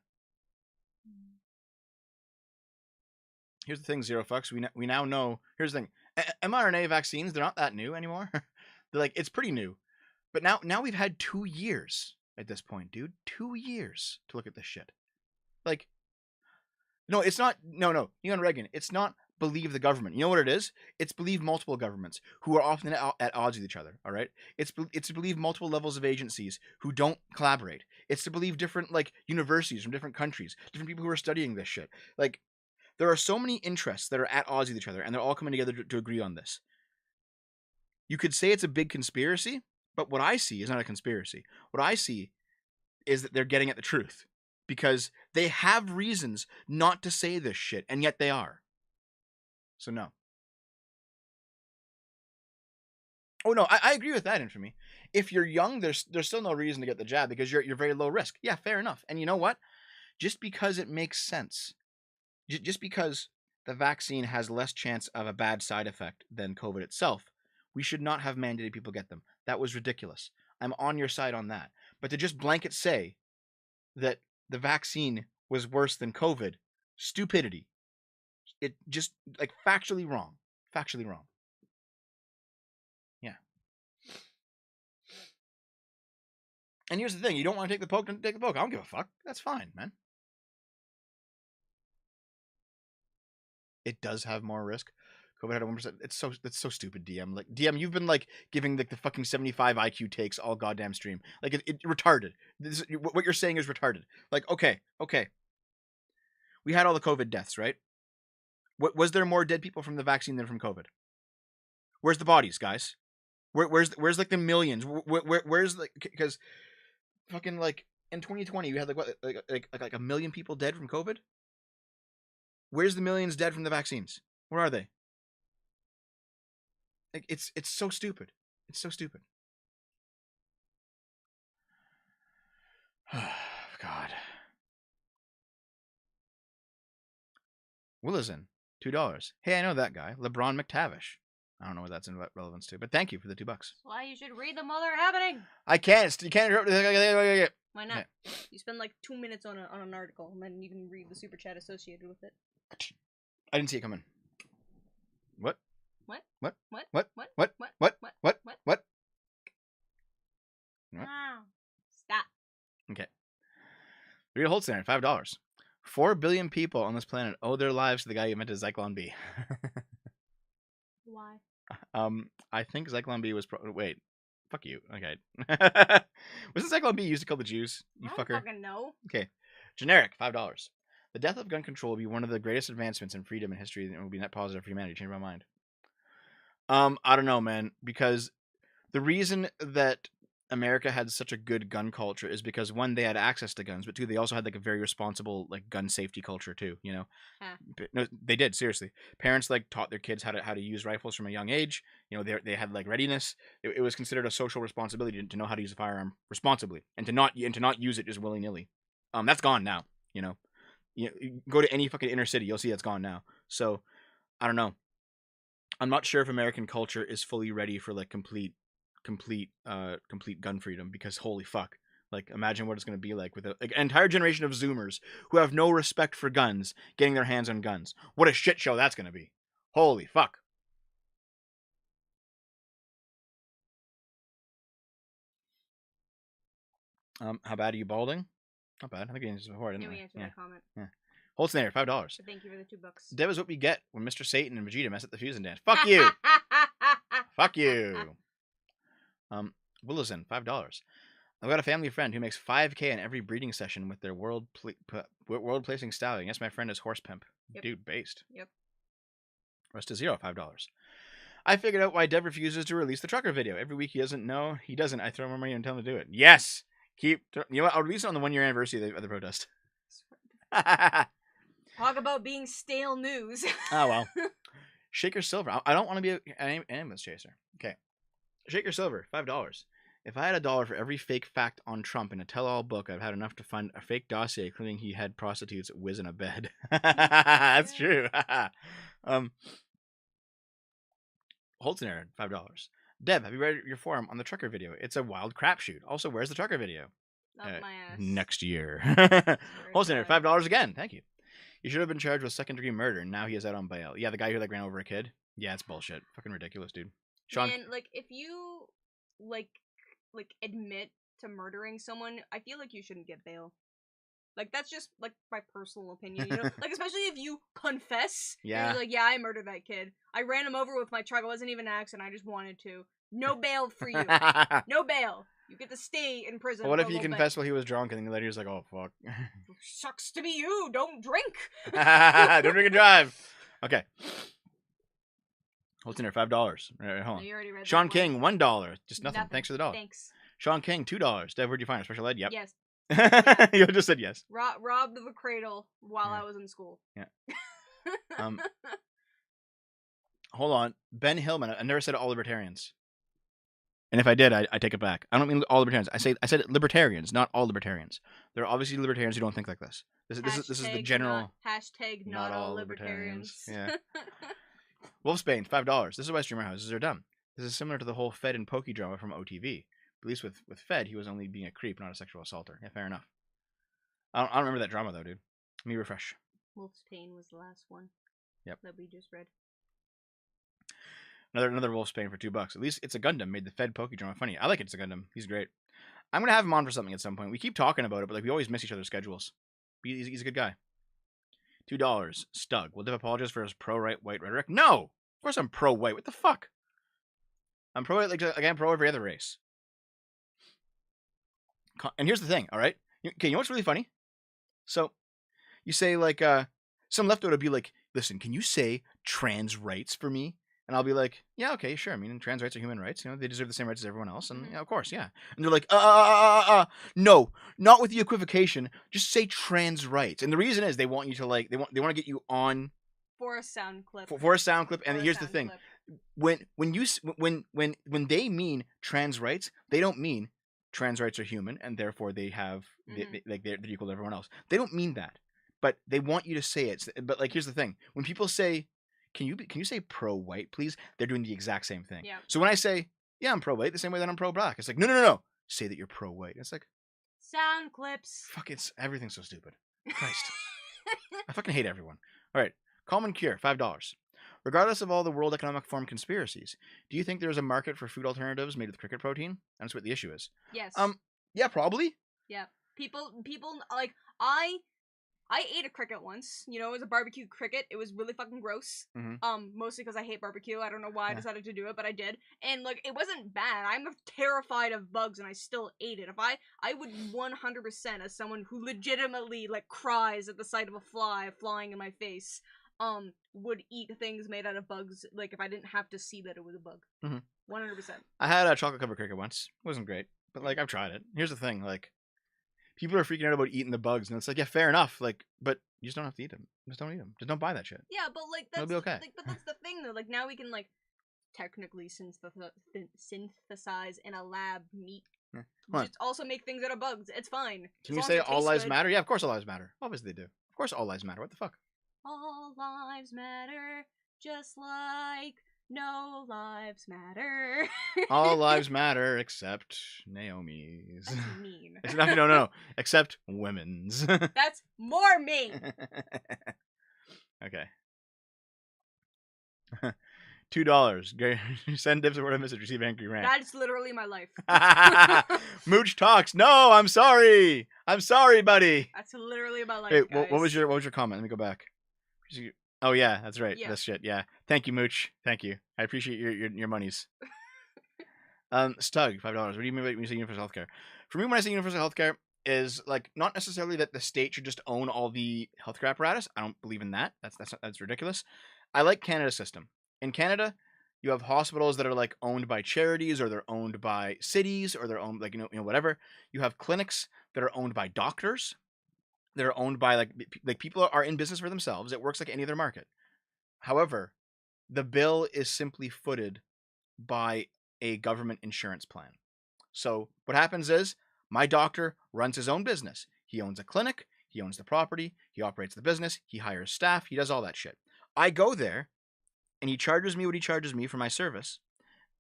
Here's the thing, Zero Fucks. We now know. Here's the thing. mRNA vaccines, they're not that new anymore. They're like, it's pretty new. But now we've had 2 years at this point, dude. 2 years to look at this shit. Like, no, it's not. No. Ewan Reagan, it's not believe the government. You know what it is? It's believe multiple governments who are often at odds with each other. All right. It's to believe multiple levels of agencies who don't collaborate. It's to believe different like universities from different countries, different people who are studying this shit. Like, there are so many interests that are at odds with each other, and they're all coming together to agree on this. You could say it's a big conspiracy, but what I see is not a conspiracy. What I see is that they're getting at the truth because they have reasons not to say this shit, and yet they are. So no. Oh no, I agree with that, Infamy. If you're young, there's still no reason to get the jab because you're very low risk. Yeah, fair enough. And you know what? Just because it makes sense, just because the vaccine has less chance of a bad side effect than COVID itself, we should not have mandated people get them. That was ridiculous. I'm on your side on that. But to just blanket say that the vaccine was worse than COVID, stupidity. It just like factually wrong. Factually wrong. Yeah. And here's the thing: you don't want to take the poke, don't take the poke. I don't give a fuck. That's fine, man. It does have more risk. COVID had a 1%. That's so stupid, DM. Like DM, you've been like giving like the fucking 75 IQ takes all goddamn stream. Like it retarded. What you're saying is retarded. Like okay. We had all the COVID deaths, right? Was there more dead people from the vaccine than from COVID? Where's the bodies, guys? Where's like the millions? Where's like because fucking like in 2020 you had like what like a million people dead from COVID? Where's the millions dead from the vaccines? Where are they? Like it's so stupid. It's so stupid. God. Willison, $2. Hey, I know that guy, LeBron McTavish. I don't know what that's in relevance to, but thank you for the $2. That's why you should read them while they're happening. I can't. You can't interrupt. Why not? Okay. You spend like 2 minutes on an article, and then you can read the super chat associated with it. I didn't see it coming. What? What? What? What? What? What? What? What? What? What? What? What? What? Wow. Stop. Okay. Rita Holtzner, $5. 4 billion people on this planet owe their lives to the guy who invented Zyklon B. Why? I think Zyklon B was wait. Fuck you. Okay. Wasn't Zyklon B used to kill the Jews? You I fucker. don't fucking know. Okay. Generic, $5. The death of gun control will be one of the greatest advancements in freedom in history, and it will be net positive for humanity. Change my mind. I don't know, man, because the reason that America had such a good gun culture is because, one, they had access to guns, but two, they also had like a very responsible like gun safety culture too. You know, no, they did, seriously. Parents like taught their kids how to use rifles from a young age. You know, they had like readiness. It was considered a social responsibility to know how to use a firearm responsibly and to not use it just willy nilly. That's gone now. You go to any fucking inner city, you'll see that's gone now. So I don't know. I'm not sure if American culture is fully ready for like complete gun freedom, because holy fuck, like imagine what it's going to be like with an entire generation of Zoomers who have no respect for guns getting their hands on guns. What a shit show that's going to be. Holy fuck. How bad are you balding? Not bad. I think we answered before, didn't we? We answered that comment. Yeah. Holtzner, $5. Thank you for the $2. Dev is what we get when Mr. Satan and Vegeta mess up the fusion dance. Fuck you. Fuck you. Willison, $5. I've got a family friend who makes $5K in every breeding session with their world placing stallion. Yes, my friend is horse pimp. Yep. Dude, based. Yep. Rest to zero, $5. I figured out why Dev refuses to release the trucker video. Every week he doesn't know. He doesn't. I throw more money and tell him to do it. Yes! You know what? I'll release it on the 1-year anniversary of the protest. Talk about being stale news. Oh, well. Shaker Silver. I don't want to be an ambulance chaser. Okay. Shaker Silver, $5. If I had $1 for every fake fact on Trump in a tell-all book, I've had enough to fund a fake dossier claiming he had prostitutes whiz in a bed. That's true. Holtzner, $5. Deb, have you read your forum on the trucker video? It's a wild crapshoot. Also, where's the trucker video? Up my ass. Next year. Holtzner, $5 again. Thank you. He should have been charged with second-degree murder, and now he is out on bail. Yeah, the guy who ran over a kid. Yeah, it's bullshit. Fucking ridiculous, dude. Sean, man, if you admit to murdering someone, I feel like you shouldn't get bail. That's just my personal opinion, you know. Especially if you confess. Yeah. You're yeah, I murdered that kid. I ran him over with my truck. It wasn't even an accident. I just wanted to. No bail for you. No bail. You get to stay in prison. Well, what if he confessed while he was drunk and then later he was like, "Oh fuck." Sucks to be you. Don't drink. Don't drink and drive. Okay. What's in there? $5. Hold on. You already read Sean King, $1. Just nothing. Thanks for the dollar. Thanks. Sean King, $2. Dev, where'd you find it? Special ed? Yep. Yes. You just said yes. Robbed of a cradle while I was in school. Yeah. Hold on. Ben Hillman. I never said all libertarians. And if I did, I take it back. I don't mean all libertarians. I said libertarians, not all libertarians. There are obviously libertarians who don't think like this. This is the general. Not all libertarians. Yeah. Wolfsbane, $5. This is why streamer houses are dumb. This is similar to the whole Fed and Pokey drama from OTV. At least with Fed, he was only being a creep, not a sexual assaulter. Yeah, fair enough. I don't remember that drama though, dude. Let me refresh. Wolfsbane was the last one. Yep. That we just read. Another Wolfsbane for $2. At least it's a Gundam. Made the Fed Pokey drama funny. I like it. It's a Gundam. He's great. I'm gonna have him on for something at some point. We keep talking about it, but we always miss each other's schedules. He's a good guy. $2. Stug. Will Div apologize for his pro-right white rhetoric? No! Of course I'm pro-white. What the fuck? I'm pro-white I'm pro every other race. And here's the thing, alright? Okay, you know what's really funny? So, you say, some leftoid would be like, listen, can you say trans rights for me? And I'll be like, yeah, okay, sure. I mean, trans rights are human rights. You know, they deserve the same rights as everyone else. And, of course, yeah. And they're like, no, not with the equivocation. Just say trans rights. And the reason is they want you to, they want to get you on. For a sound clip. For a sound clip. And here's the thing. When they mean trans rights, they don't mean trans rights are human and therefore they have, they're equal to everyone else. They don't mean that. but they want you to say it. But like, here's the thing: when people say, can you say pro-white, please? They're doing the exact same thing. Yeah. So when I say, yeah, I'm pro-white, the same way that I'm pro-black, it's like, no. Say that you're pro-white. It's like, sound clips. fuck, everything's so stupid. Christ. I fucking hate everyone. All right. Common Cure, $5. Regardless of all the World Economic Forum conspiracies, do you think there's a market for food alternatives made with cricket protein? That's what the issue is. Yes. Yeah, probably. Yeah. People like I ate a cricket once. You know, it was a barbecue cricket. It was really fucking gross. Mm-hmm. Mostly because I hate barbecue. I don't know why I decided to do it, but I did. And like, it wasn't bad. I'm terrified of bugs, and I still ate it. If I would 100%, as someone who legitimately like cries at the sight of a fly flying in my face, would eat things made out of bugs. Like, if I didn't have to see that it was a bug. 100%. I had a chocolate covered cricket once. It wasn't great, but like, I've tried it. Here's the thing, like, people are freaking out about eating the bugs, and it's like, yeah, fair enough. Like, but you just don't have to eat them. Just don't eat them. Just don't buy that shit. Yeah, but like, that's it'll be okay. Like, but that's the thing though. Like, now we can like technically synthesize in a lab meat. Yeah. Just also make things out of bugs. It's fine. Can you say all lives matter? Yeah, of course all lives matter. Obviously they do. Of course all lives matter. What the fuck? All lives matter, just like no lives matter. All lives matter except Naomi's. That's mean. No. Except women's. That's more mean. Okay. $2. Send Dips a word of message, receive angry rant. That's literally my life. Mooch talks. No, I'm sorry. I'm sorry, buddy. That's literally my life. Wait, guys. what was your comment? Let me go back. Oh yeah, that's right. Yeah. This shit. Yeah. Thank you, Mooch. Thank you. I appreciate your monies. Stug, $5. What do you mean when you say universal healthcare? For me, when I say universal healthcare, is like not necessarily that the state should just own all the healthcare apparatus. I don't believe in that. That's ridiculous. I like Canada's system. In Canada, you have hospitals that are like owned by charities, or they're owned by cities, or they're owned like whatever. You have clinics that are owned by doctors, that are owned by like people are in business for themselves. It works like any other market. However, the bill is simply footed by a government insurance plan. So what happens is my doctor runs his own business. He owns a clinic. He owns the property. He operates the business. He hires staff. He does all that shit. I go there, and he charges me what he charges me for my service,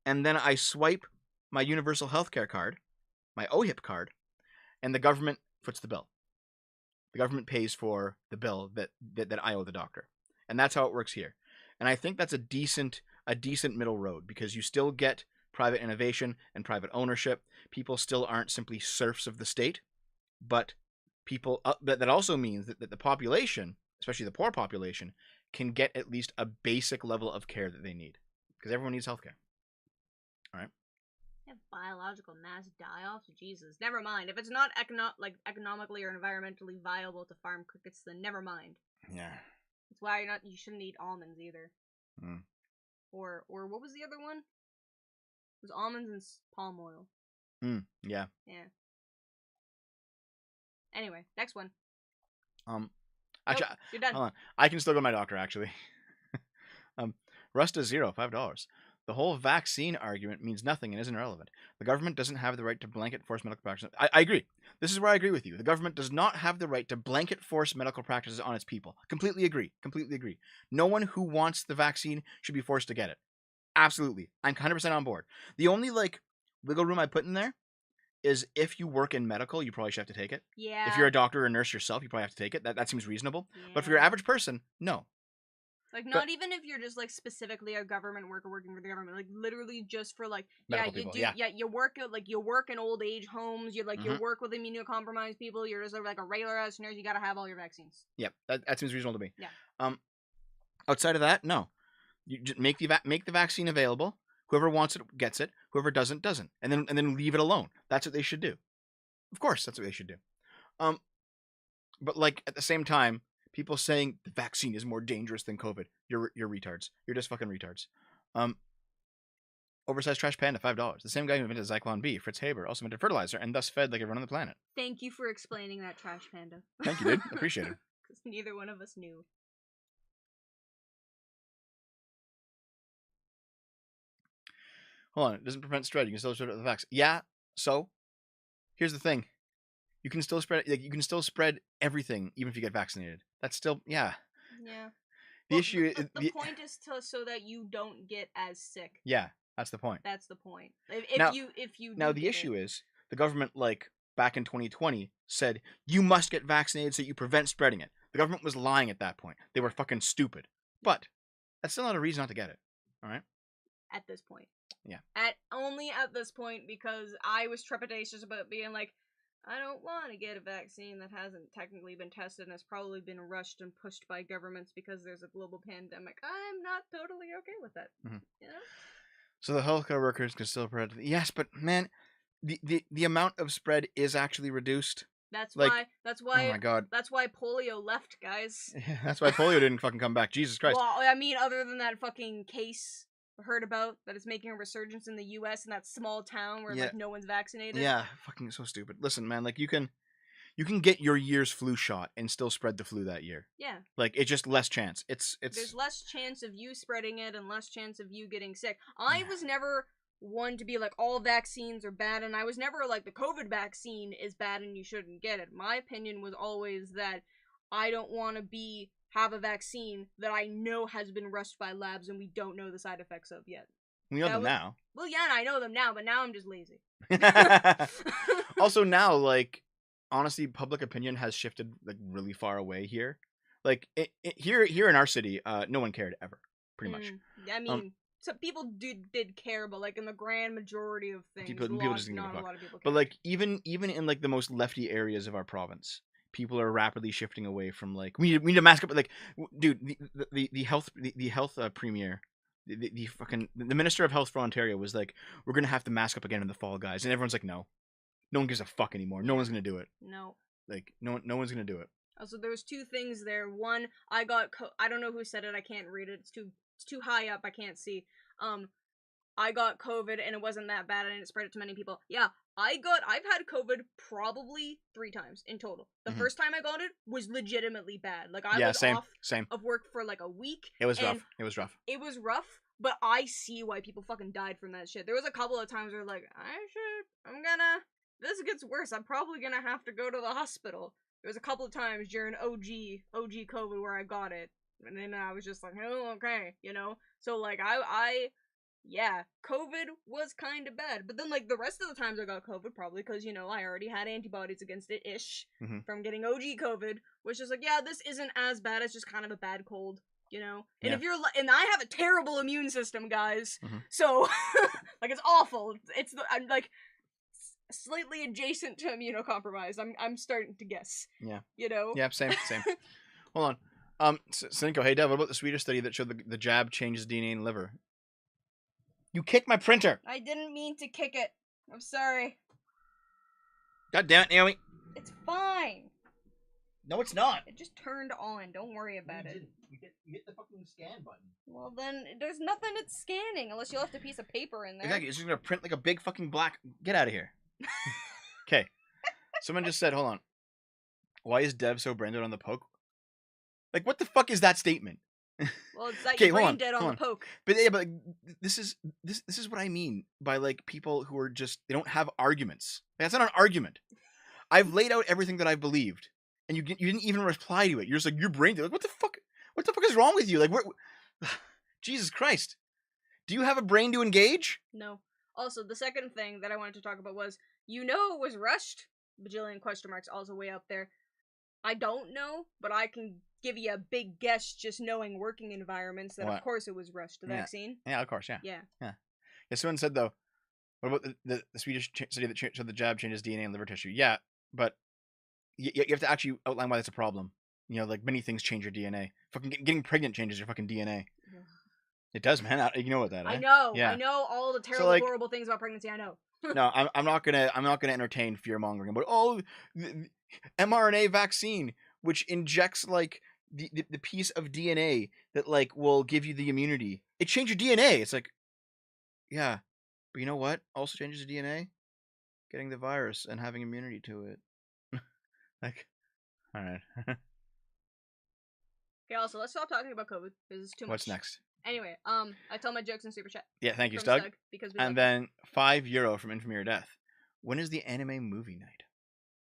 and then I swipe my universal healthcare card, my OHIP card, and the government foots the bill. The government pays for the bill that I owe the doctor, and that's how it works here. And I think that's a decent middle road, because you still get private innovation and private ownership. People still aren't simply serfs of the state, but people that also means that the population, especially the poor population, can get at least a basic level of care that they need, because everyone needs healthcare. All right. Have biological mass die-off? Jesus, never mind. If it's not economically or environmentally viable to farm crickets, then never mind. Yeah. That's why you shouldn't eat almonds either. Or what was the other one? It was almonds and palm oil. Yeah. Yeah. Anyway, next one. Actually, nope, you're done. Hold on. I can still go to my doctor, actually. Rusta Zero, $5. The whole vaccine argument means nothing and isn't relevant. The government doesn't have the right to blanket force medical practices. I agree. This is where I agree with you. The government does not have the right to blanket force medical practices on its people. Completely agree. No one who wants the vaccine should be forced to get it. Absolutely. I'm 100% on board. The only wiggle room I put in there is if you work in medical, you probably should have to take it. Yeah. If you're a doctor or a nurse yourself, you probably have to take it. That seems reasonable. Yeah. But for your average person, no. Like, not even if you're just, like, specifically a government worker working for the government. Like, literally just for, like, you work in old age homes. You work with immunocompromised people. You're just, like, a regular ass nurse. You gotta have all your vaccines. Yep, that seems reasonable to me. Yeah. Outside of that, no. You just make the vaccine available. Whoever wants it gets it. Whoever doesn't. And then leave it alone. That's what they should do. Of course, that's what they should do. But, like, at the same time, people saying the vaccine is more dangerous than COVID. You're retards. You're just fucking retards. Oversized Trash Panda, $5. The same guy who invented Zyklon B, Fritz Haber, also invented fertilizer and thus fed like everyone on the planet. Thank you for explaining that, Trash Panda. Thank you, dude. Appreciate it. Because neither one of us knew. Hold on. It doesn't prevent spread. You can still spread the facts. Yeah, so here's the thing. You can still spread everything even if you get vaccinated. That's still Yeah. The issue the point is so that you don't get as sick. Yeah, that's the point. That's the point. If you now the issue is the government, like back in 2020, said you must get vaccinated so you prevent spreading it. The government was lying at that point. They were fucking stupid. But that's still not a reason not to get it. All right. At this point. Yeah. Only at this point, because I was trepidatious about being like, I don't want to get a vaccine that hasn't technically been tested and has probably been rushed and pushed by governments because there's a global pandemic. I'm not totally okay with that. Mm-hmm. You know? So the healthcare workers can still spread. Yes, but man, the amount of spread is actually reduced. That's why. Oh my god. That's why polio left, guys. Yeah, that's why polio didn't fucking come back. Jesus Christ. Well, I mean, other than that fucking case heard about that is making a resurgence in the U.S. in that small town where like no one's vaccinated. Yeah, fucking so stupid. Listen, man, like you can get your year's flu shot and still spread the flu that year. Yeah. Like it's just less chance. It's There's less chance of you spreading it and less chance of you getting sick. I was never one to be like all vaccines are bad, and I was never like the COVID vaccine is bad and you shouldn't get it. My opinion was always that I don't want to have a vaccine that I know has been rushed by labs and we don't know the side effects of yet. We know them now. Well, yeah, and I know them now, but now I'm just lazy. Also now, like, honestly, public opinion has shifted like really far away here. Like here in our city, no one cared ever, pretty much. I mean, some people did care, but like in the grand majority of things, people just didn't give a fuck. A lot of people cared. But like even in like the most lefty areas of our province, people are rapidly shifting away from like we need to mask up. Like, dude, the health premier, the minister of health for Ontario was like, we're gonna have to mask up again in the fall, guys, and everyone's like, no one gives a fuck anymore. No one's gonna do it. No. Like no one's gonna do it. Also, there was two things there. One, I don't know who said it. I can't read it. It's too high up. I can't see. I got COVID and it wasn't that bad. I didn't spread it to many people. Yeah, I've had COVID probably 3 times in total. The first time I got it was legitimately bad. Like I was off of work for like a week. It was rough. It was rough, but I see why people fucking died from that shit. There was a couple of times where like, this gets worse. I'm probably gonna have to go to the hospital. There was a couple of times during OG COVID where I got it. And then I was just like, oh, okay, you know? So, like, yeah, COVID was kind of bad. But then, like, the rest of the times I got COVID, probably because, you know, I already had antibodies against it-ish from getting OG COVID, which is like, yeah, this isn't as bad. It's just kind of a bad cold, you know? And if you're, and I have a terrible immune system, guys. So, like, it's awful. I'm, like, slightly adjacent to immunocompromised. I'm starting to guess. Yeah. You know? Yeah, same. Hold on. Cinco, hey Dev, what about the Swedish study that showed the jab changes DNA in liver? You kicked my printer! I didn't mean to kick it. I'm sorry. God damn it, Naomi. It's fine. No, it's not. It just turned on. Don't worry about it. You hit the fucking scan button. Well, then there's nothing it's scanning unless you left a piece of paper in there. Exactly. It's just gonna print like a big fucking black. Get out of here. Okay. Someone just said, hold on. Why is Dev so brain dead on the poke? Like, what the fuck is that statement? Well, it's like brain dead on the poke. But yeah, but this is what I mean by like people who are just, they don't have arguments. That's not an argument. I've laid out everything that I've believed, and you didn't even reply to it. You're just like, you're brain dead. Like, what the fuck? What the fuck is wrong with you? Like, Jesus Christ. Do you have a brain to engage? No. Also, the second thing that I wanted to talk about was, you know, it was rushed. Bajillion question marks also way up there. I don't know, but I can give you a big guess just knowing working environments that, of course, it was rushed, the vaccine. Yeah, of course, yeah. Yeah. Yeah, someone said, though, what about the Swedish study that showed the jab changes DNA and liver tissue? Yeah, but you have to actually outline why that's a problem. You know, like, many things change your DNA. Fucking getting pregnant changes your fucking DNA. Yeah. It does, man. You know what that is. I know. Yeah. I know all the terrible, horrible things about pregnancy. I know. No, I'm not gonna entertain fear mongering about the mRNA vaccine, which injects like the piece of DNA that like will give you the immunity. It changed your DNA. It's like, yeah, but you know what? Also changes your DNA, getting the virus and having immunity to it. Like, all right. Okay. Also, let's stop talking about COVID because it's too much. What's next? Anyway, I tell my jokes in Super Chat. Yeah, thank you, Stug. And then €5 from Infamy or Death. When is the anime movie night?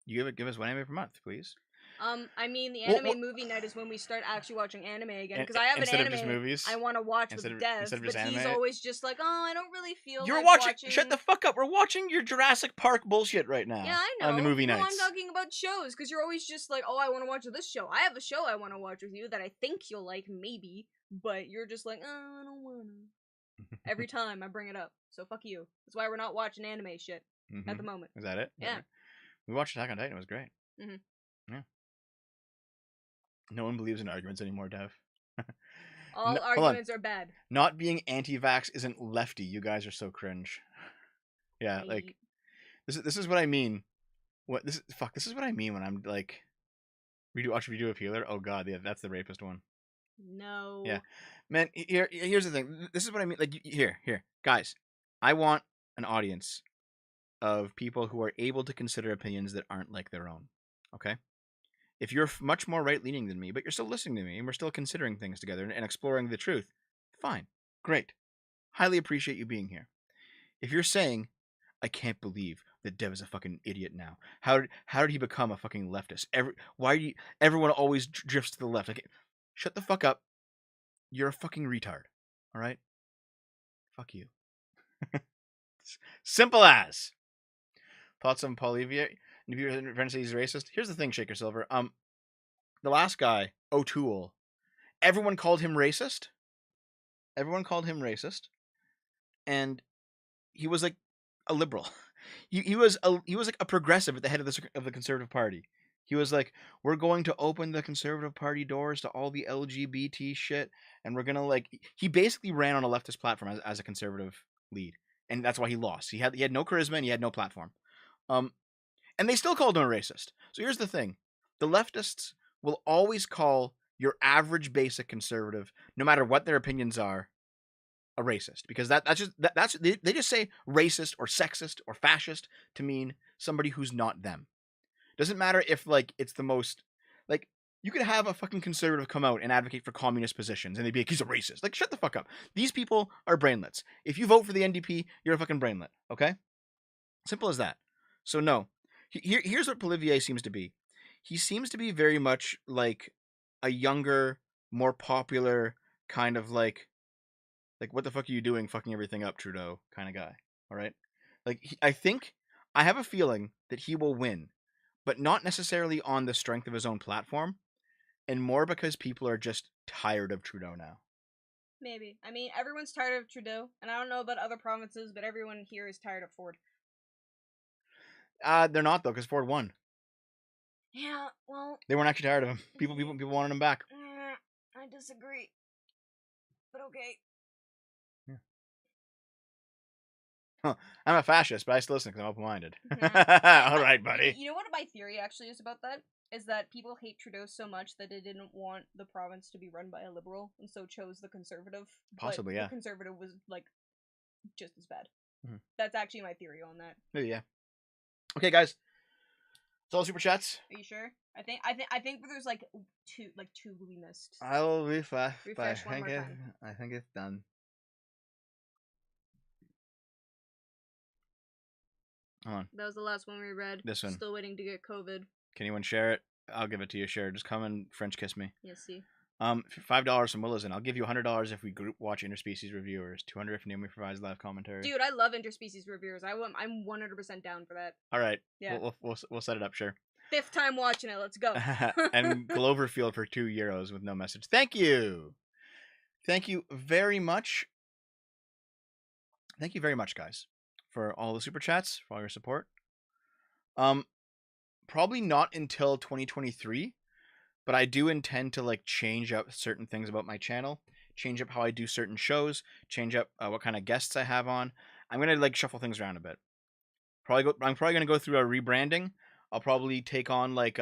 You give us one anime per month, please. I mean, the anime movie night is when we start actually watching anime again. Because I have an Instead anime of just movies, I want to watch with Dev, but he's always just like, "Oh, I don't really feel You're like watching." Shut the fuck up. We're watching your Jurassic Park bullshit right now. Yeah, I know. On the movie nights. No, I'm talking about shows because you're always just like, "Oh, I want to watch this show." I have a show I want to watch with you that I think you'll like, maybe, but you're just like, "Oh, I don't wanna." Every time I bring it up, so fuck you. That's why we're not watching anime shit at the moment. Is that it? Yeah. We watched Attack on Titan. It was great. Yeah. No one believes in arguments anymore, Dev. All arguments are bad. Not being anti-vax isn't lefty. You guys are so cringe. Yeah, like this is what I mean. This is what I mean when I'm like redo of Healer. Oh god, yeah, that's the rapist one. No. Yeah. Man, here's the thing. This is what I mean. Like here. Guys, I want an audience of people who are able to consider opinions that aren't like their own. Okay? If you're much more right-leaning than me, but you're still listening to me, and we're still considering things together and exploring the truth, fine. Great. Highly appreciate you being here. If you're saying, I can't believe that Dev is a fucking idiot now. How did he become a fucking leftist? Everyone always drifts to the left? Like, shut the fuck up. You're a fucking retard. All right? Fuck you. Simple as. Thoughts on Paul Evier? If you're trying to say he's racist, here's the thing, Shaker Silver. The last guy, O'Toole, everyone called him racist. And he was like a liberal. He was like a progressive at the head of the Conservative Party. He was like, we're going to open the Conservative Party doors to all the LGBT shit, and we're gonna like. He basically ran on a leftist platform as a conservative lead, and that's why he lost. He had no charisma and he had no platform. And they still called him a racist. So here's the thing: the leftists will always call your average basic conservative, no matter what their opinions are, a racist, because they just say racist or sexist or fascist to mean somebody who's not them. Doesn't matter if like it's the most like you could have a fucking conservative come out and advocate for communist positions and they'd be like, he's a racist. Like, shut the fuck up. These people are brainlets. If you vote for the NDP, you're a fucking brainlet. Okay, simple as that. So no, here's what Polivier seems to be. He seems to be very much like a younger, more popular kind of like what the fuck are you doing fucking everything up, Trudeau kind of guy. All right? Like, I have a feeling that he will win, but not necessarily on the strength of his own platform, and more because people are just tired of Trudeau now. Maybe. I mean, everyone's tired of Trudeau, and I don't know about other provinces, but everyone here is tired of Ford. They're not, though, because Ford won. Yeah, well... They weren't actually tired of him. People wanted him back. I disagree. But okay. Yeah. Huh. I'm a fascist, but I still listen because I'm open-minded. All right, buddy. You know what my theory actually is about that? Is that people hate Trudeau so much that they didn't want the province to be run by a liberal, and so chose the conservative. Possibly, yeah. The conservative was, like, just as bad. Mm-hmm. That's actually my theory on that. Maybe, yeah. Okay, guys. It's all super chats. Are you sure? I think there's like two we missed. I will refresh. Refresh one more time. I think it's done. Hold on. That was the last one we read. This one. Still waiting to get COVID. Can anyone share it? I'll give it to you. Share. Just come and French kiss me. Yes, see. $5 from Willis, and I'll give you $100 if we group watch interspecies reviewers. $200 if Naomi provides live commentary. Dude, I love interspecies reviewers. I'm 100% down for that. All right. Yeah. We'll set it up. Sure. 5th time watching it. Let's go. And Gloverfield for €2 with no message. Thank you. Thank you very much. Thank you very much, guys, for all the super chats, for all your support. Probably not until 2023, but I do intend to like change up certain things about my channel, change up how I do certain shows, change up what kind of guests I have on. I'm gonna like shuffle things around a bit. I'm probably gonna go through a rebranding. I'll probably take on like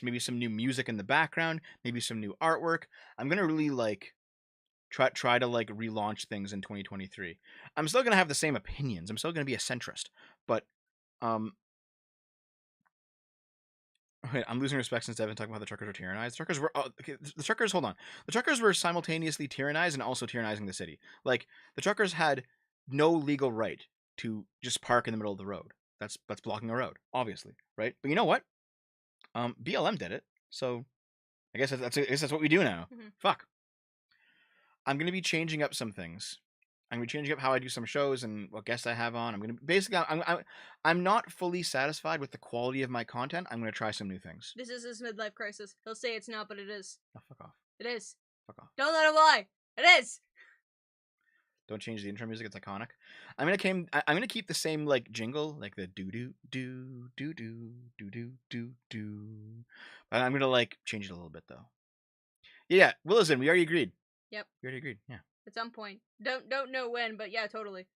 maybe some new music in the background, maybe some new artwork. I'm gonna really like try to like relaunch things in 2023. I'm still gonna have the same opinions. I'm still gonna be a centrist, but okay, I'm losing respect since I've been talking about the truckers were tyrannized. The truckers were the truckers. Hold on, the truckers were simultaneously tyrannized and also tyrannizing the city. Like the truckers had no legal right to just park in the middle of the road. That's blocking a road, obviously, right? But you know what? BLM did it, so I guess that's what we do now. Mm-hmm. Fuck. I'm gonna be changing up some things. I'm gonna be changing up how I do some shows and what guests I have on. I'm not fully satisfied with the quality of my content. I'm gonna try some new things. This is his midlife crisis. He'll say it's not, but it is. Oh, fuck off. It is. Fuck off. Don't let him lie. It is. Don't change the intro music. It's iconic. I'm gonna keep the same like jingle, like the do do do do do do do do do. But I'm gonna like change it a little bit though. Yeah, well, listen, we already agreed. Yep. We already agreed. Yeah. At some point. Don't know when, but yeah, totally.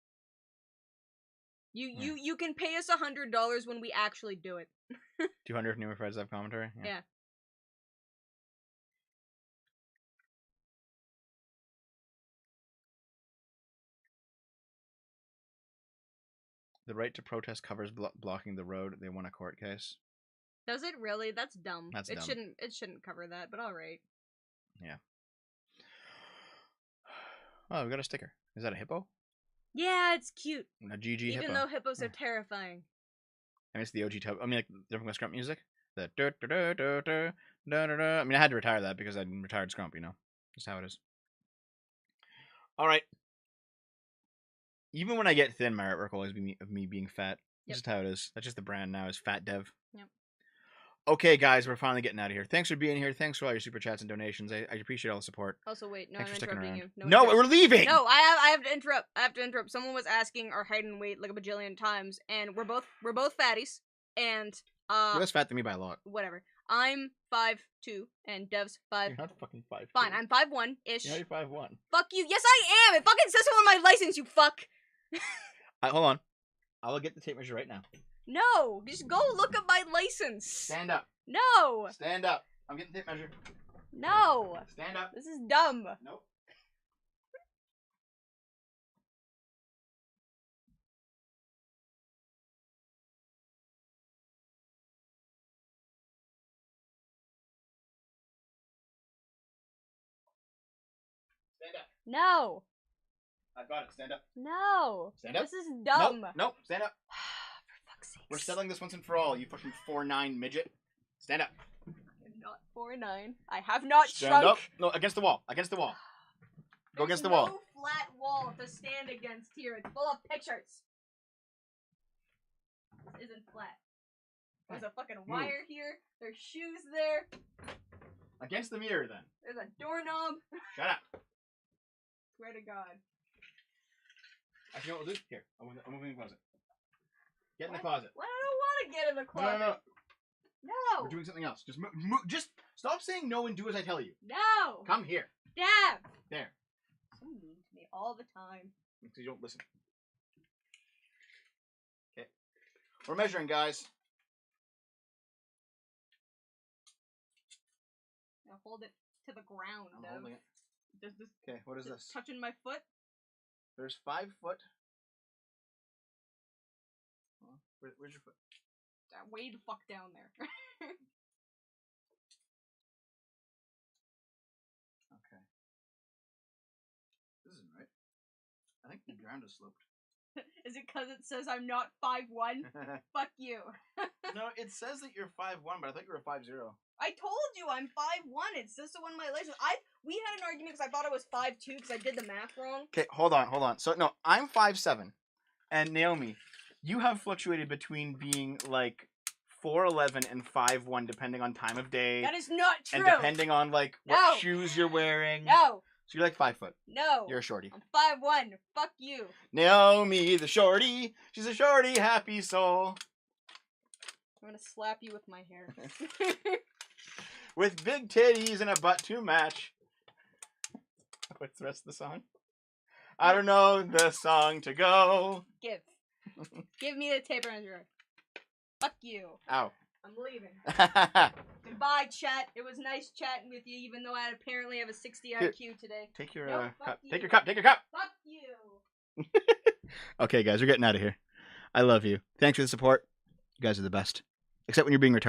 You can pay us $100 when we actually do it. 200 if newer friends have commentary. Yeah. The right to protest covers blocking the road. They won a court case. Does it really? That's dumb. That's dumb. It shouldn't cover that, but all right. Yeah. Oh, we got a sticker. Is that a hippo? Yeah, it's cute. A GG hippo. Even though hippos are terrifying. I miss the OG I mean, like different Scrump music. The I mean, I had to retire that because I retired Scrump. You know, just how it is. All right. Even when I get thin, my artwork will always be of me being fat. Yep. Just how it is. That's just the brand now, is Fat Dev. Yep. Okay, guys, we're finally getting out of here. Thanks for being here. Thanks for all your super chats and donations. I appreciate all the support. Also, wait, no, Thanks I'm for sticking interrupting around. you. No, we're leaving. No, I have to interrupt. I have to interrupt. Someone was asking our height and weight like a bajillion times, and we're both fatties, and You're less fat than me by a lot. Whatever. I'm 5'2", and Dev's 5. You're not fucking 5'2". Fine, I'm 5'1" ish. Yeah, you're 5'1". Fuck you. Yes, I am. It fucking says so on my license. You fuck. Hold on. I will get the tape measure right now. No, just go look at my license. Stand up. No. Stand up. I'm getting the tape measure. No. Stand up. This is dumb. Nope. Stand up. No. I've got it. Stand up. No. Stand up. This is dumb. Nope. Stand up. For fuck's sake. We're settling this once and for all, you fucking 4'9" midget. Stand up. I'm not 4'9". I have not Stand shrunk. up. No, against the wall. Against the wall. Go against the wall. There's no flat wall to stand against here. It's full of pictures. This isn't flat. There's a fucking wire here. There's shoes there. Against the mirror, then. There's a doorknob. Shut up. Swear to God. Actually, what we'll do? Here, I'm moving in the closet. Get in the closet. Well, I don't want to get in the closet. No. No. We're doing something else. Just just stop saying no and do as I tell you. No. Come here. Dad. There. So mean to me all the time. Because you don't listen. Okay. We're measuring, guys. Now hold it to the ground. I'm holding it. Okay, what is this? Touching my foot? There's 5 foot. Where's your foot? Way the fuck down there. Okay. This isn't right. I think the ground is sloped. Is it because it says I'm not 5'1"? Fuck you. No, it says that you're 5'1", but I thought you were 5'0". I told you I'm 5'1". It says so on my license. We had an argument because I thought I was 5'2" because I did the math wrong. Okay, hold on. So, no, I'm 5'7". And Naomi, you have fluctuated between being, like, 4'11" and 5'1", depending on time of day. That is not true. And depending on, like, what shoes you're wearing. No. So you're like 5 foot. No. You're a shorty. I'm 5'1". Fuck you. Naomi, the shorty. She's a shorty, happy soul. I'm gonna slap you with my hair. With big titties and a butt to match. What's the rest of the song? I don't know the song to go. Give me the tape measure. Fuck you. Ow. I'm leaving. Goodbye, chat. It was nice chatting with you, even though I apparently have a 60 IQ today. Take your cup. Take your cup. Take your cup. Fuck you. Okay, guys, we're getting out of here. I love you. Thanks for the support. You guys are the best. Except when you're being retarded.